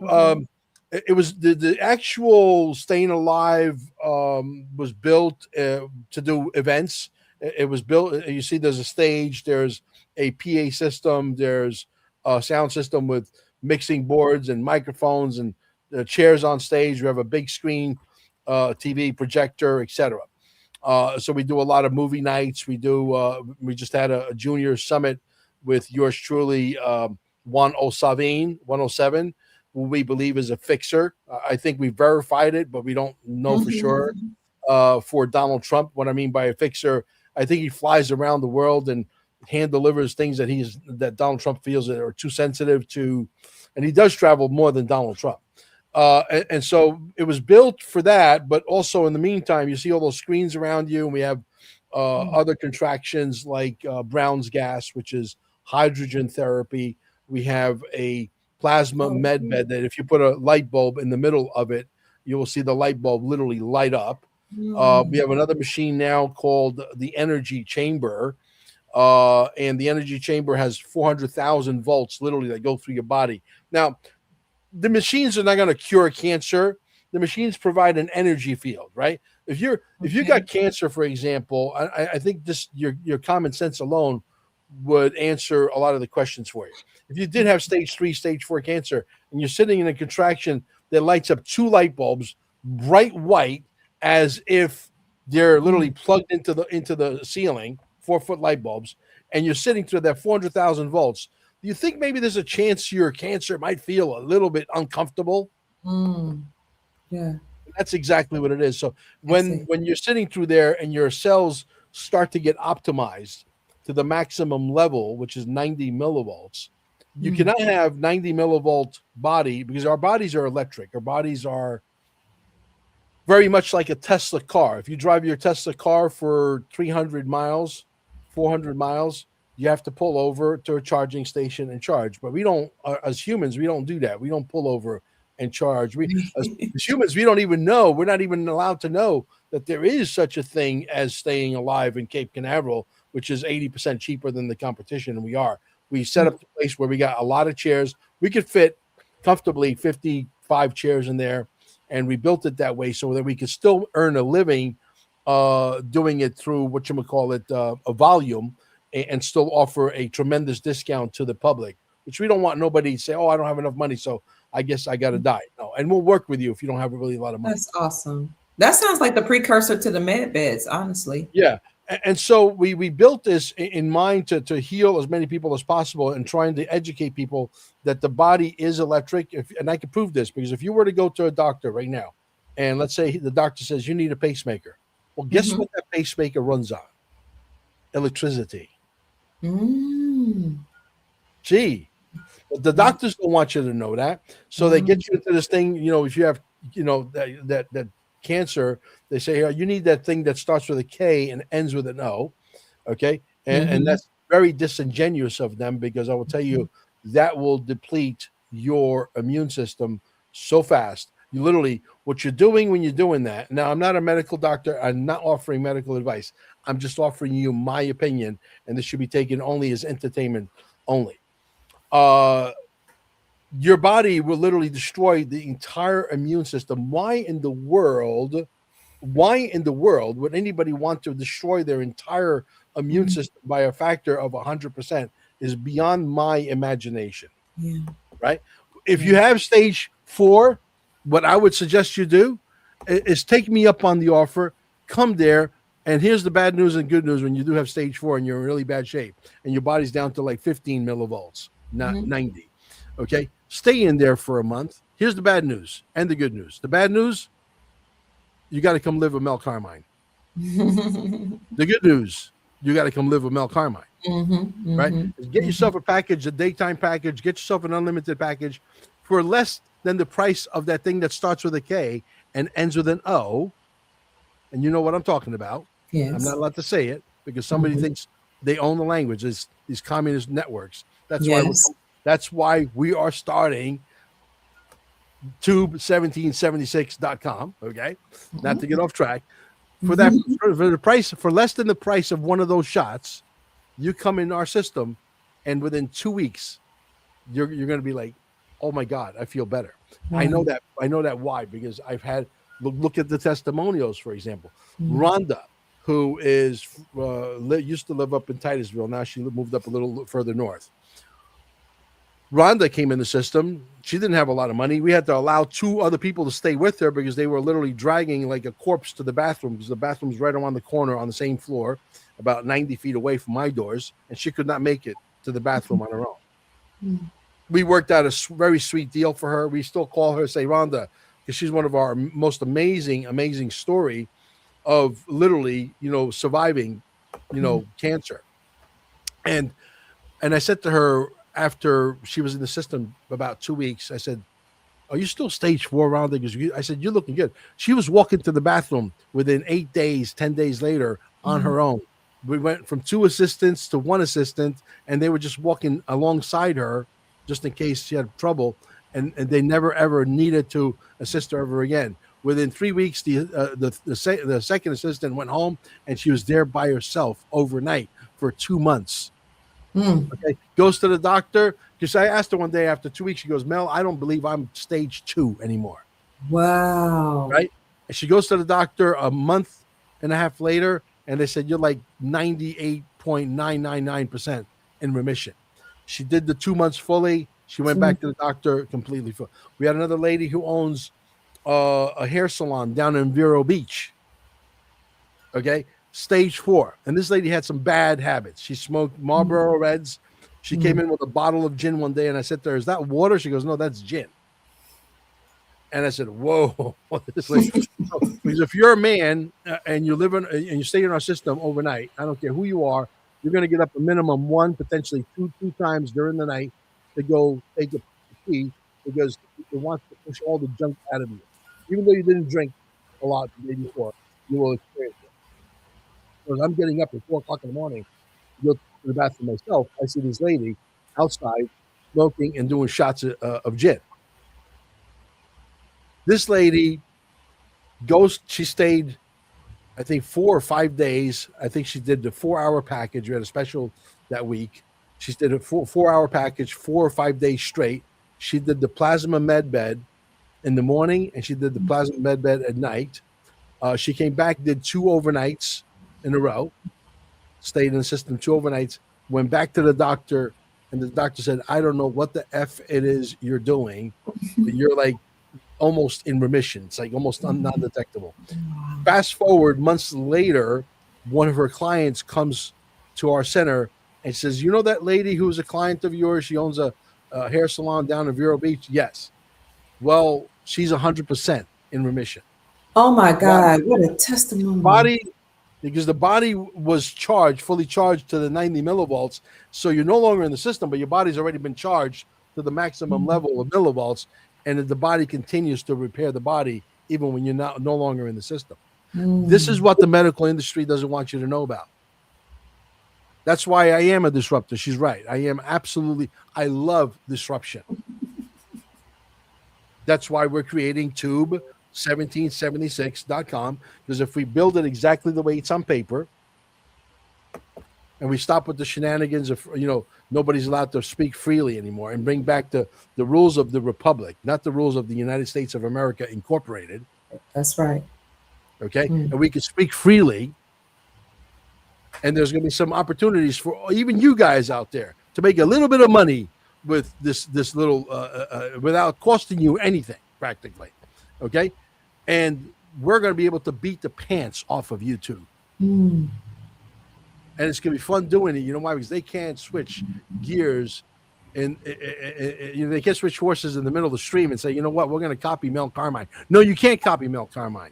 S1: Okay.
S3: it was the actual Staying Alive was built to do events. It was built. You see, there's a stage, there's a PA system, there's a sound system with mixing boards and microphones and chairs on stage. We have a big screen, TV projector, etc. So we do a lot of movie nights. We just had a junior summit with yours truly, 107, who we believe is a fixer. I think we verified it, but we don't know for sure. For Donald Trump, what I mean by a fixer, I think he flies around the world and hand delivers things that Donald Trump feels that are too sensitive to, and he does travel more than Donald Trump. And so it was built for that, but also in the meantime, you see all those screens around you, and we have other contractions like Brown's gas, which is hydrogen therapy. We have a plasma med bed that if you put a light bulb in the middle of it, you will see the light bulb literally light up. We have another machine now called the energy chamber. And the energy chamber has 400,000 volts literally that go through your body. Now, the machines are not going to cure cancer. The machines provide an energy field, right? If you got cancer, for example, I think this your common sense alone would answer a lot of the questions for you. If you did have stage 3, stage 4 cancer, and you're sitting in a contraction that lights up 2 light bulbs, bright white, as if they're literally plugged into the ceiling, 4-foot light bulbs, and you're sitting through that 400,000 volts, do you think maybe there's a chance your cancer might feel a little bit uncomfortable?
S1: Yeah.
S3: That's exactly what it is. So when you're sitting through there and your cells start to get optimized to the maximum level, which is 90 millivolts, you cannot have 90 millivolt body, because our bodies are electric. Our bodies are very much like a Tesla car. If you drive your Tesla car for 300 miles, 400 miles, you have to pull over to a charging station and charge. But we don't, as humans, we don't do that. We don't pull over and charge. As humans, we don't even know. We're not even allowed to know that there is such a thing as staying alive in Cape Canaveral, which is 80% cheaper than the competition. And we set up the place where we got a lot of chairs. We could fit comfortably 55 chairs in there. And we built it that way so that we could still earn a living doing it through a volume, and still offer a tremendous discount to the public, which we don't want nobody to say, oh, I don't have enough money, so I guess I got to die. No, and we'll work with you if you don't have really a lot of money.
S1: That's awesome. That sounds like the precursor to the med beds, honestly.
S3: Yeah. And so we built this in mind to heal as many people as possible, and trying to educate people that the body is electric. And I can prove this, because if you were to go to a doctor right now, and let's say the doctor says you need a pacemaker, well, guess what that pacemaker runs on? Electricity. Gee, but the doctors don't want you to know that, so they get you into this thing. If you have that cancer, they say, you need that thing that starts with a K and ends with an O. Okay. And that's very disingenuous of them, because I will tell you that will deplete your immune system so fast. You literally, what you're doing when you're doing that. Now, I'm not a medical doctor. I'm not offering medical advice. I'm just offering you my opinion, and this should be taken only as entertainment only. Your body will literally destroy the entire immune system. Why in the world would anybody want to destroy their entire immune system by a factor of 100% is beyond my imagination.
S1: Yeah.
S3: Right? If you have stage 4, what I would suggest you do is take me up on the offer, come there, and here's the bad news and good news. When you do have stage 4 and you're in really bad shape and your body's down to like 15 millivolts, not 90. Okay. Stay in there for a month. Here's the bad news and the good news. The bad news, you got to come live with Mel Carmine. The good news, you got to come live with Mel Carmine. Right? Get yourself a package, a daytime package, get yourself an unlimited package for less than the price of that thing that starts with a K and ends with an O. And you know what I'm talking about.
S1: Yes.
S3: I'm not allowed to say it, because somebody thinks they own the language. It's these communist networks. That's
S1: Yes.
S3: why we are starting tube1776.com. Okay, not to get off track. For that, for the price, for less than the price of one of those shots, you come in our system, and within 2 weeks, you're going to be like, oh my God, I feel better. I know that. Why? Because I've had look at the testimonials, for example. Rhonda, who is used to live up in Titusville, now she moved up a little further north. Rhonda came in the system. She didn't have a lot of money. We had to allow 2 other people to stay with her because they were literally dragging like a corpse to the bathroom, because the bathroom's right around the corner on the same floor, about 90 feet away from my doors, and she could not make it to the bathroom on her own. We worked out a very sweet deal for her. We still call her, say Rhonda, because she's one of our most amazing story of literally, surviving, cancer. And I said to her, after she was in the system about 2 weeks, I said, are you still stage 4, Rhonda? Because I said, you're looking good. She was walking to the bathroom within 8 days, 10 days later on her own. We went from 2 assistants to 1 assistant, and they were just walking alongside her just in case she had trouble. And they never, ever needed to assist her ever again. Within 3 weeks, the second assistant went home, and she was there by herself overnight for 2 months. Okay, goes to the doctor, because I asked her one day after 2 weeks, she goes, Mel, I don't believe I'm stage 2 anymore.
S1: Wow.
S3: Right? And she goes to the doctor a month and a half later, and they said, you're like 98.999% in remission. She did the 2 months fully. She went back to the doctor completely full. We had another lady who owns a hair salon down in Vero Beach. Okay, stage 4. And this lady had some bad habits. She smoked Marlboro Reds. She came in with a bottle of gin one day, and I said to her, is that water? She goes, no, that's gin. And I said, whoa. Because if you're a man and you live in and you stay in our system overnight, I don't care who you are, you're going to get up a minimum 1, potentially two times during the night to go take a pee, because it wants to push all the junk out of you. Even though you didn't drink a lot the day before, you will experience it. Because I'm getting up at 4 o'clock in the morning to go to the bathroom myself. I see this lady outside smoking and doing shots of gin. This lady she stayed, I think, 4 or 5 days. I think she did the 4-hour package. We had a special that week. She did a 4-hour package, 4 or 5 days straight. She did the plasma med bed in the morning, and she did the plasma med bed at night. She came back, did 2 overnights in a row, stayed in the system 2 overnights, went back to the doctor, and the doctor said, I don't know what the F it is you're doing, but you're like almost in remission. It's like almost non-detectable. Fast forward months later, one of her clients comes to our center and says, you know that lady who's a client of yours? She owns a hair salon down in Vero Beach? Yes. Well, she's 100% in remission.
S1: Oh my God, what a testimony.
S3: Because the body was fully charged to the 90 millivolts. So you're no longer in the system, but your body's already been charged to the maximum level of millivolts. And the body continues to repair the body even when you're no longer in the system. This is what the medical industry doesn't want you to know about. That's why I am a disruptor. She's right. I love disruption. That's why we're creating tube1776.com, because if we build it exactly the way it's on paper, and we stop with the shenanigans of, nobody's allowed to speak freely anymore, and bring back the rules of the Republic, not the rules of the United States of America Incorporated.
S1: That's right.
S3: Okay. And we can speak freely. And there's going to be some opportunities for even you guys out there to make a little bit of money with this little, without costing you anything practically. Okay. And we're going to be able to beat the pants off of YouTube. And it's going to be fun doing it. You know why? Because they can't switch gears, and they can't switch horses in the middle of the stream and say, you know what, we're going to copy Mel Carmine. No, you can't copy Mel Carmine.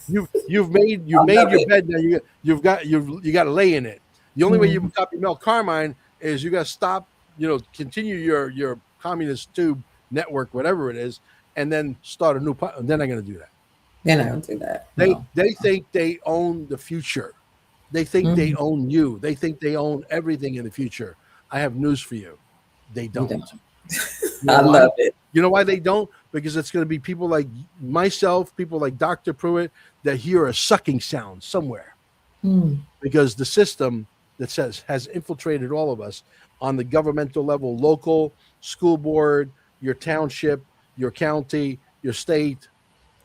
S3: You've made your bed. Now you got to lay in it. The only way you can copy Mel Carmine is you got to stop. Continue your communist tube network, whatever it is, and then start a new. They're not going to do that.
S1: They're not going to do that.
S3: They think they own the future. They think they own you. They think they own everything in the future. I have news for you. They don't.
S1: don't.
S3: You know
S1: I
S3: why?
S1: love it.
S3: You know why they don't? Because it's going to be people like myself, people like Dr. Pruitt, that hear a sucking sound somewhere. Because the system that has infiltrated all of us on the governmental level, local, school board, your township, your county, your state,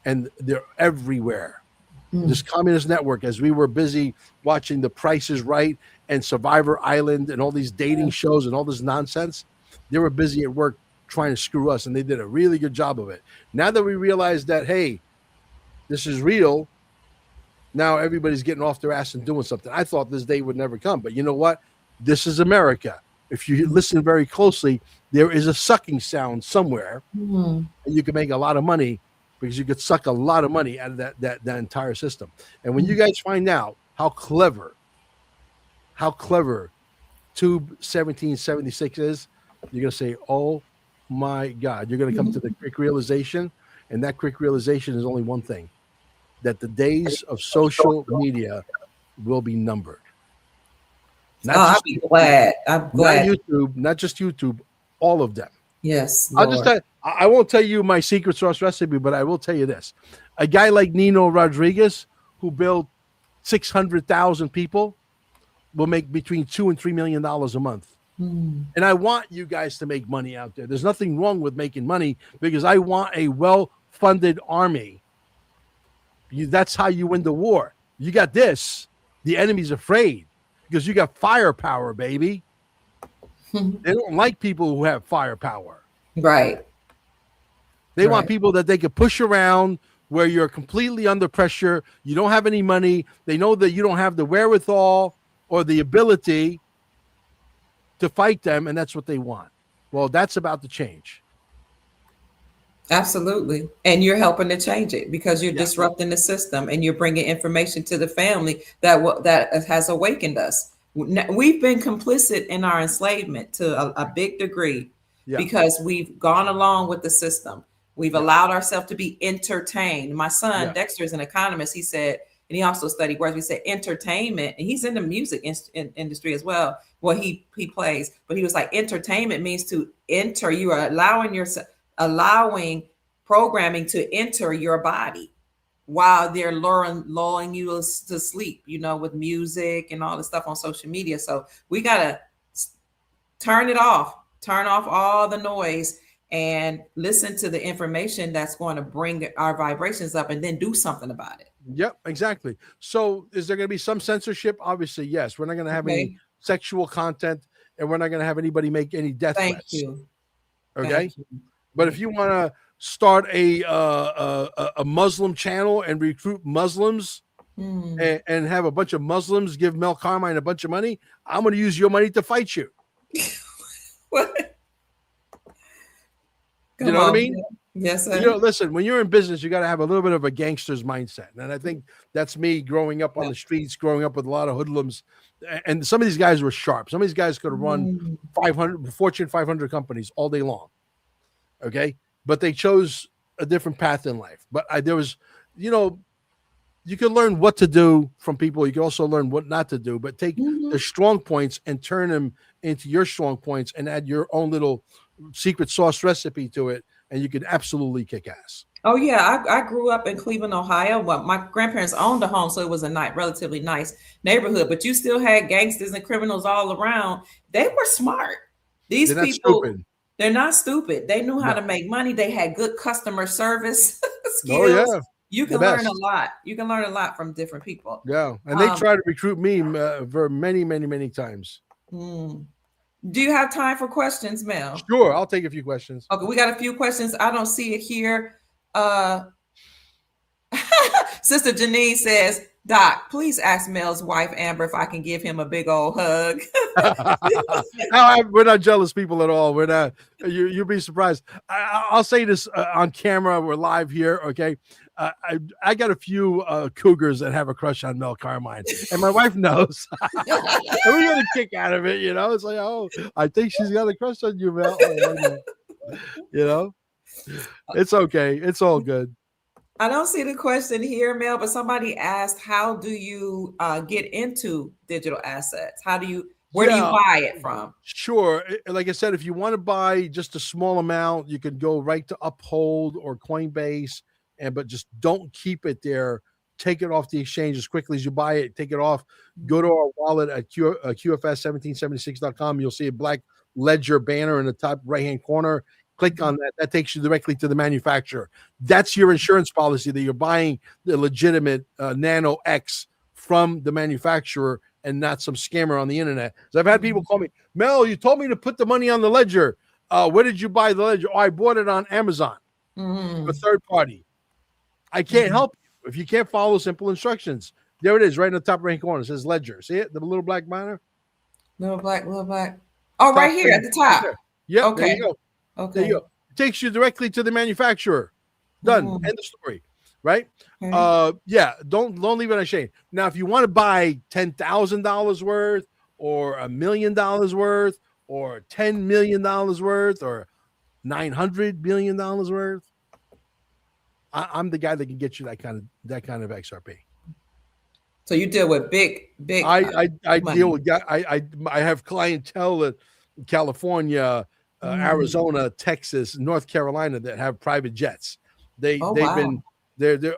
S3: and they're everywhere. This communist network, as we were busy watching The Price is Right and Survivor Island and all these dating shows and all this nonsense, they were busy at work trying to screw us, and they did a really good job of it. Now that we realize that, hey, this is real, now everybody's getting off their ass and doing something. I thought this day would never come, but you know what? This is America. If you listen very closely, there is a sucking sound somewhere, and you can make a lot of money because you could suck a lot of money out of that entire system. And when you guys find out how clever Tube 1776 is, you're going to say, oh my God. You're going to come to the quick realization, and that quick realization is only one thing, that the days of social media will be numbered.
S1: I'll be glad. I'm glad.
S3: Not just YouTube, all of them.
S1: Yes.
S3: I'll just tell you, I won't tell you my secret sauce recipe, but I will tell you this. A guy like Nino Rodriguez, who built 600,000 people, will make between $2 and $3 million a month. And I want you guys to make money out there. There's nothing wrong with making money, because I want a well-funded army. That's how you win the war. You got this, the enemy's afraid, because you got firepower, baby. They don't like people who have firepower.
S1: Right.
S3: They want people that they could push around, where you're completely under pressure. You don't have any money. They know that you don't have the wherewithal or the ability to fight them, and that's what they want. Well, that's about to change.
S1: Absolutely. And you're helping to change it, because you're disrupting the system, and you're bringing information to the family that has awakened us. We've been complicit in our enslavement to a big degree, because we've gone along with the system. We've allowed ourselves to be entertained. My son, Dexter, is an economist. He said, and he also studied words. We said entertainment, and he's in the music industry as well. Well, he plays, but he was like, entertainment means to enter. You are allowing programming to enter your body while they're lulling you to sleep, with music and all the stuff on social media. So we got to turn off all the noise and listen to the information that's going to bring our vibrations up, and then do something about it.
S3: Yep, exactly. So is there going to be some censorship? Obviously, yes. We're not going to have any sexual content, and we're not going to have anybody make any death threats.
S1: Thank you.
S3: Okay.
S1: Thank you.
S3: But if you want to start a Muslim channel and recruit Muslims and have a bunch of Muslims give Mel Carmine a bunch of money, I'm going to use your money to fight you.
S1: What?
S3: You know what I mean?
S1: Yes, sir.
S3: Listen, when you're in business, you got to have a little bit of a gangster's mindset. And I think that's me growing up on the streets, growing up with a lot of hoodlums. And some of these guys were sharp. Some of these guys could have run Fortune 500 companies all day long. Okay. But they chose a different path in life. But there was, you can learn what to do from people. You can also learn what not to do, but take the strong points and turn them into your strong points and add your own little secret sauce recipe to it. And you can absolutely kick ass.
S1: Oh yeah, I grew up in Cleveland, Ohio. Well, my grandparents owned a home, so it was a relatively nice neighborhood. But you still had gangsters and criminals all around. They were smart. These people, they're not stupid. They knew how to make money. They had good customer service skills. Oh, yeah. You can learn a lot. You can learn a lot from different people.
S3: Yeah, and they try to recruit me for many, many, many times.
S1: Do you have time for questions, Mel?
S3: Sure, I'll take a few questions.
S1: Okay, we got a few questions. I don't see it here. Sister Janine says, Doc, please ask Mel's wife, Amber, if I can give him a big old hug.
S3: No, we're not jealous people at all. We're not. You'll be surprised. I'll say this on camera. We're live here, okay? I got a few cougars that have a crush on Mel Carmine, and my wife knows. And we get a kick out of it, It's like, oh, I think she's got a crush on you, Mel. It's okay. It's all good.
S1: I don't see the question here, Mel, but somebody asked, how do you get into digital assets? Where do you
S3: Yeah,
S1: buy it from?
S3: sure. Like I said, if you want to buy just a small amount, you can go right to Uphold or Coinbase, but just don't keep it there. Take it off the exchange as quickly as you buy it. Take it off. Go to our wallet at QFS1776.com. You'll see a black ledger banner in the top right-hand corner. Click on that. That takes you directly to the manufacturer. That's your insurance policy that you're buying the legitimate Nano X from the manufacturer and not some scammer on the internet. So I've had people call me, Mel, you told me to put the money on the ledger. Where did you buy the ledger? Oh, I bought it on Amazon, a third party. I can't help you if you can't follow simple instructions. There it is, right in the top right corner. It says ledger. See it? The little black banner?
S1: Little black. Oh,
S3: Top
S1: right here at the top.
S3: Right yep,
S1: Okay.
S3: there you go.
S1: Okay.
S3: There you go. It takes you directly to the manufacturer. Done. End of story. Right?
S1: Okay.
S3: Yeah, don't leave it unshade. Now, if you want to buy $10,000 worth or $1 million worth or $10 million worth or $900 million worth, I'm the guy that can get you that kind of XRP.
S1: So you deal with big.
S3: I
S1: money.
S3: deal with I have clientele in California, Arizona, Texas, North Carolina that have private jets. They've been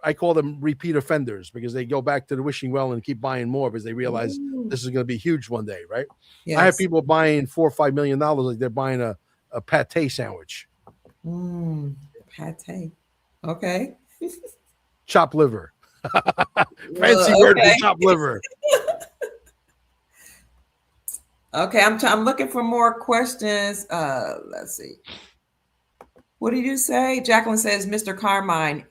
S3: I call them repeat offenders because they go back to the wishing well and keep buying more because they realize this is going to be huge one day, right? Yes. I have people buying $4 or $5 million like they're buying a pate sandwich.
S1: Pate. Okay.
S3: Chopped liver. Fancy word for chopped liver.
S1: Okay, I'm looking for more questions. Let's see. What did you say? Jacqueline says, Mr. Carmine,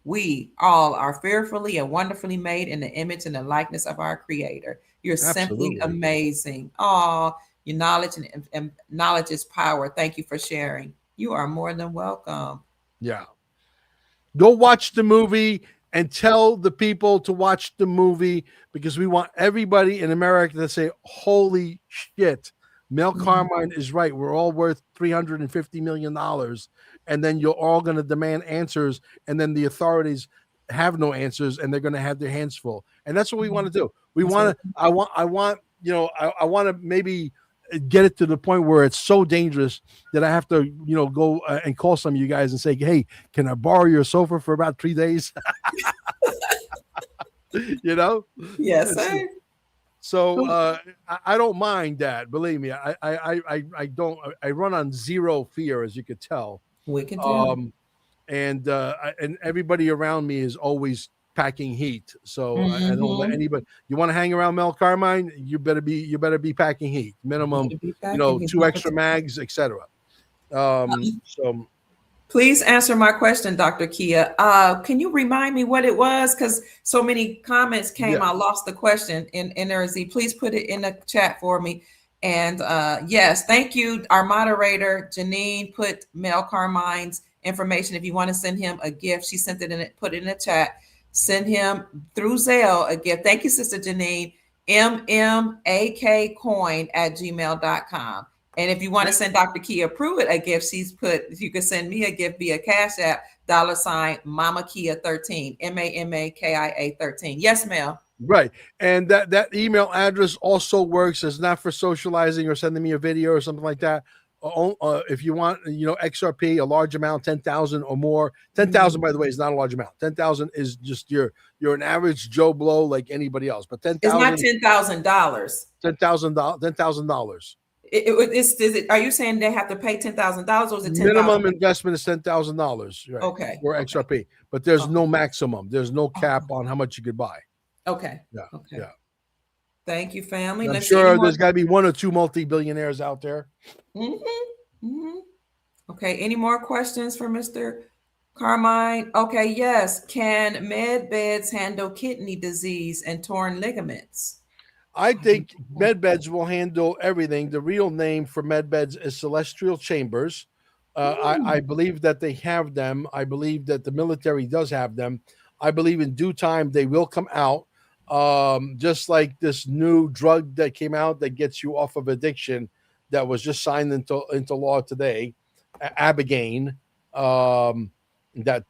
S1: we all are fearfully and wonderfully made in the image and the likeness of our Creator. You're simply amazing. Oh, your knowledge and knowledge is power. Thank you for sharing. You are more than welcome.
S3: Yeah. Go watch the movie and tell the people to watch the movie because we want everybody in America to say, holy shit, Mel Carmine is right. We're all worth $350 million. And then you're all going to demand answers. And then the authorities have no answers and they're going to have their hands full. And that's what we want to do. I want to maybe get it to the point where it's so dangerous that I have to, go and call some of you guys and say, hey, can I borrow your sofa for about 3 days?
S1: Yes, sir.
S3: So I don't mind that. Believe me, I don't. I run on zero fear, as you could tell.
S1: We can tell.
S3: And everybody around me is always packing heat. So I don't let anybody. You want to hang around Mel Carmine? You better be packing heat. Minimum, 2 extra mags, etc. So.
S1: Please answer my question, Dr. Kia. Can you remind me what it was? Because so many comments came, I lost the question in NRZ. Please put it in the chat for me. And yes, thank you. Our moderator, Janine, put Mel Carmine's information. If you want to send him a gift, she sent it in it, put it in the chat. Send him through Zelle a gift. Thank you, Sister Janine. mmakcoin@gmail.com. And if you want to send Dr. Kia Pruitt a gift, she's put, you can send me a gift via Cash App, $mmakkia13, MAMAKIA 13. Yes, Mel.
S3: Right. And that email address also works. It's not for socializing or sending me a video or something like that. If you want, XRP, a large amount, 10,000 or more. 10,000, by the way, is not a large amount. 10,000 is just you're an average Joe Blow like anybody else. But 10,000.
S1: It's not $10,000.
S3: $10,000.
S1: Are you saying they have to pay $10,000 or is it $10,000?
S3: Minimum investment is $10,000, right?
S1: Okay.
S3: For XRP, but there's no maximum. There's no cap on how much you could buy.
S1: Okay.
S3: Yeah.
S1: Okay.
S3: Yeah.
S1: Thank you, family.
S3: I'm sure there's got to be 1 or 2 multi-billionaires out there.
S1: Okay. Any more questions for Mr. Carmine? Okay. Yes. Can med beds handle kidney disease and torn ligaments?
S3: I think med beds will handle everything. The real name for med beds is celestial chambers. I believe that they have them. I believe that the military does have them. I believe in due time they will come out. Just like this new drug that came out that gets you off of addiction that was just signed into law today, Abigaine. that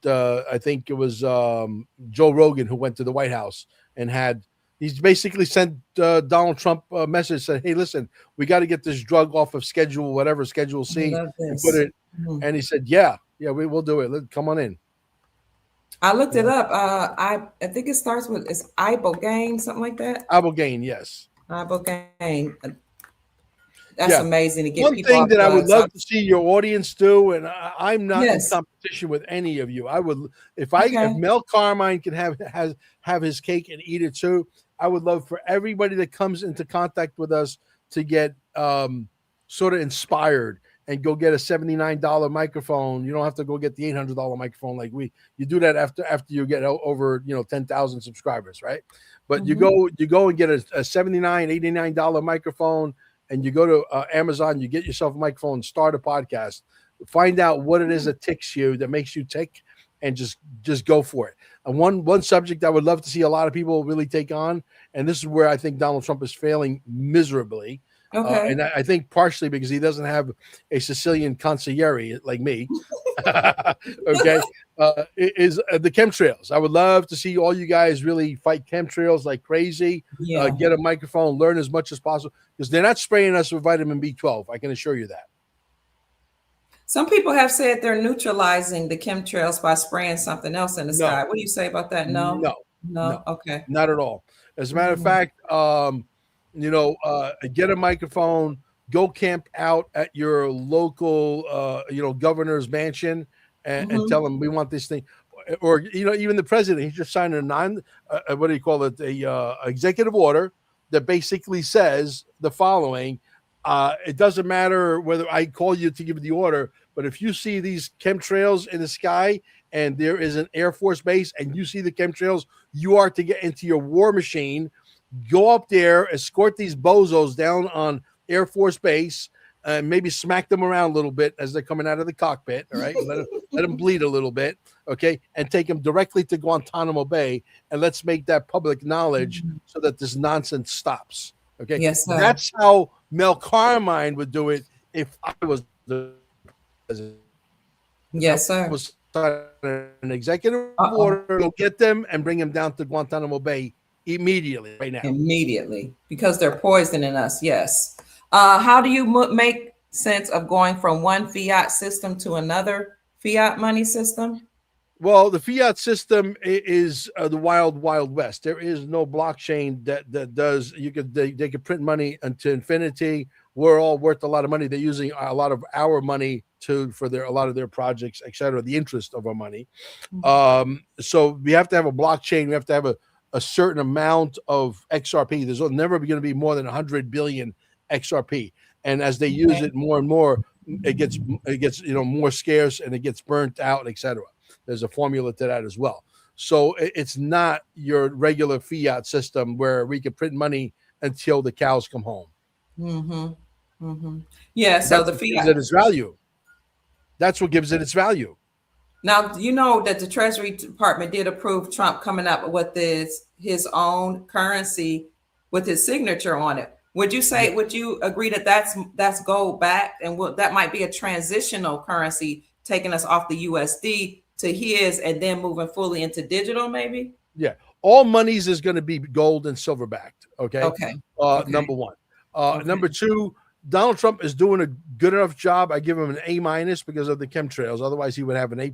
S3: I think it was Joe Rogan who went to the White House and he's basically sent Donald Trump a message, said, hey, listen, we got to get this drug off of Schedule
S1: I
S3: C,
S1: love
S3: and put
S1: this.
S3: it.
S1: Mhm.
S3: And he said, yeah, we will do it. Come on in.
S1: I looked it up. I think it starts with it's ibogaine, something like that.
S3: Ibogaine, yes.
S1: Ibogaine. That's
S3: Yeah.
S1: amazing to get
S3: One
S1: people
S3: thing
S1: off
S3: that I would
S1: drugs.
S3: love to see your audience do, and I'm not in
S1: Yes.
S3: competition with any of you. I would, if
S1: Okay.
S3: Mel Carmine can have his cake and eat it too. I would love for everybody that comes into contact with us to get sort of inspired and go get a $79 microphone. You don't have to go get the $800 microphone like we. You do that after you get over 10,000 subscribers, right? But you go and get a $79, $89 microphone. And you go to Amazon, you get yourself a microphone, start a podcast, find out what it is that ticks you, that makes you tick, and just go for it. And one subject I would love to see a lot of people really take on, and this is where I think Donald Trump is failing miserably.
S1: Okay.
S3: And I think partially because he doesn't have a Sicilian consigliere like me. Okay. Is the chemtrails. I would love to see all you guys really fight chemtrails like crazy.
S1: Yeah.
S3: Get a microphone, learn as much as possible, because they're not spraying us with vitamin B12. I can assure you that.
S1: Some people have said they're neutralizing the chemtrails by spraying something else in the sky. What do you say about that? No.
S3: No.
S1: Okay.
S3: Not at all. As a matter of fact, get a microphone, go camp out at your local, governor's mansion, and tell them we want this thing. Or even the president, he just signed a executive order that basically says the following: it doesn't matter whether I call you to give the order, but if you see these chemtrails in the sky and there is an Air Force base and you see the chemtrails, you are to get into your war machine, go up there, escort these bozos down on Air Force base, and maybe smack them around a little bit as they're coming out of the cockpit. All right, let them bleed a little bit, okay, and take them directly to Guantanamo Bay, and let's make that public knowledge so that this nonsense stops. Okay,
S1: Yes, sir.
S3: That's how Mel Carmine would do it if I was the president.
S1: Yes, sir.
S3: Was an executive order, go get them and bring them down to Guantanamo Bay immediately, right now.
S1: Immediately, because they're poisoning us. Yes. How do you make sense of going from one fiat system to another fiat money system?
S3: Well, the fiat system is the wild, wild west. There is no blockchain that does. They could print money into infinity. We're all worth a lot of money. They're using a lot of our money for a lot of their projects, et cetera, the interest of our money. So we have to have a blockchain. We have to have a certain amount of XRP. There's never going to be more than 100 billion XRP. And as they use it more and more, it gets more scarce and it gets burnt out, et cetera. There's a formula to that as well. So it's not your regular fiat system where we can print money until the cows come home.
S1: Yeah. So
S3: That's
S1: the
S3: what gives
S1: fiat
S3: it its value. That's what gives it its value.
S1: Now, you know that the Treasury Department did approve Trump coming up with his own currency with his signature on it. Would you agree that that's gold backed, and that might be a transitional currency taking us off the USD to his and then moving fully into digital, maybe?
S3: Yeah. All monies is going to be gold and silver backed. Okay.
S1: Okay.
S3: Number one. Number two, Donald Trump is doing a good enough job. I give him an A- because of the chemtrails. Otherwise, he would have an A+.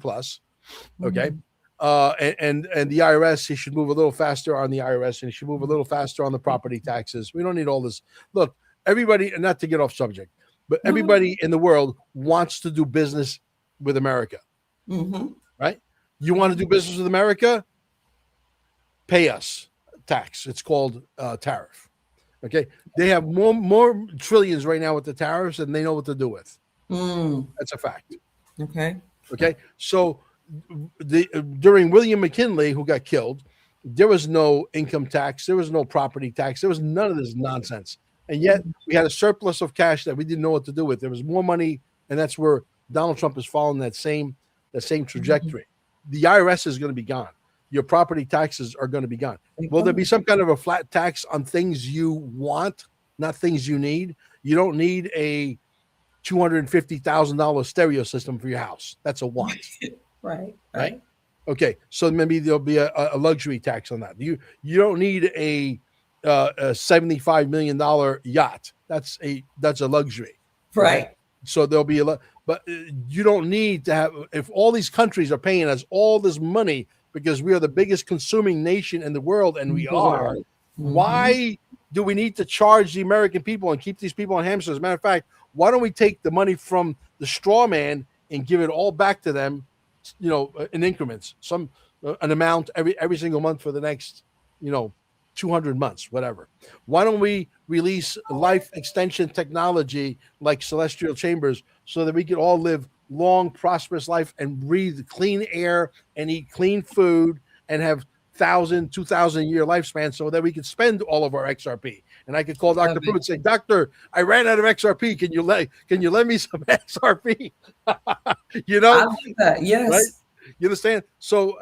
S3: Okay. And the IRS, he should move a little faster on the IRS, and he should move a little faster on the property taxes. We don't need all this. Look, everybody, not to get off subject, but everybody in the world wants to do business with America. Right? You want to do business with America? Pay us tax. It's called tariff. Okay. They have more trillions right now with the tariffs than they know what to do with. That's a fact.
S1: Okay.
S3: Okay. So during William McKinley, who got killed, there was no income tax. There was no property tax. There was none of this nonsense. And yet we had a surplus of cash that we didn't know what to do with. There was more money. And that's where Donald Trump is following that same trajectory. The IRS is going to be gone. Your property taxes are going to be gone. Will there be some kind of a flat tax on things you want, not things you need? You don't need a $250,000 stereo system for your house. That's a want.
S1: Right.
S3: right? Okay, so maybe there'll be a luxury tax on that. You don't need a $75 million yacht. That's a luxury. Okay?
S1: Right.
S3: So there'll be but you don't need to have, if all these countries are paying us all this money because we are the biggest consuming nation in the world, and we are.
S1: Mm-hmm.
S3: Why do we need to charge the American people and keep these people on hamsters? As a matter of fact, why don't we take the money from the straw man and give it all back to them, in increments, an amount every single month for the next, 200 months, whatever. Why don't we release life extension technology like celestial chambers so that we can all live long, prosperous life and breathe clean air and eat clean food and have 1,000, 2,000 year lifespan so that we could spend all of our XRP? And I could call Dr. Pruitt and say, Doctor, I ran out of XRP. Can you lend me some XRP?
S1: I like that. Yes.
S3: Right? You understand? So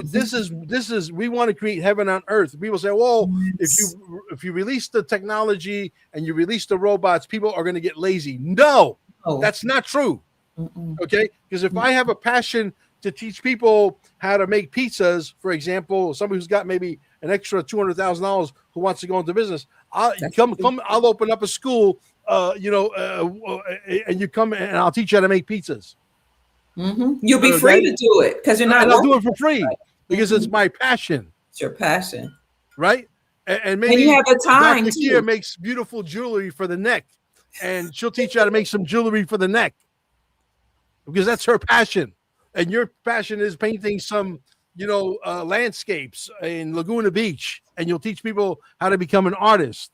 S3: this is we want to create heaven on earth. People say, well, if you release the technology and you release the robots, people are going to get lazy. No, that's not true. Okay, because if I have a passion to teach people how to make pizzas, for example, somebody who's got maybe an extra $200,000 who wants to go into business, I'll open up a school, and you come and I'll teach you how to make pizzas.
S1: You'll be free to do it because you're not.
S3: And I'll do it for free because it's my passion.
S1: It's your passion,
S3: right? And maybe
S1: you have the time.
S3: Dr. Kia makes beautiful jewelry for the neck, and she'll teach you how to make some jewelry for the neck because that's her passion. And your passion is painting some, landscapes in Laguna Beach, and you'll teach people how to become an artist.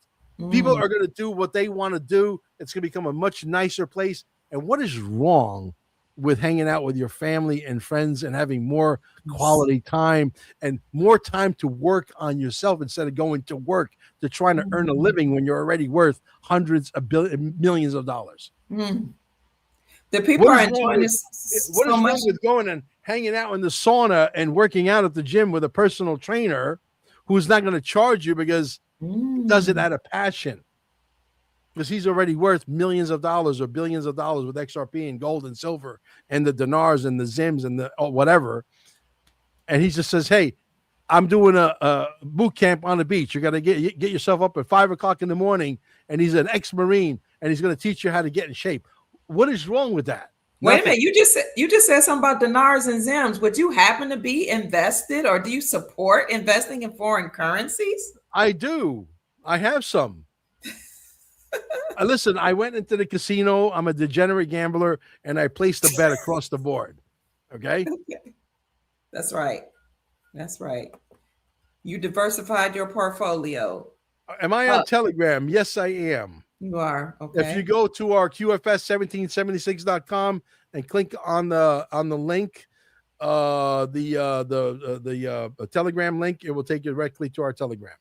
S3: People are going to do what they want to do. It's going to become a much nicer place. And what is wrong with hanging out with your family and friends and having more quality time and more time to work on yourself instead of going to work to trying to earn a living when you're already worth hundreds of millions of dollars?
S1: The people are enjoying this.
S3: What is wrong with going and hanging out in the sauna and working out at the gym with a personal trainer who's not going to charge you because he does it out of passion? Because he's already worth millions of dollars or billions of dollars with XRP and gold and silver and the dinars and the Zims and the whatever. And he just says, hey, I'm doing a boot camp on the beach. You got to get yourself up at 5 o'clock in the morning. And he's an ex-Marine and he's going to teach you how to get in shape. What is wrong with that?
S1: Wait a minute. You just said something about dinars and Zims. Would you happen to be invested, or do you support investing in foreign currencies?
S3: I do. I have some. Listen, I went into the casino. I'm a degenerate gambler, and I placed a bet across the board. Okay?
S1: That's right. That's right. You diversified your portfolio.
S3: Am I on Telegram? Yes, I am.
S1: You are. Okay.
S3: If you go to our QFS1776.com and click on the link, the Telegram link, it will take you directly to our Telegram.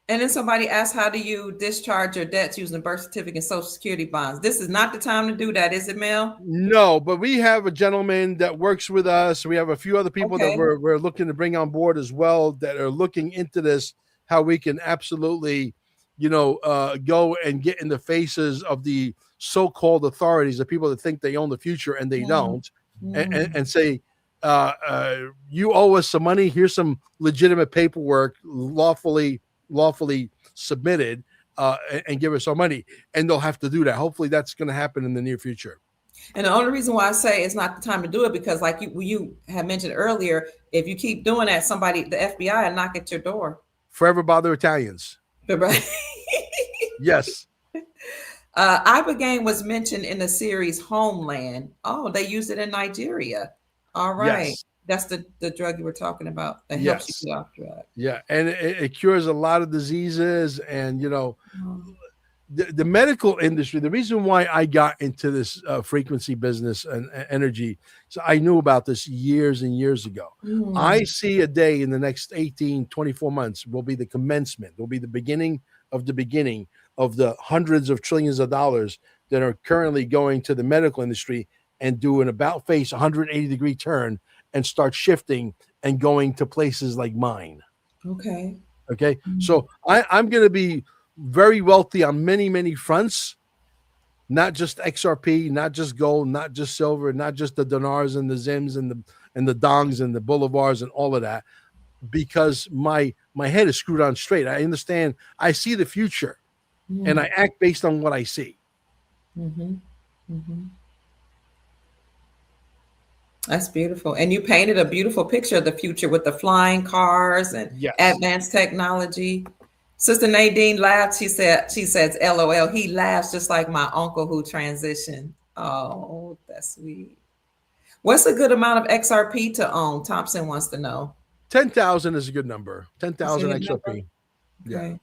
S1: And then somebody asked, how do you discharge your debts using birth certificate and social security bonds? This is not the time to do that, is it, Mel?
S3: No, but we have a gentleman that works with us. We have a few other people that we're looking to bring on board as well that are looking into this, how we can absolutely, go and get in the faces of the so-called authorities, the people that think they own the future and they don't, and say, you owe us some money. Here's some legitimate paperwork, lawfully submitted, and give us our money. And they'll have to do that. Hopefully that's going to happen in the near future.
S1: And the only reason why I say it's not the time to do it, because like you had mentioned earlier, if you keep doing that, the FBI will knock at your door.
S3: Forever bother Italians.
S1: Right.
S3: Yes.
S1: Ibogaine was mentioned in the series Homeland. Oh, they used it in Nigeria. All right. Yes. That's the drug you were talking about that helps you get off drugs.
S3: Yeah, and it cures a lot of diseases. And the medical industry, the reason why I got into this frequency business and energy, so I knew about this years and years ago. I see a day in the next 18, 24 months will be the commencement, will be the beginning of the hundreds of trillions of dollars that are currently going to the medical industry and do an about face 180-degree turn and start shifting and going to places like mine. Okay. So I'm going to be very wealthy on many, many fronts. not just XRP, not just gold, not just silver, not just the dinars and the zims and the dongs and the bolivars and all of that, because my head is screwed on straight. I understand. I see the future, and I act based on what I see.
S1: Mm-hmm. Mm-hmm. That's beautiful. And you painted a beautiful picture of the future with the flying cars and
S3: Yes.
S1: advanced technology. Sister Nadine laughed. She says, LOL. He laughs just like my uncle who transitioned. Oh, that's sweet. What's a good amount of XRP to own? Thompson wants to know.
S3: 10,000 is a good number. 10,000 XRP. Yeah.
S1: Okay.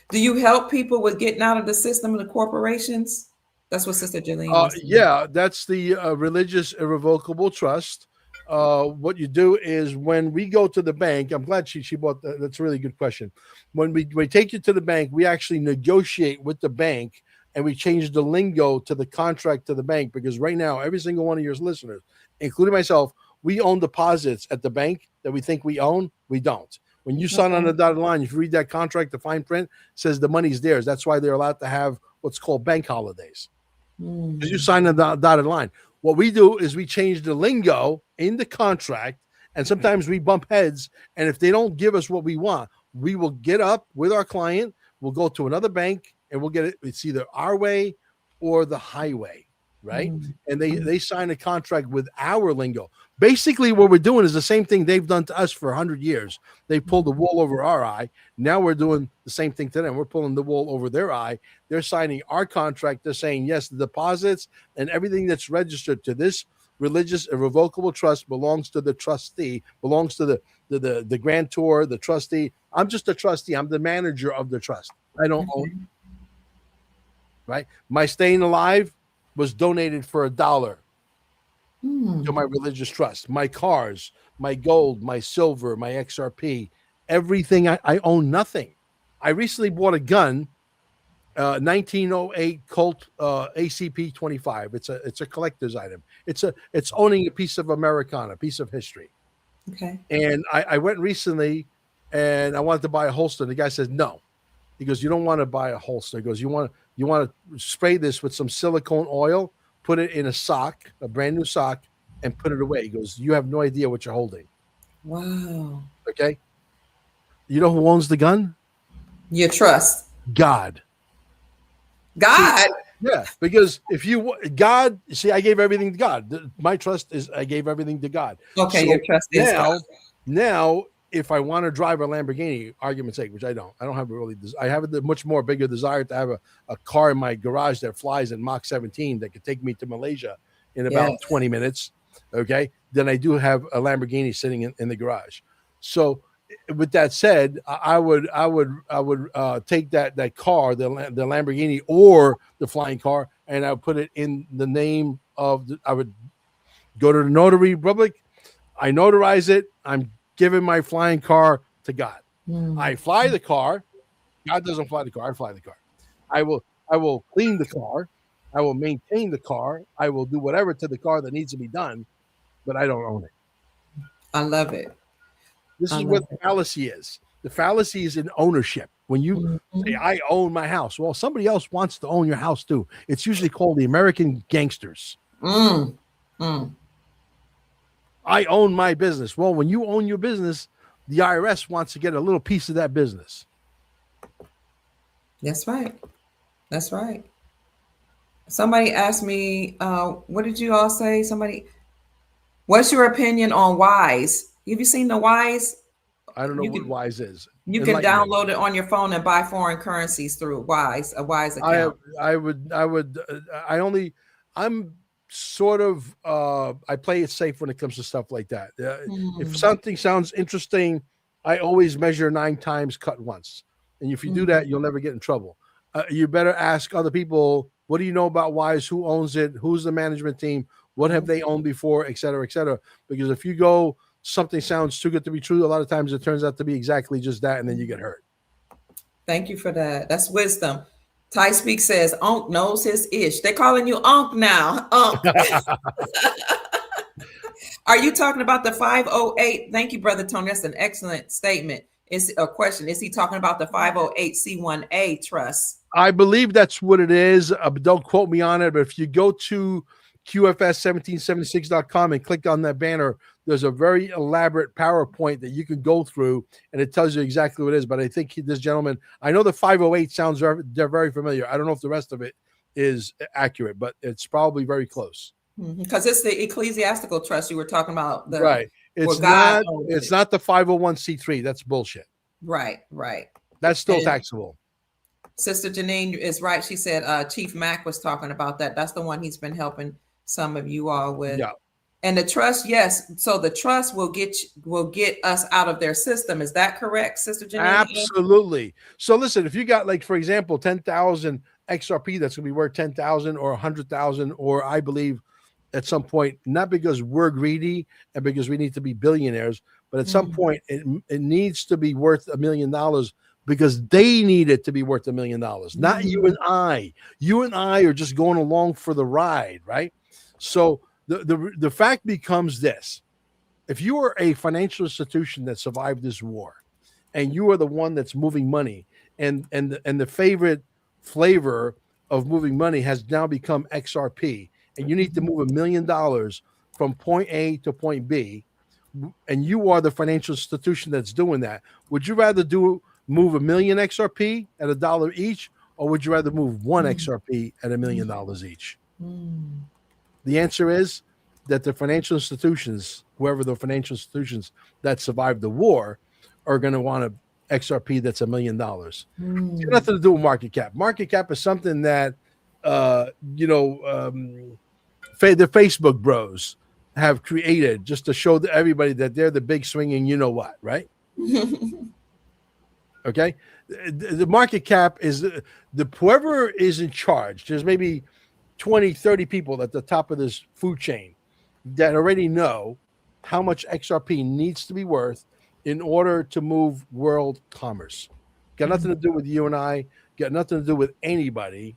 S1: Do you help people with getting out of the system of the corporations? That's what Sister Jalene wants to know.
S3: Yeah, that's the religious irrevocable trust. What you do is when we go to the bank, I'm glad she bought that. That's a really good question. When we take you to the bank, we actually negotiate with the bank and we change the lingo to the contract to the bank, because right now, every single one of your listeners, including myself, we own deposits at the bank that we think we own. We don't. When you sign on the dotted line, if you read that contract, the fine print says the money's theirs. That's why they're allowed to have what's called bank holidays. Because you sign the dotted line. What we do is we change the lingo in the contract, and sometimes we bump heads. And if they don't give us what we want, we will get up with our client. We'll go to another bank, and we'll get it. It's either our way or the highway, right? And they sign a contract with our lingo. Basically, what we're doing is the same thing they've done to us for 100 years. They pulled the wool over our eye. Now we're doing the same thing to them. We're pulling the wool over their eye. They're signing our contract. They're saying, yes, the deposits and everything that's registered to this religious irrevocable trust belongs to the trustee, belongs to the grantor, the trustee. I'm just a trustee. I'm the manager of the trust. I don't own, right? My staying alive was donated for $1 to my religious trust. My cars, my gold, my silver, my XRP, everything. I own nothing. I recently bought a gun, 1908 Colt ACP 25. It's a collector's item. It's owning a piece of Americana, a piece of history.
S1: Okay.
S3: And I went recently and I wanted to buy a holster. The guy says no. He goes, you don't want to buy a holster. He goes, you want to spray this with some silicone oil, put it in a sock, a brand new sock, and put it away. He goes, you have no idea what you're holding.
S1: Wow.
S3: Okay. You know who owns the gun?
S1: Your trust.
S3: God.
S1: God.
S3: Yeah, because God, I gave everything to God. My trust is I gave everything to God.
S1: Okay,
S3: So
S1: your trust is God.
S3: Now, if I want to drive a Lamborghini, argument's sake, which I don't have a really, I have a much more bigger desire to have a car in my garage that flies in Mach 17 that could take me to Malaysia in about 20 minutes. Okay. Then I do have a Lamborghini sitting in the garage. So with that said, I would take that car, the Lamborghini or the flying car, and I would put it in the name of, I would go to the notary public. I notarize it. I'm giving my flying car to God. I fly the car. God doesn't fly the car. I fly the car. I will clean the car. I will maintain the car. I will do whatever to the car that needs to be done, but I don't own it.
S1: I love it.
S3: This is what the fallacy is. The fallacy is in ownership. When you say, I own my house, well, somebody else wants to own your house too. It's usually called the American gangsters. I own my business. Well, when you own your business, the IRS wants to get a little piece of that business.
S1: That's right. That's right. Somebody asked me, what did you all say? What's your opinion on Wise? Have you seen the Wise?
S3: I don't know what Wise is.
S1: You can download it on your phone and buy foreign currencies through Wise, a Wise account. I'm sort of, I play it safe when it comes to stuff like that. If something sounds interesting, I always measure 9 times, cut once. And if you do that, you'll never get in trouble. You better ask other people, what do you know about Wise? Who owns it? Who's the management team? What have they owned before, et cetera, et cetera. Because if you go, something sounds too good to be true, a lot of times it turns out to be exactly just that, and then you get hurt. Thank you for that. That's wisdom. Ty Speak says, Unc knows his ish. They're calling you Unc now. Unc. Are you talking about the 508? Thank you, Brother Tony. That's an excellent statement. is a question. Is he talking about the 508c1A trust?
S3: I believe that's what it is. But don't quote me on it. But if you go to QFS1776.com and click on that banner, there's a very elaborate PowerPoint that you can go through, and it tells you exactly what it is. But I think this gentleman, I know the 508 sounds they're very familiar. I don't know if the rest of it is accurate, but it's probably very close.
S1: Because it's the ecclesiastical trust you were talking about.
S3: Right. It's
S1: not
S3: the 501c3. That's bullshit.
S1: Right.
S3: That's still taxable.
S1: Sister Janine is right. She said Chief Mack was talking about that. That's the one he's been helping some of you all with.
S3: Yeah.
S1: And the trust, yes. So the trust will get us out of their system. Is that correct, Sister Janine?
S3: Absolutely. So listen, if you got, like, for example, 10,000 XRP that's going to be worth 10,000 or 100,000, or I believe at some point, not because we're greedy and because we need to be billionaires, but at some point it needs to be worth $1 million because they need it to be worth $1 million, not you and I. You and I are just going along for the ride, right? So the fact becomes this: if you are a financial institution that survived this war, and you are the one that's moving money, and the favorite flavor of moving money has now become XRP, and you need to move $1 million from point A to point B, and you are the financial institution that's doing that, would you rather move 1 million XRP at $1 each, or would you rather move one XRP at $1 million each? The answer is that the financial institutions, whoever the financial institutions that survived the war, are going to want a XRP that's $1 million. It's got nothing to do with market cap. Market cap is something that the Facebook bros have created just to show everybody that they're the big swinging you know what, right? Okay, the market cap is the whoever is in charge. There's maybe 20, 30 people at the top of this food chain that already know how much XRP needs to be worth in order to move world commerce. Got nothing to do with you and I, got nothing to do with anybody.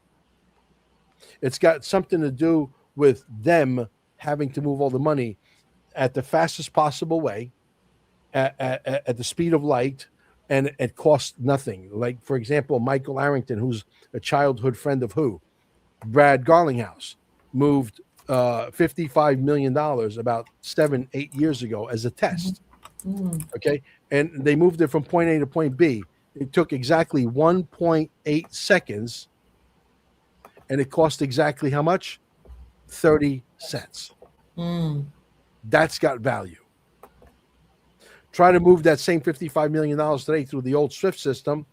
S3: It's got something to do with them having to move all the money at the fastest possible way, at the speed of light, and it costs nothing. Like, for example, Michael Arrington, who's a childhood friend of Brad Garlinghouse, moved $55 million about 7-8 years ago as a test. Okay, and they moved it from point A to point B. It took exactly 1.8 seconds, and it cost exactly how much? 30 cents. That's got value. Try to move that same $55 million today through the old SWIFT system.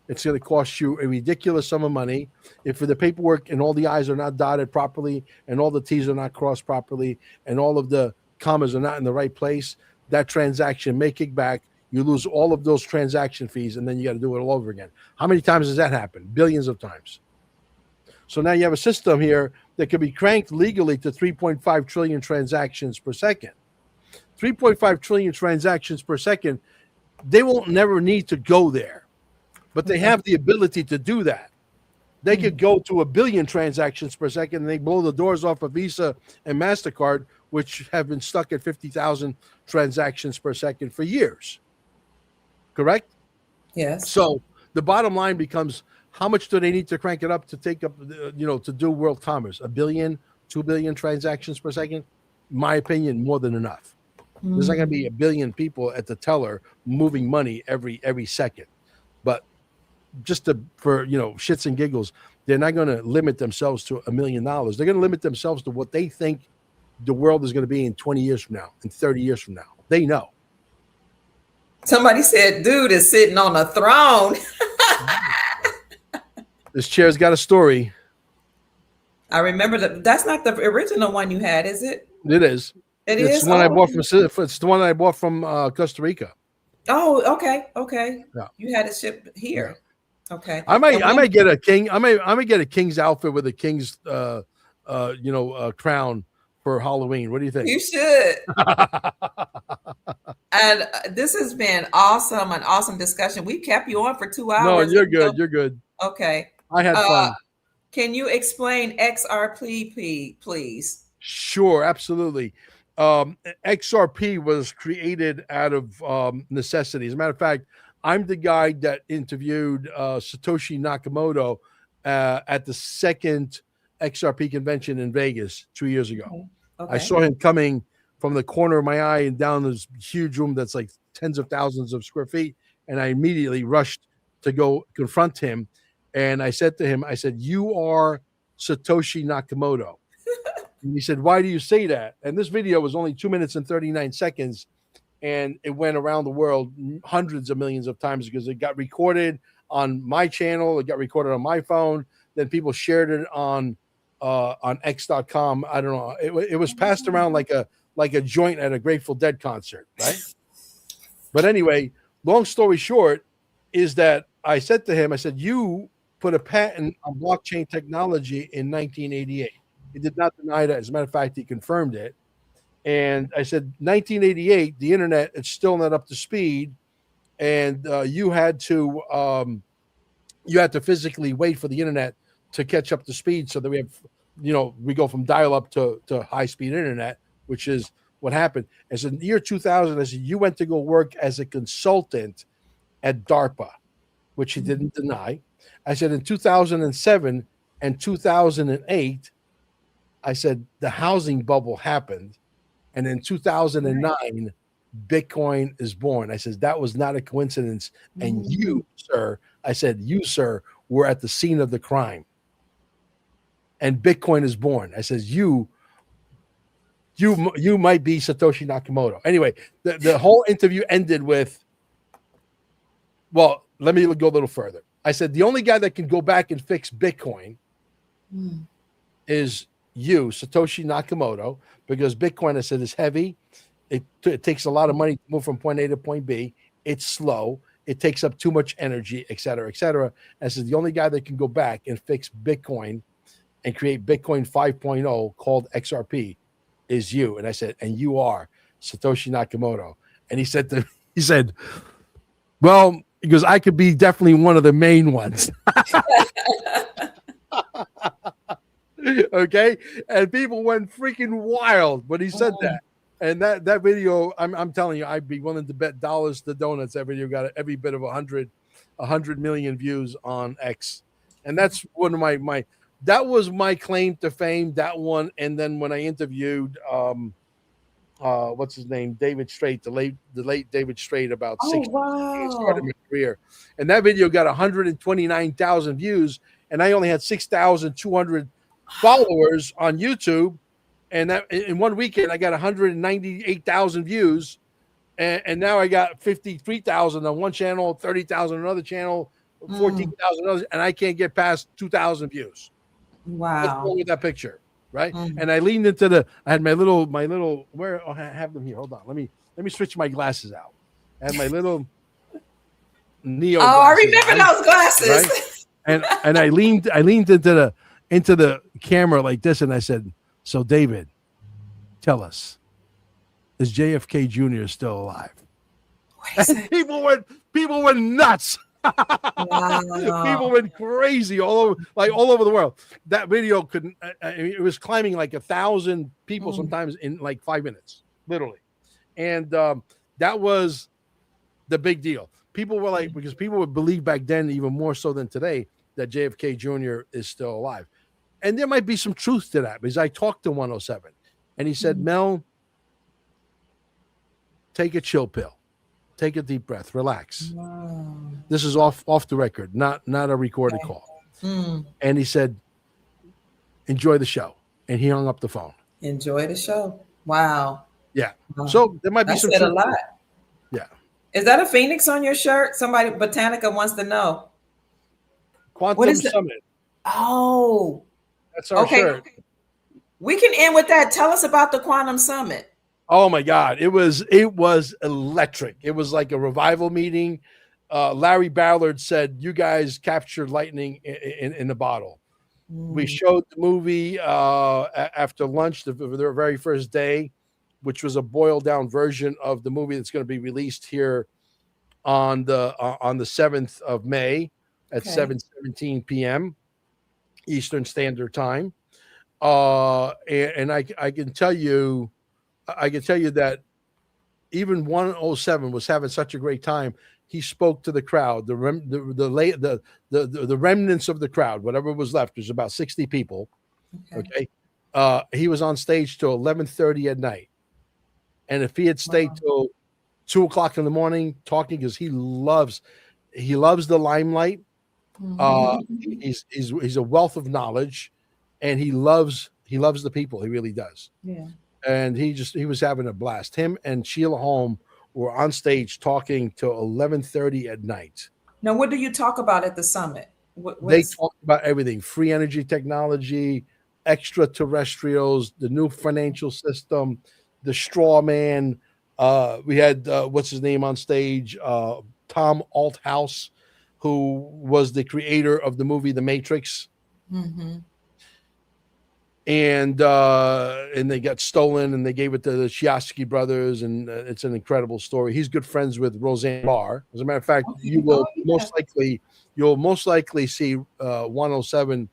S3: It's going to cost you a ridiculous sum of money. If the paperwork and all the I's are not dotted properly and all the T's are not crossed properly and all of the commas are not in the right place, that transaction may kick back. You lose all of those transaction fees, and then you got to do it all over again. How many times does that happen? Billions of times. So now you have a system here that can be cranked legally to 3.5 trillion transactions per second. 3.5 trillion transactions per second, they won't never need to go there, but they have the ability to do that. They could go to 1 billion transactions per second, and they blow the doors off of Visa and MasterCard, which have been stuck at 50,000 transactions per second for years. Correct?
S1: Yes.
S3: So the bottom line becomes, how much do they need to crank it up to take up, to do world commerce? 1 billion, 2 billion transactions per second? In my opinion, more than enough. There's not going to be 1 billion people at the teller moving money every second. But just for shits and giggles, they're not going to limit themselves to $1 million. They're going to limit themselves to what they think the world is going to be in 20 years from now, in 30 years from now. They know.
S1: Somebody said, dude is sitting on a throne.
S3: This chair's got a story.
S1: I remember that's not the original one you had, is it?
S3: It is.
S1: It's
S3: the one I bought from. It's the one I bought from Costa Rica.
S1: Oh, okay.
S3: Yeah.
S1: You had it shipped here. Yeah. Okay.
S3: I might get a king. I might get a king's outfit with a king's crown for Halloween. What do you think?
S1: You should. And this has been awesome, an awesome discussion. We kept you on for 2 hours.
S3: No, you're good. You're good.
S1: Okay.
S3: I had fun.
S1: Can you explain XRP, please?
S3: Sure, absolutely. XRP was created out of necessity. As a matter of fact, I'm the guy that interviewed Satoshi Nakamoto at the second XRP convention in Vegas 2 years ago.
S1: Okay.
S3: I saw him coming from the corner of my eye and down this huge room that's like tens of thousands of square feet. And I immediately rushed to go confront him. And I said to him, I said, "You are Satoshi Nakamoto." And he said, "Why do you say that?" And this video was only 2 minutes and 39 seconds. And it went around the world hundreds of millions of times because it got recorded on my channel. It got recorded on my phone. Then people shared it on X.com. I don't know. It was passed around like a joint at a Grateful Dead concert, right? But anyway, long story short is that I said to him, I said, "You put a patent on blockchain technology in 1988. He did not deny that. As a matter of fact, he confirmed it. And I said, 1988, the internet is still not up to speed, and you had to physically wait for the internet to catch up to speed, so that we have, we go from dial-up to high speed internet, which is what happened." And so in the year 2000, I said, "You went to go work as a consultant at DARPA," which he didn't deny. I said, in 2007 and 2008, I said, the housing bubble happened. And in 2009, Bitcoin is born. I said, that was not a coincidence. And you, sir, I said, you, sir, were at the scene of the crime. And Bitcoin is born. I says, you might be Satoshi Nakamoto. Anyway, the whole interview ended with, well, let me go a little further. I said, the only guy that can go back and fix Bitcoin is you, Satoshi Nakamoto, because Bitcoin, I said, is heavy. It takes a lot of money to move from point A to point B. It's slow. It takes up too much energy, et cetera, et cetera. And I said, the only guy that can go back and fix Bitcoin and create Bitcoin 5.0 called XRP is you. And I said, and you are Satoshi Nakamoto. And he said, well, because I could be definitely one of the main ones. Okay, and people went freaking wild when he said that. And that video, I'm telling you, I'd be willing to bet dollars to donuts. That video got every bit of 100 million views on X, and that's one of my that was my claim to fame. That one, and then when I interviewed what's his name, David Strait, the late David Strait, about 6 years started my career, and that video got 129,000 views, and I only had 6,200 followers on YouTube, and that in one weekend I got 198,000 views, and now I got 53,000 on one channel, 30,000 on another channel, 14,000 others, and I can't get past 2,000 views.
S1: Wow!
S3: What's wrong with that picture, right? And I leaned into I had my little where I have them here. Hold on, let me switch my glasses out. I had my little Neo.
S1: Oh, I remember those glasses.
S3: Right? And I leaned into the camera like this, and I said, "So, David, tell us, is JFK Jr. still alive?" And people went nuts. Wow. People went crazy all over the world. That video couldn't. It was climbing like 1,000 people sometimes in like 5 minutes, literally, and that was the big deal. People were like, because people would believe back then, even more so than today, that JFK Jr. is still alive. And there might be some truth to that, because I talked to 107 and he said, Mel, take a chill pill, take a deep breath, relax. Wow. This is off the record, not a recorded call. And he said, enjoy the show. And he hung up the phone.
S1: Enjoy the show. Wow.
S3: Yeah. So there might be some truth.
S1: A lot.
S3: Yeah.
S1: Is that a phoenix on your shirt? Somebody, Botanica wants to know.
S3: Quantum Summit.
S1: Oh.
S3: That's our shirt.
S1: We can end with that. Tell us about the Quantum Summit.
S3: Oh my God. It was electric. It was like a revival meeting. Larry Ballard said, you guys captured lightning in a bottle. We showed the movie after lunch, their very first day, which was a boiled down version of the movie that's going to be released here on the 7th of May at 7:17 p.m. Eastern Standard Time. And I can tell you that even 107 was having such a great time. he spoke to the crowd, the remnants of the crowd, whatever was left. There's about 60 people. Okay. He was on stage till 11:30 at night. And if he had stayed till 2 o'clock in the morning talking, because he loves the limelight. He's a wealth of knowledge, and he loves the people. He really does.
S1: Yeah.
S3: And he was having a blast. Him and Sheila Holm were on stage talking till 11:30 at night.
S1: Now, what do you talk about at the summit?
S3: They talked about everything: free energy technology, extraterrestrials, the new financial system, the straw man. We had what's his name on stage? Tom Althouse, who was the creator of the movie The Matrix. And they got stolen, and they gave it to the Chiaski brothers, and it's an incredible story. He's good friends with Roseanne Barr. As a matter of fact, you'll most likely see 107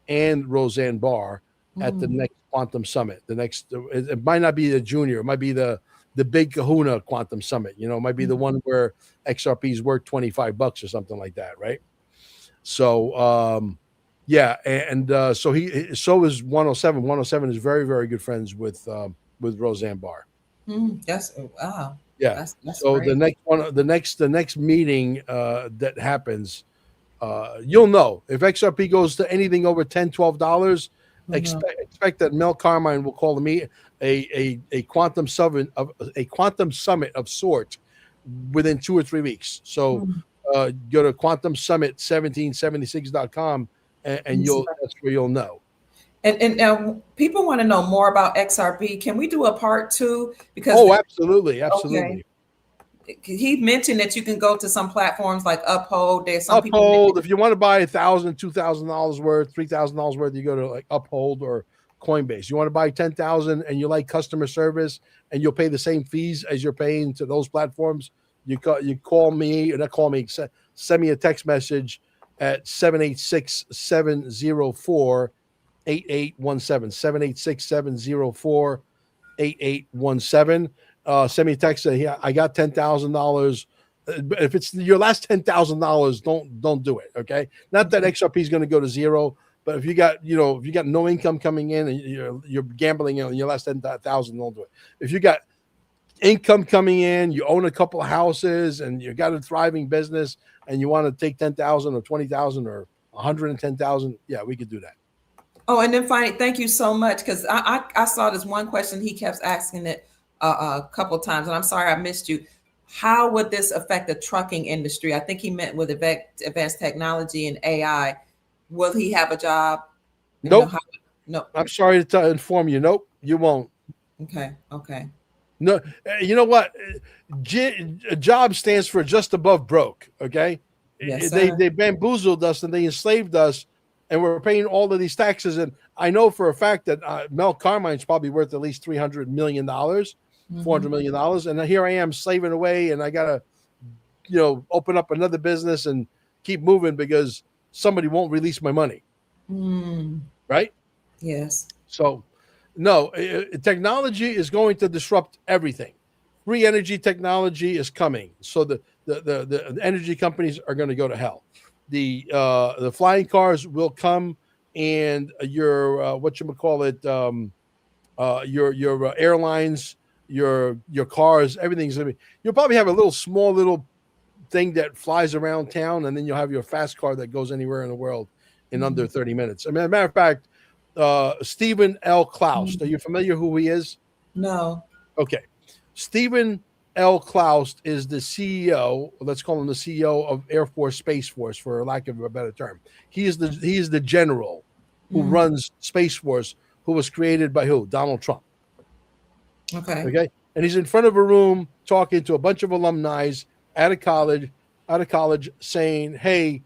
S3: and Roseanne Barr at the next Quantum Summit. The next, it might not be the junior, it might be the big Kahuna Quantum Summit. You know, it might be the one where XRP's worth $25 or something like that, right? So yeah, and so is 107. 107 is very, very good friends with Roseanne Barr.
S1: That's wow.
S3: Yeah.
S1: That's
S3: so
S1: great.
S3: the next meeting that happens, you'll know if XRP goes to anything over $10, $12. Expect that Mel Carmine will call me a quantum summit of sorts within 2 or 3 weeks. So go to quantumsummit1776.com. And that's where you'll know.
S1: And now people want to know more about XRP. Can we do a part 2? Because
S3: absolutely.
S1: Okay. He mentioned that you can go to some platforms like Uphold. There's some
S3: Uphold. If you want to buy $1,000, $2,000 worth, $3,000 worth, you go to like Uphold or Coinbase. You want to buy 10,000 and you like customer service and you'll pay the same fees as you're paying to those platforms. You call me, or not call me. Send me a text message at 786-704-8817, 786-704-8817. Send me a text. Say, I got $10,000. If it's your last $10,000, don't do it. Okay. Not that XRP is going to go to zero, but if you got no income coming in and you're gambling on your last 10,000, don't do it. If you got income coming in, you own a couple of houses, and you got a thriving business, and you want to take 10,000 or 20,000 or 110,000, yeah, we could do that.
S1: Oh, and then finally, thank you so much, because I saw this one question he kept asking it a couple of times, and I'm sorry I missed you. How would this affect the trucking industry? I think he meant with advanced technology and AI. Will he have a job?
S3: Nope.
S1: No.
S3: I'm sorry to inform you. Nope, you won't.
S1: Okay.
S3: No, you know what? Job stands for just above broke. Okay,
S1: Yes,
S3: they bamboozled us and they enslaved us, and we're paying all of these taxes. And I know for a fact that Mel Carmine's probably worth at least $300 million, $400 million, and here I am slaving away, and I gotta, open up another business and keep moving because somebody won't release my money. Right?
S1: Yes.
S3: So. No, technology is going to disrupt everything. Free energy technology is coming, so the energy companies are going to go to hell. The flying cars will come, and your your airlines, your cars, everything's going to be. You'll probably have a small little thing that flies around town, and then you'll have your fast car that goes anywhere in the world in under 30 minutes. I mean, as a matter of fact. Stephen L. Klaus. Are you familiar who he is?
S1: No.
S3: Okay. Stephen L. Klaus is the CEO, let's call him the CEO of Air Force Space Force, for lack of a better term. He is the general who runs Space Force, who was created by who? Donald Trump. Okay. And he's in front of a room talking to a bunch of alumni out of college, saying, hey,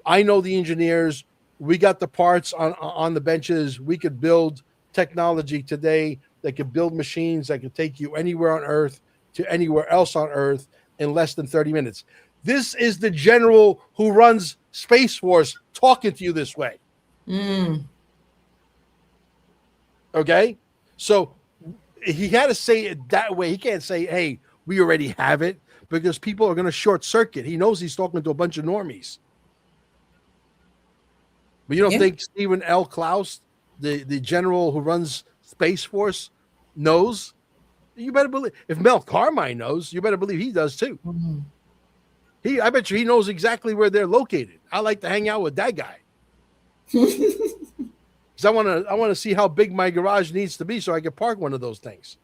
S3: I know the engineers. We got the parts on the benches. We could build technology today that could build machines that could take you anywhere on Earth to anywhere else on Earth in less than 30 minutes. This is the general who runs Space Force talking to you this way. Okay? So he had to say it that way. He can't say, hey, we already have it. because people are going to short circuit. He knows he's talking to a bunch of normies. But you don't
S1: Yeah.
S3: think Stephen L. Klaus, the general who runs Space Force, knows? You better believe. If Mel Carmine knows, you better believe he does too.
S1: Mhm.
S3: I bet you he knows exactly where they're located. I like to hang out with that guy. Because I want to see how big my garage needs to be so I can park one of those things.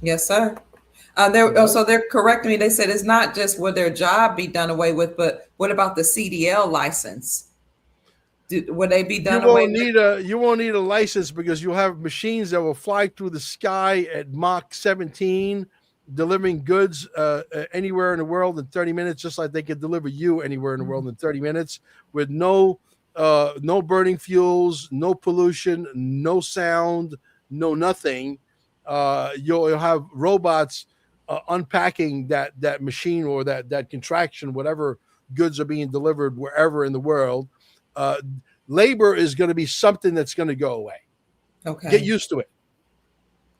S1: Yes, sir. So they're correcting me. They said it's not just will their job be done away with, but what about the CDL license? Would they be done away with?
S3: You won't need a license because you'll have machines that will fly through the sky at Mach 17, delivering goods anywhere in the world in 30 minutes, just like they could deliver you anywhere in the world in 30 minutes with no burning fuels, no pollution, no sound, no nothing. You'll have robots unpacking that machine or that contraction, whatever goods are being delivered wherever in the world. Labor is going to be something that's going to go away.
S1: Okay.
S3: Get used to it.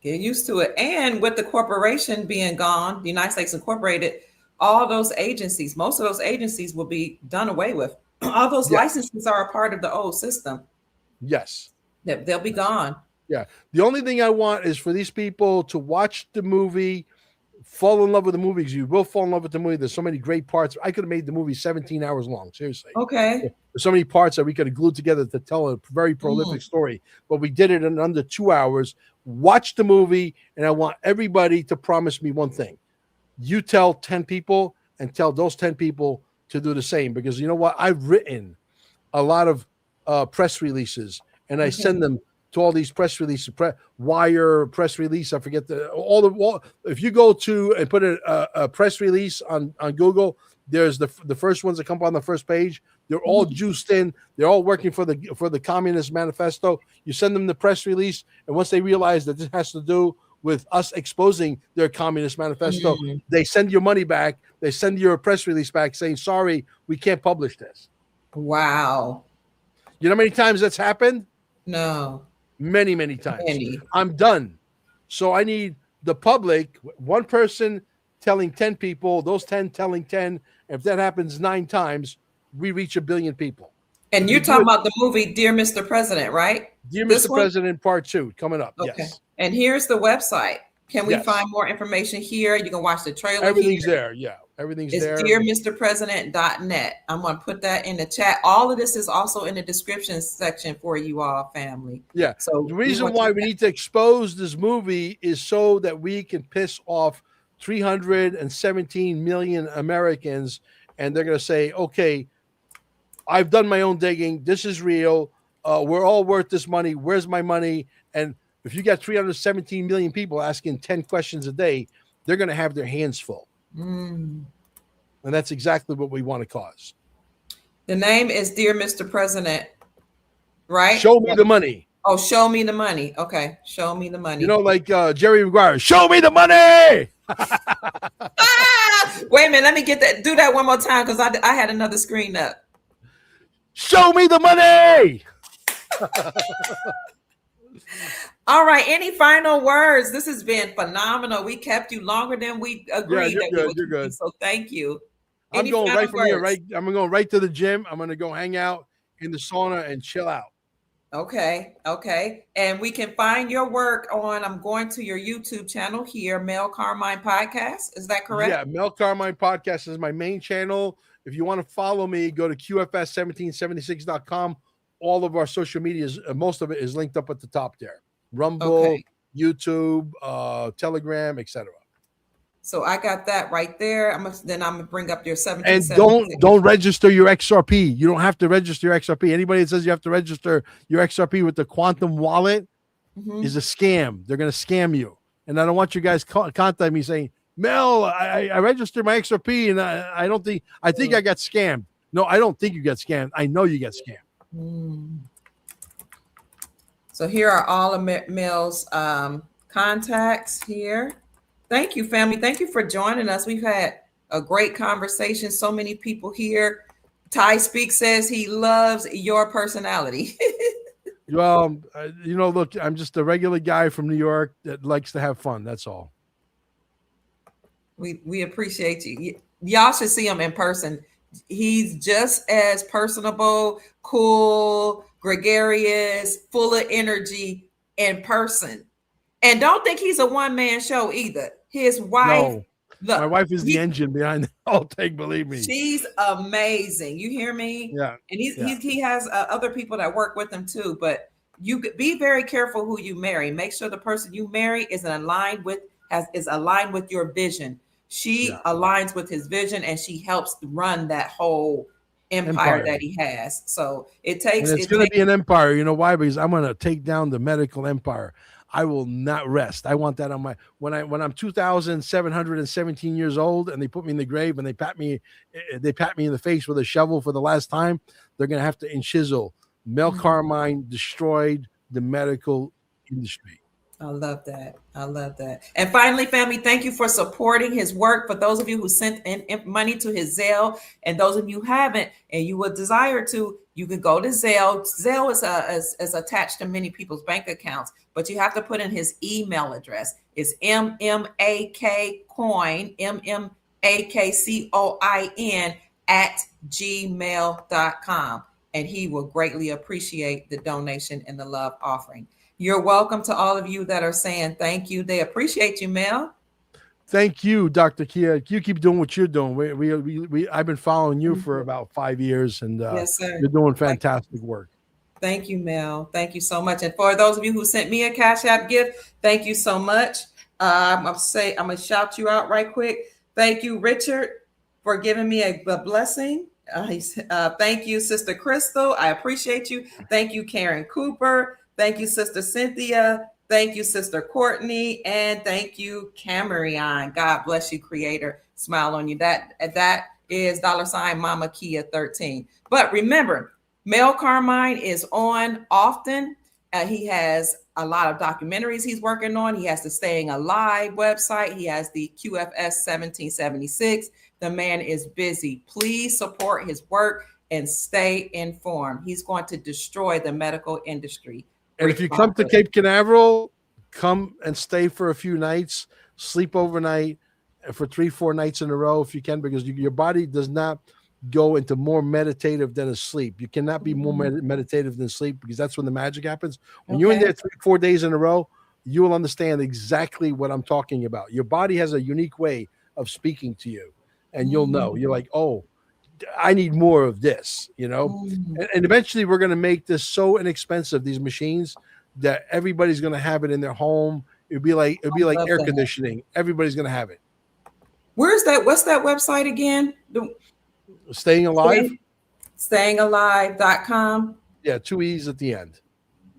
S1: Get used to it. And with the corporation being gone, the United States Incorporated, all those agencies, most of those agencies will be done away with. All those licenses are a part of the old system.
S3: Yes.
S1: They'll be gone.
S3: Yeah. The only thing I want is for these people to watch the movie, fall in love with the movie, because you will fall in love with the movie. There's so many great parts. I could have made the movie 17 hours long. Seriously.
S1: Okay.
S3: There's so many parts that we could have glued together to tell a very prolific story, but we did it in under 2 hours. Watch the movie, and I want everybody to promise me one thing. You tell 10 people and tell those 10 people to do the same, because you know what? I've written a lot of press releases, and I send them to all these press releases, Wire press release. I forget if you go to and put a press release on Google, there's the first ones that come up on the first page. They're all juiced in. They're all working for the Communist Manifesto. You send them the press release, and once they realize that this has to do with us exposing their Communist Manifesto, they send your money back. They send your press release back saying, sorry, we can't publish this.
S1: Wow.
S3: You know how many times that's happened?
S1: No.
S3: Many, many times.
S1: Many.
S3: I'm done. So I need the public, one person telling 10 people, those 10 telling 10. If that happens 9 times, we reach 1 billion people.
S1: And you're talking about the movie Dear Mr. President, right?
S3: Dear Mr. President, Part 2 coming up.
S1: Okay.
S3: Yes.
S1: And here's the website. Can we find more information here? You can watch the trailer.
S3: Everything's there. Yeah. Everything's there.
S1: It's dearmrpresident.net. I'm going to put that in the chat. All of this is also in the description section for you all, family.
S3: Yeah.
S1: So
S3: the reason why we need to expose this movie is so that we can piss off 317 million Americans, and they're going to say, okay, I've done my own digging. This is real. We're all worth this money. Where's my money? And if you got 317 million people asking 10 questions a day, they're going to have their hands full. And that's exactly what we want to cause.
S1: The name is Dear Mr. President, right?
S3: Show me the money.
S1: Oh, show me the money. Okay. Show me the money.
S3: You know, like Jerry Maguire, show me the money.
S1: Wait a minute. Let me get that. Do that one more time, because I had another screen up.
S3: Show me the money.
S1: All right. Any final words? This has been phenomenal. We kept you longer than we agreed.
S3: Yeah, you're good.
S1: So thank you.
S3: I'm going right from here. I'm going right to the gym. I'm going to go hang out in the sauna and chill out.
S1: Okay. And we can find your work I'm going to your YouTube channel here, Mel Carmine Podcast. Is that correct?
S3: Yeah, Mel Carmine Podcast is my main channel. If you want to follow me, go to qfs1776.com. All of our social media, most of it is linked up at the top there. Rumble, YouTube, Telegram, etc.
S1: So I got that right there. I'm gonna bring up your 17.
S3: And don't register your XRP. You don't have to register your XRP. Anybody that says you have to register your XRP with the Quantum Wallet is a scam. They're gonna scam you. And I don't want you guys contact me saying, Mel, I registered my XRP and I think I got scammed. No, I don't think you got scammed. I know you got scammed.
S1: So here are all of Mel's contacts here. Thank you, family. Thank you for joining us. We've had a great conversation. So many people here. Ty Speak says he loves your personality.
S3: Well, look, I'm just a regular guy from New York that likes to have fun. That's all.
S1: We appreciate you. Y'all should see him in person. He's just as personable, cool, gregarious, full of energy in person. And don't think he's a one-man show either. His wife,
S3: No,
S1: look,
S3: my wife is the engine behind the whole thing. Believe me.
S1: she's amazing. You hear me?
S3: Yeah.
S1: And
S3: Yeah.
S1: he has other people that work with him too. But you could be very careful who you marry. Make sure the person you marry is aligned with your vision. She aligns with his vision, and she helps run that whole empire that he has. So it takes.
S3: And it's going to be an empire. You know why? Because I'm going to take down the medical empire. I will not rest. I want that on my when I'm 2,717 years old and they put me in the grave and they pat me in the face with a shovel for the last time. They're going to have to chisel. Mel Carmine destroyed the medical industry.
S1: I love that. I love that. And finally, family, thank you for supporting his work. For those of you who sent in money to his Zelle, and those of you who haven't, and you would desire to, you can go to Zelle. Zelle is attached to many people's bank accounts, but you have to put in his email address. It's mmakcoin, mmakcoin @gmail.com. And he will greatly appreciate the donation and the love offering. You're welcome to all of you that are saying thank you. They appreciate you, Mel.
S3: Thank you, Dr. Kia. You keep doing what you're doing. I've been following you for about 5 years, and
S1: yes, sir.
S3: You're doing fantastic work.
S1: Thank you, Mel. Thank you so much. And for those of you who sent me a Cash App gift, thank you so much. I'm gonna shout you out right quick. Thank you, Richard, for giving me a blessing. Thank you, Sister Crystal. I appreciate you. Thank you, Karen Cooper. Thank you, Sister Cynthia. Thank you, Sister Courtney. And thank you, Camerion. God bless you, Creator. Smile on you. That is $ Mama Kia 13. But remember, Mel Carmine is on often. He has a lot of documentaries he's working on. He has the Staying Alive website. He has the QFS 1776. The man is busy. Please support his work and stay informed. He's going to destroy the medical industry.
S3: And if you come to Cape Canaveral, come and stay for a few nights, sleep overnight for 3-4 nights in a row if you can, because your body does not go into more meditative than asleep. You cannot be more meditative than sleep, because that's when the magic happens. When you're in there 3-4 days in a row, you will understand exactly what I'm talking about. Your body has a unique way of speaking to you, and you'll know. You're like, oh, I need more of this, you know? And eventually we're going to make this so inexpensive, these machines, that everybody's going to have it in their home. It'd be like air conditioning. Everybody's going to have it.
S1: Where's that? What's that website again?
S3: Staying Alive?
S1: Stayingalive.com.
S3: Yeah, 2 E's at the end.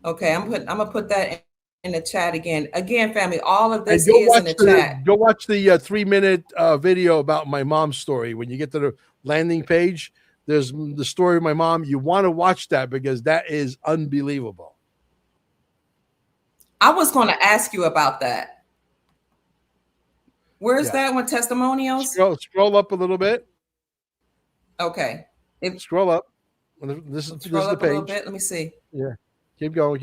S1: Okay, I'm gonna put that in the chat again. Again, family, all of this is in the chat.
S3: Go watch the 3-minute video about my mom's story. When you get to the landing page, there's the story of my mom. You want to watch that because that is unbelievable.
S1: I was going to ask you about that. Where's that one? Testimonials?
S3: Scroll up a little bit.
S1: Okay.
S3: Scroll up. This is the page.
S1: A little bit. Let me see.
S3: Yeah. Keep going.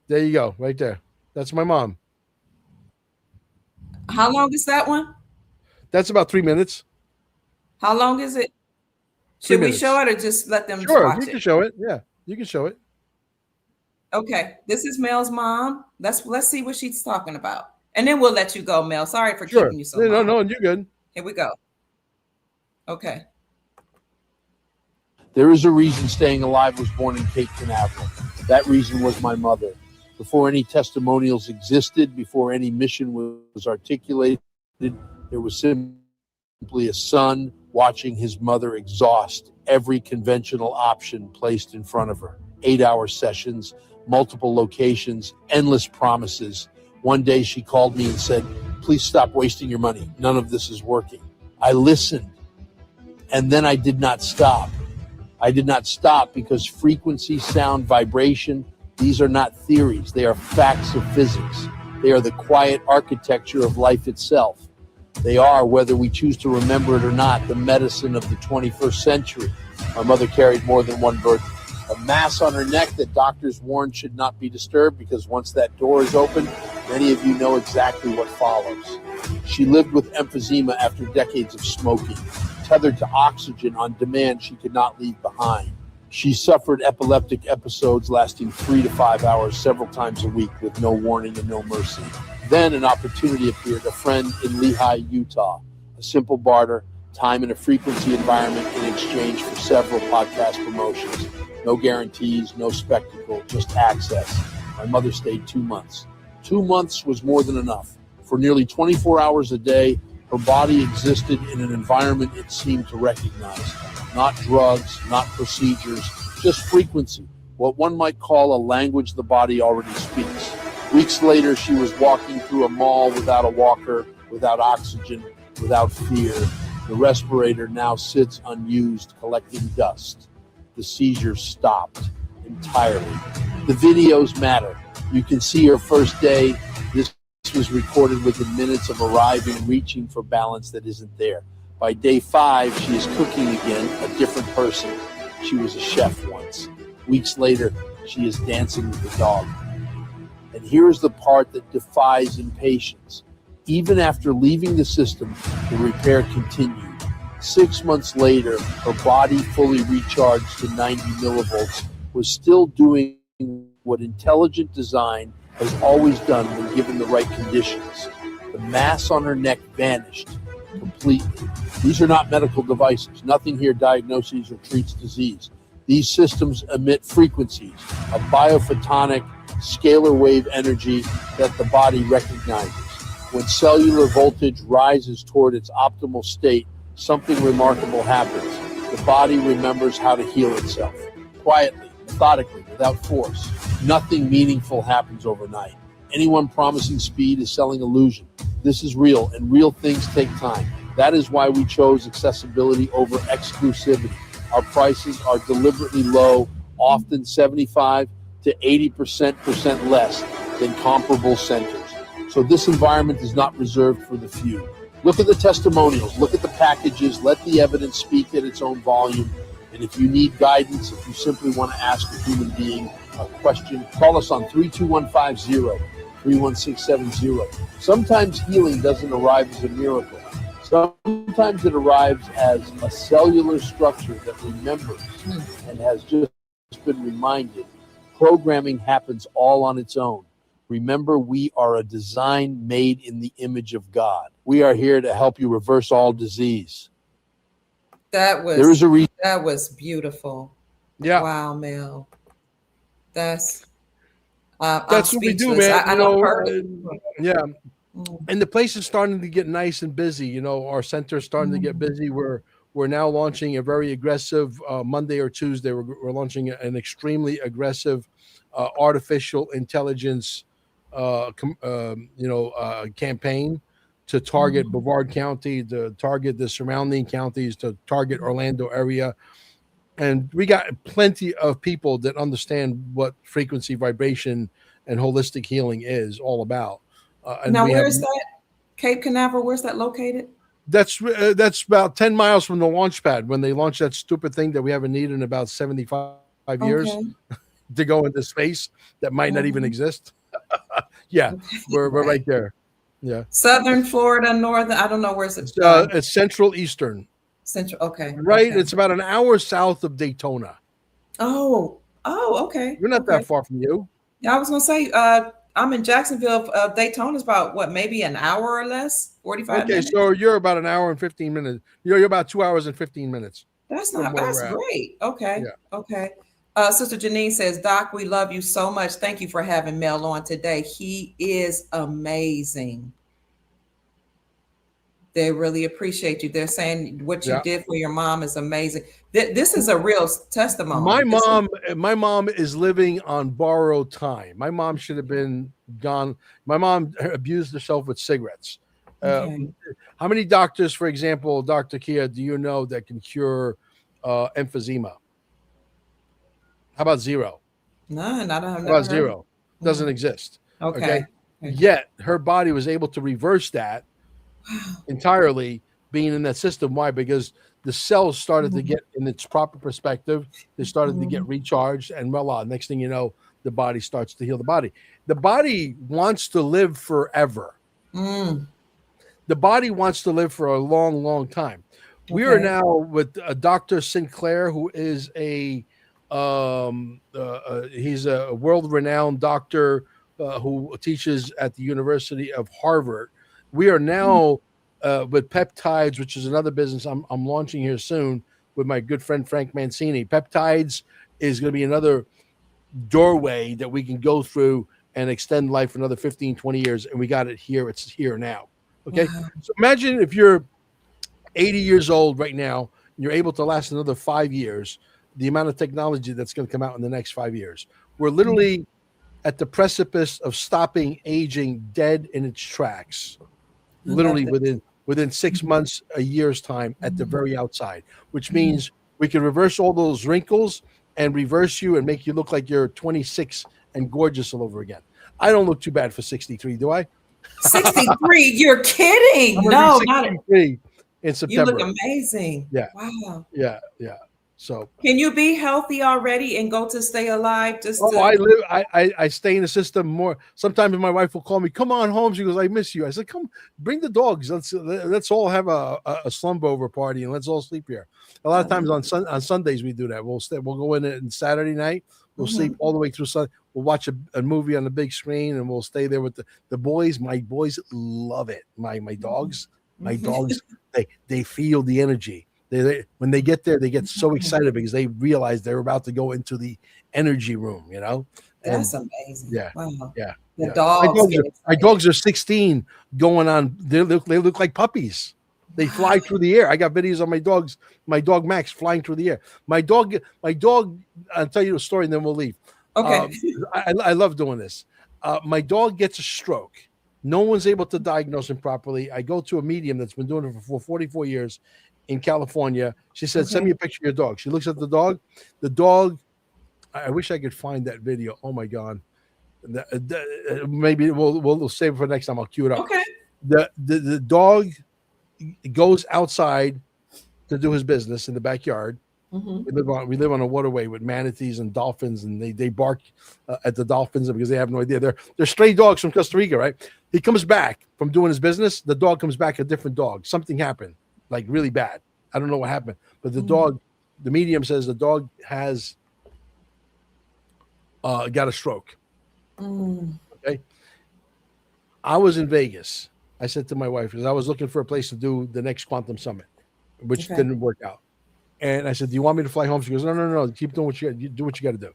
S3: There you go. Right there. That's my mom.
S1: How long is that one?
S3: That's about 3 minutes.
S1: How long is it? Should we show it or just let them watch it?
S3: You can show it. Yeah, you can show it.
S1: Okay. This is Mel's mom. Let's see what she's talking about. And then we'll let you go, Mel. Sorry for keeping you so long.
S3: No, you're good.
S1: Here we go. Okay.
S5: There is a reason Staying Alive was born in Cape Canaveral. That reason was my mother. Before any testimonials existed, before any mission was articulated, there was simply a son watching his mother exhaust every conventional option placed in front of her. 8-hour sessions, multiple locations, endless promises. One day she called me and said, "Please stop wasting your money. None of this is working." I listened, and then I did not stop. I did not stop because frequency, sound, vibration, these are not theories. They are facts of physics. They are the quiet architecture of life itself. They are, whether we choose to remember it or not, the medicine of the 21st century. My mother carried more than one burden. A mass on her neck that doctors warned should not be disturbed, because once that door is open, Many of you know exactly what follows. She lived with emphysema after decades of smoking, tethered to oxygen on demand she could not leave behind. She suffered epileptic episodes lasting 3 to 5 hours several times a week with no warning and no mercy. Then an opportunity appeared, a friend in Lehigh, Utah. A simple barter, time and a frequency environment in exchange for several podcast promotions. No guarantees, no spectacle, just access. My mother stayed 2 months. 2 months was more than enough. For nearly 24 hours a day, her body existed in an environment it seemed to recognize. Not drugs, not procedures, just frequency, what one might call a language the body already speaks. Weeks later, she was walking through a mall without a walker, without oxygen, without fear. The respirator now sits unused, collecting dust. The seizures stopped entirely. The videos matter. You can see her first day. This was recorded within minutes of arriving, reaching for balance that isn't there. By day 5, she is cooking again, a different person. She was a chef once. Weeks later, she is dancing with the dog. And here's the part that defies impatience. Even after leaving the system, the repair continued. 6 months later, her body fully recharged to 90 millivolts was still doing what intelligent design has always done when given the right conditions. The mass on her neck vanished completely. These are not medical devices. Nothing here diagnoses or treats disease. These systems emit frequencies, a biophotonic scalar wave energy that the body recognizes. When cellular voltage rises toward its optimal state, something remarkable happens. The body remembers how to heal itself. Quietly, methodically, without force. Nothing meaningful happens overnight. Anyone promising speed is selling illusion. This is real, and real things take time. That is why we chose accessibility over exclusivity. Our prices are deliberately low, often 75 to 80% less than comparable centers. So this environment is not reserved for the few. Look at the testimonials, look at the packages, let the evidence speak at its own volume. And if you need guidance, if you simply want to ask a human being a question, call us on 32150, 31670. Sometimes healing doesn't arrive as a miracle. Sometimes it arrives as a cellular structure that remembers and has just been reminded. Programming happens all on its own. Remember, we are a design made in the image of God. We are here to help you reverse all disease.
S1: That
S5: There is a reason.
S1: that was beautiful.
S3: Yeah.
S1: Wow, Mel. That's
S3: That's
S1: I'm
S3: what we do,
S1: speechless.
S3: man.
S1: I don't heard.
S3: Yeah.
S1: Mm.
S3: And the place is starting to get nice and busy. You know, our center is starting to get busy. We're now launching a very aggressive Monday or Tuesday. We're launching an extremely aggressive artificial intelligence campaign to target Brevard County, to target the surrounding counties, to target Orlando area. And we got plenty of people that understand what frequency, vibration, and holistic healing is all about. And
S1: Now, where's that? Cape Canaveral, where's that located?
S3: That's about 10 miles from the launch pad when they launched that stupid thing that we haven't needed in about 75 years
S1: Okay.
S3: to go into space that might not even exist. Yeah,
S1: Okay.
S3: we're right there. Yeah.
S1: Southern Florida, northern, I don't know where's it.
S3: It's Central Eastern.
S1: Central, okay.
S3: Right.
S1: Okay.
S3: It's about an hour south of Daytona.
S1: Oh, okay.
S3: We're not
S1: Okay.
S3: that far from you.
S1: Yeah, I was gonna say, I'm in Jacksonville. Daytona's about what, maybe an hour or less, 45
S3: Okay,
S1: minutes.
S3: so you're about an hour and 15 minutes. You're about 2 hours and 15 minutes.
S1: That's
S3: from
S1: not,
S3: where
S1: that's
S3: we're at.
S1: great. Okay.
S3: Yeah.
S1: Okay. Sister Janine says, Doc, we love you so much. Thank you for having Mel on today. He is amazing. They really appreciate you. They're saying what you
S3: Yeah.
S1: did for your mom is amazing. This is a real testimony.
S3: My mom is living on borrowed time. My mom should have been gone. My mom abused herself with cigarettes.
S1: Okay.
S3: How many doctors, for example, Dr. Kia, do you know that can cure emphysema? How about zero?
S1: None. I don't
S3: How
S1: have
S3: about zero? Doesn't
S1: Mhm.
S3: exist.
S1: Okay.
S3: Yet her body was able to reverse that entirely, being in that system. Why? Because the cells started to get in its proper perspective. They started to get recharged, and voila, next thing you know, the body starts to heal the body. The body wants to live forever.
S1: Mm,
S3: The body wants to live for a long, long time. We are
S1: okay.
S3: now with Dr. Sinclair, who is he's a world-renowned doctor who teaches at the University of Harvard. We are now with peptides, which is another business I'm launching here soon with my good friend Frank Mancini. Peptides is going to be another doorway that we can go through and extend life for another 15, 20 years. And we got it here. It's here now. Okay.
S1: Wow.
S3: So imagine if you're 80 years old right now, and you're able to last another 5 years, the amount of technology that's going to come out in the next 5 years. We're literally at the precipice of stopping aging dead in its tracks,
S1: I love
S3: literally
S1: this.
S3: within 6 months, a year's time at the very outside, which means we can reverse all those wrinkles and reverse you and make you look like you're 26 and gorgeous all over again. I don't look too bad for 63, do I?
S1: 63. You're
S3: I'm
S1: kidding.
S3: gonna
S1: No,
S3: be
S1: not
S3: 63 in
S1: you
S3: September.
S1: look amazing.
S3: Yeah.
S1: Wow.
S3: Yeah. So
S1: Can you be healthy already and go to stay alive just
S3: oh,
S1: to
S3: I stay in the system more. Sometimes my wife will call me, come on home. She goes, I miss you. I said, come bring the dogs. Let's all have a slumber over party and let's all sleep here. A lot of times on Sundays we do that. We'll go in and Saturday night. We'll sleep all the way through Sunday. We'll watch a movie on the big screen and we'll stay there with the boys. My boys love it. My dogs, they feel the energy. When they get there, they get so excited because they realize they're about to go into the energy room, you know?
S1: That's amazing.
S3: Yeah.
S1: Wow.
S3: Yeah.
S1: The
S3: yeah.
S1: dogs.
S3: My dogs are 16 going on. They look like puppies. They fly through the air. I got videos of my dog Max flying through the air. My dog, I'll tell you a story and then we'll leave.
S1: Okay.
S3: I love doing this. My dog gets a stroke. No one's able to diagnose him properly. I go to a medium that's been doing it for 44 years in California. She said, send me a picture of your dog. She looks at the dog. The dog, I wish I could find that video. Oh my God. Maybe we'll save it for next time. I'll cue it up.
S1: Okay.
S3: The dog goes outside to do his business in the backyard.
S1: Mm-hmm.
S3: We live on a waterway with manatees and dolphins, and they bark at the dolphins because they have no idea. They're stray dogs from Costa Rica, right? He comes back from doing his business. The dog comes back a different dog. Something happened, like really bad. I don't know what happened, but the dog, the medium says the dog has got a stroke. Okay. I was in Vegas. I said to my wife, because I was looking for a place to do the next Quantum Summit, which didn't work out. And I said, do you want me to fly home? She goes, no. Keep doing what you got to do.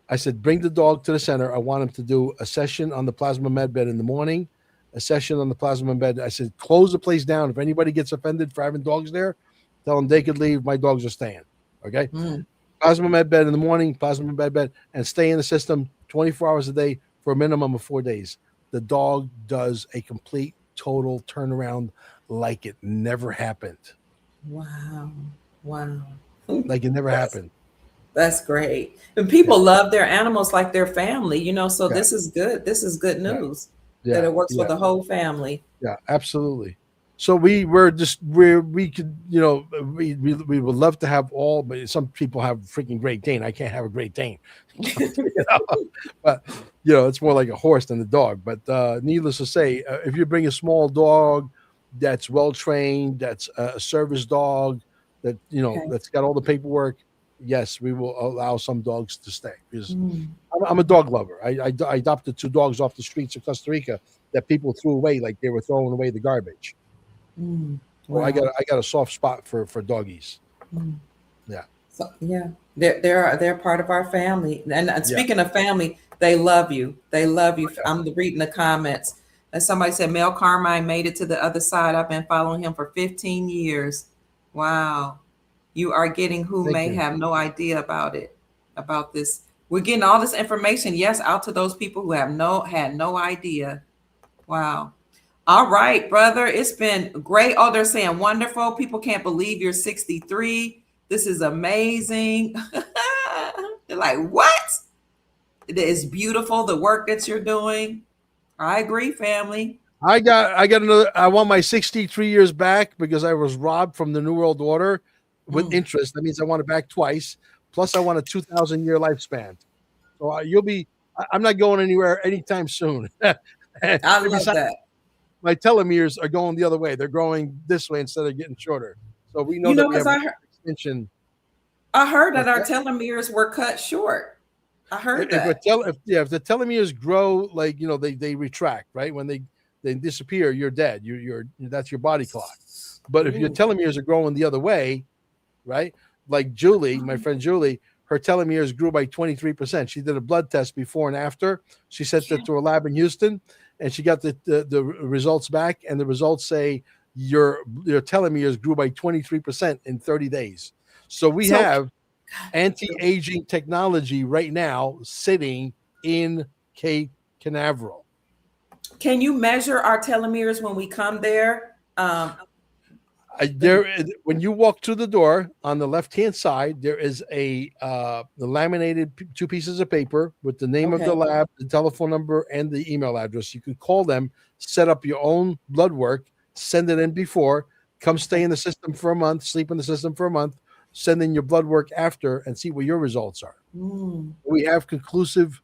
S3: I said, bring the dog to the center. I want him to do a session on the plasma med bed in the morning, a session on the plasma bed. I said, close the place down. If anybody gets offended for having dogs there, tell them they could leave. My dogs are staying. Okay. Plasma med bed in the morning, plasma med bed, and stay in the system 24 hours a day for a minimum of 4 days. The dog does a complete, total turnaround like it never happened.
S1: Wow.
S3: Like it never happened.
S1: That's great. And people love their animals like their family, so this is good. This is good news that it works for the whole family.
S3: Yeah, absolutely. So we could, we would love to have all, but some people have freaking Great Dane. I can't have a Great Dane, but it's more like a horse than a dog. But needless to say, if you bring a small dog that's well trained, that's a service dog, that that's got all the paperwork, yes, we will allow some dogs to stay because I'm a dog lover. I adopted 2 dogs off the streets of Costa Rica that people threw away like they were throwing away the garbage. Well, I got a soft spot for doggies. Yeah.
S1: So, yeah, they're part of our family. And speaking of family, they love you. They love you. I'm reading the comments. And somebody said Mel Carmine made it to the other side. I've been following him for 15 years. Wow. You are getting who may have no idea about this. We're getting all this information, yes, out to those people who had no idea. Wow. All right, brother. It's been great. Oh, they're saying wonderful. People can't believe you're 63. This is amazing. They're like, what? It is beautiful, the work that you're doing. I agree, family.
S3: I got another. I want my 63 years back because I was robbed from the New World Order with interest. That means I want it back twice. Plus, I want a 2,000-year lifespan. So So you'll be. I'm not going anywhere anytime soon. And
S1: I love
S3: besides,
S1: that.
S3: my telomeres are going the other way. They're going this way instead of getting shorter. So we know
S1: You
S3: that
S1: know,
S3: we
S1: because
S3: have
S1: I
S3: extension.
S1: heard that
S3: What's
S1: our
S3: that?
S1: telomeres were cut short. I heard
S3: If
S1: that.
S3: if the telomeres grow, like they retract, right? When they disappear, you're dead. You're that's your body clock. But if your
S1: Ooh.
S3: telomeres are growing the other way, right? Like Julie, my friend Julie, her telomeres grew by 23%. She did a blood test before and after. She sent that to a lab in Houston, and she got the results back. And the results say your telomeres grew by 23% in 30 days. So we
S1: So
S3: have anti-aging technology right now sitting in Cape Canaveral.
S1: can you measure our telomeres when we come there?
S3: When you walk through the door on the left-hand side, there is the laminated two pieces of paper with the name of the
S1: Okay.
S3: lab, the telephone number, and the email address. You can call them, set up your own blood work, send it in before, come stay in the system for a month, sleep in the system for a month, send in your blood work after, and see what your results are. We have conclusive,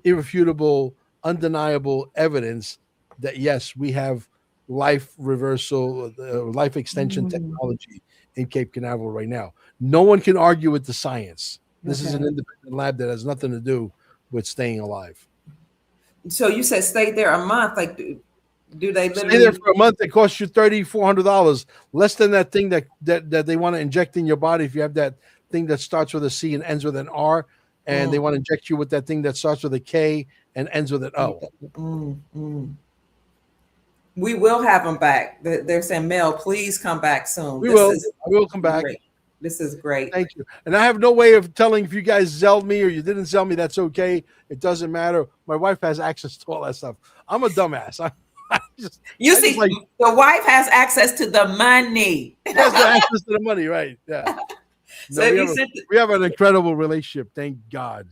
S3: irrefutable, undeniable evidence that yes, we have life reversal, life extension technology in Cape Canaveral right now. No one can argue with the science. This is an
S1: Okay.
S3: independent lab that has nothing to do with staying alive.
S1: So you said stay there a month. Like, do they
S3: Stay
S1: literally?
S3: there for a month. It costs you $3,400, less than that thing that they want to inject in your body. If you have that thing that starts with a C and ends with an R, and they want to inject you with that thing that starts with a K and ends with an O.
S1: We will have them back. They're saying, Mel, please come back soon.
S3: We will come back.
S1: Great. This is great.
S3: Thank you. And I have no way of telling if you guys Zelled me or you didn't Zell me. That's okay. It doesn't matter. My wife has access to all that stuff. I'm a dumbass.
S1: The wife has access to the money.
S3: She has the access to the money, right? Yeah.
S1: So
S3: We have an incredible relationship. Thank God.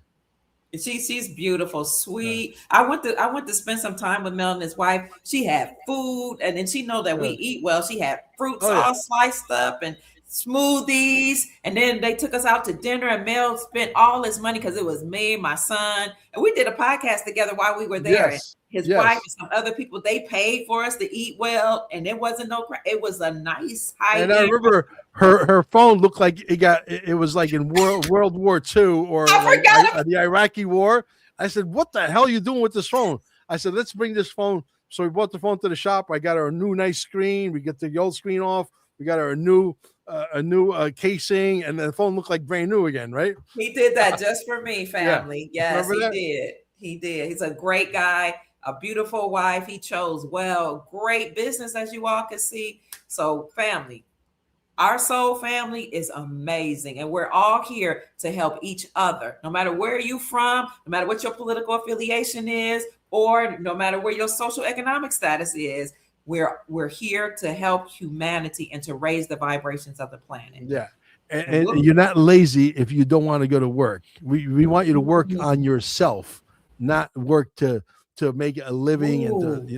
S1: She's beautiful, sweet. I went to spend some time with Mel and his wife. She had food, and then she know that we eat well. She had fruits all sliced up and smoothies, and then they took us out to dinner. And Mel spent all his money because it was me, my son, and we did a podcast together while we were there.
S3: Yes.
S1: His wife and some other people, they paid for us to eat well, and it wasn't it was a nice high.
S3: And I remember her phone looked like it was like in World War II or like the Iraqi War. I said, "What the hell are you doing with this phone?" I said, "Let's bring this phone." So we brought the phone to the shop. I got her a new nice screen. We get the old screen off. We got her a new casing, and the phone looked like brand new again. Right?
S1: He did that just for me, family.
S3: Yeah.
S1: Yes, he did. He did. He's a great guy. A beautiful wife. He chose well. Great business, as you all can see. So, family, our soul family is amazing, and we're all here to help each other. No matter where you're from, no matter what your political affiliation is, or no matter where your social economic status is, we're here to help humanity and to raise the vibrations of the planet.
S3: Yeah. And you're not lazy if you don't want to go to work. We want you to work on yourself, not work to make a living. And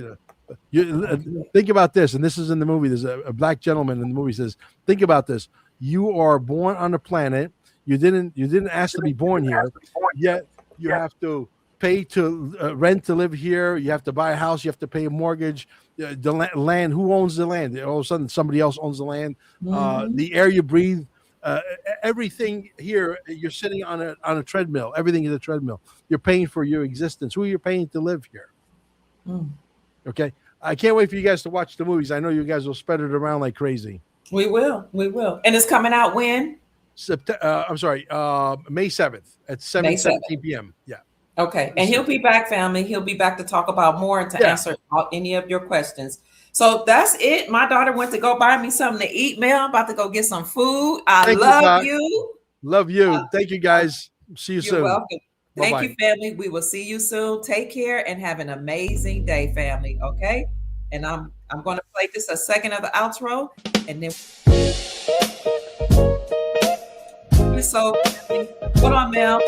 S3: you think about this, and this is in the movie. There's a black gentleman in the movie says, think about this. You are born on a planet. You didn't ask to be born here, yet you have to pay to rent to live here. You have to buy a house. You have to pay a mortgage. The land, who owns the land? All of a sudden somebody else owns the land. The air you breathe, everything here, you're sitting on a treadmill. Everything is a treadmill. You're paying for your existence. Who are you paying to live here? Okay. I can't wait for you guys to watch the movies. I know you guys will spread it around like crazy.
S1: We will. And it's coming out when?
S3: May 7th at 7:17 p.m. Yeah.
S1: Okay. And he'll be back, family. He'll be back to talk about more and to answer any of your questions. So that's it. My daughter went to go buy me something to eat, Mel. I'm about to go get some food. I love you.
S3: Love you. Thank you, guys. See you soon.
S1: You're welcome.
S3: Bye-bye.
S1: Thank you, family. We will see you soon. Take care and have an amazing day, family. Okay. And I'm going to play just a second of the outro, and then so hold on, Mel.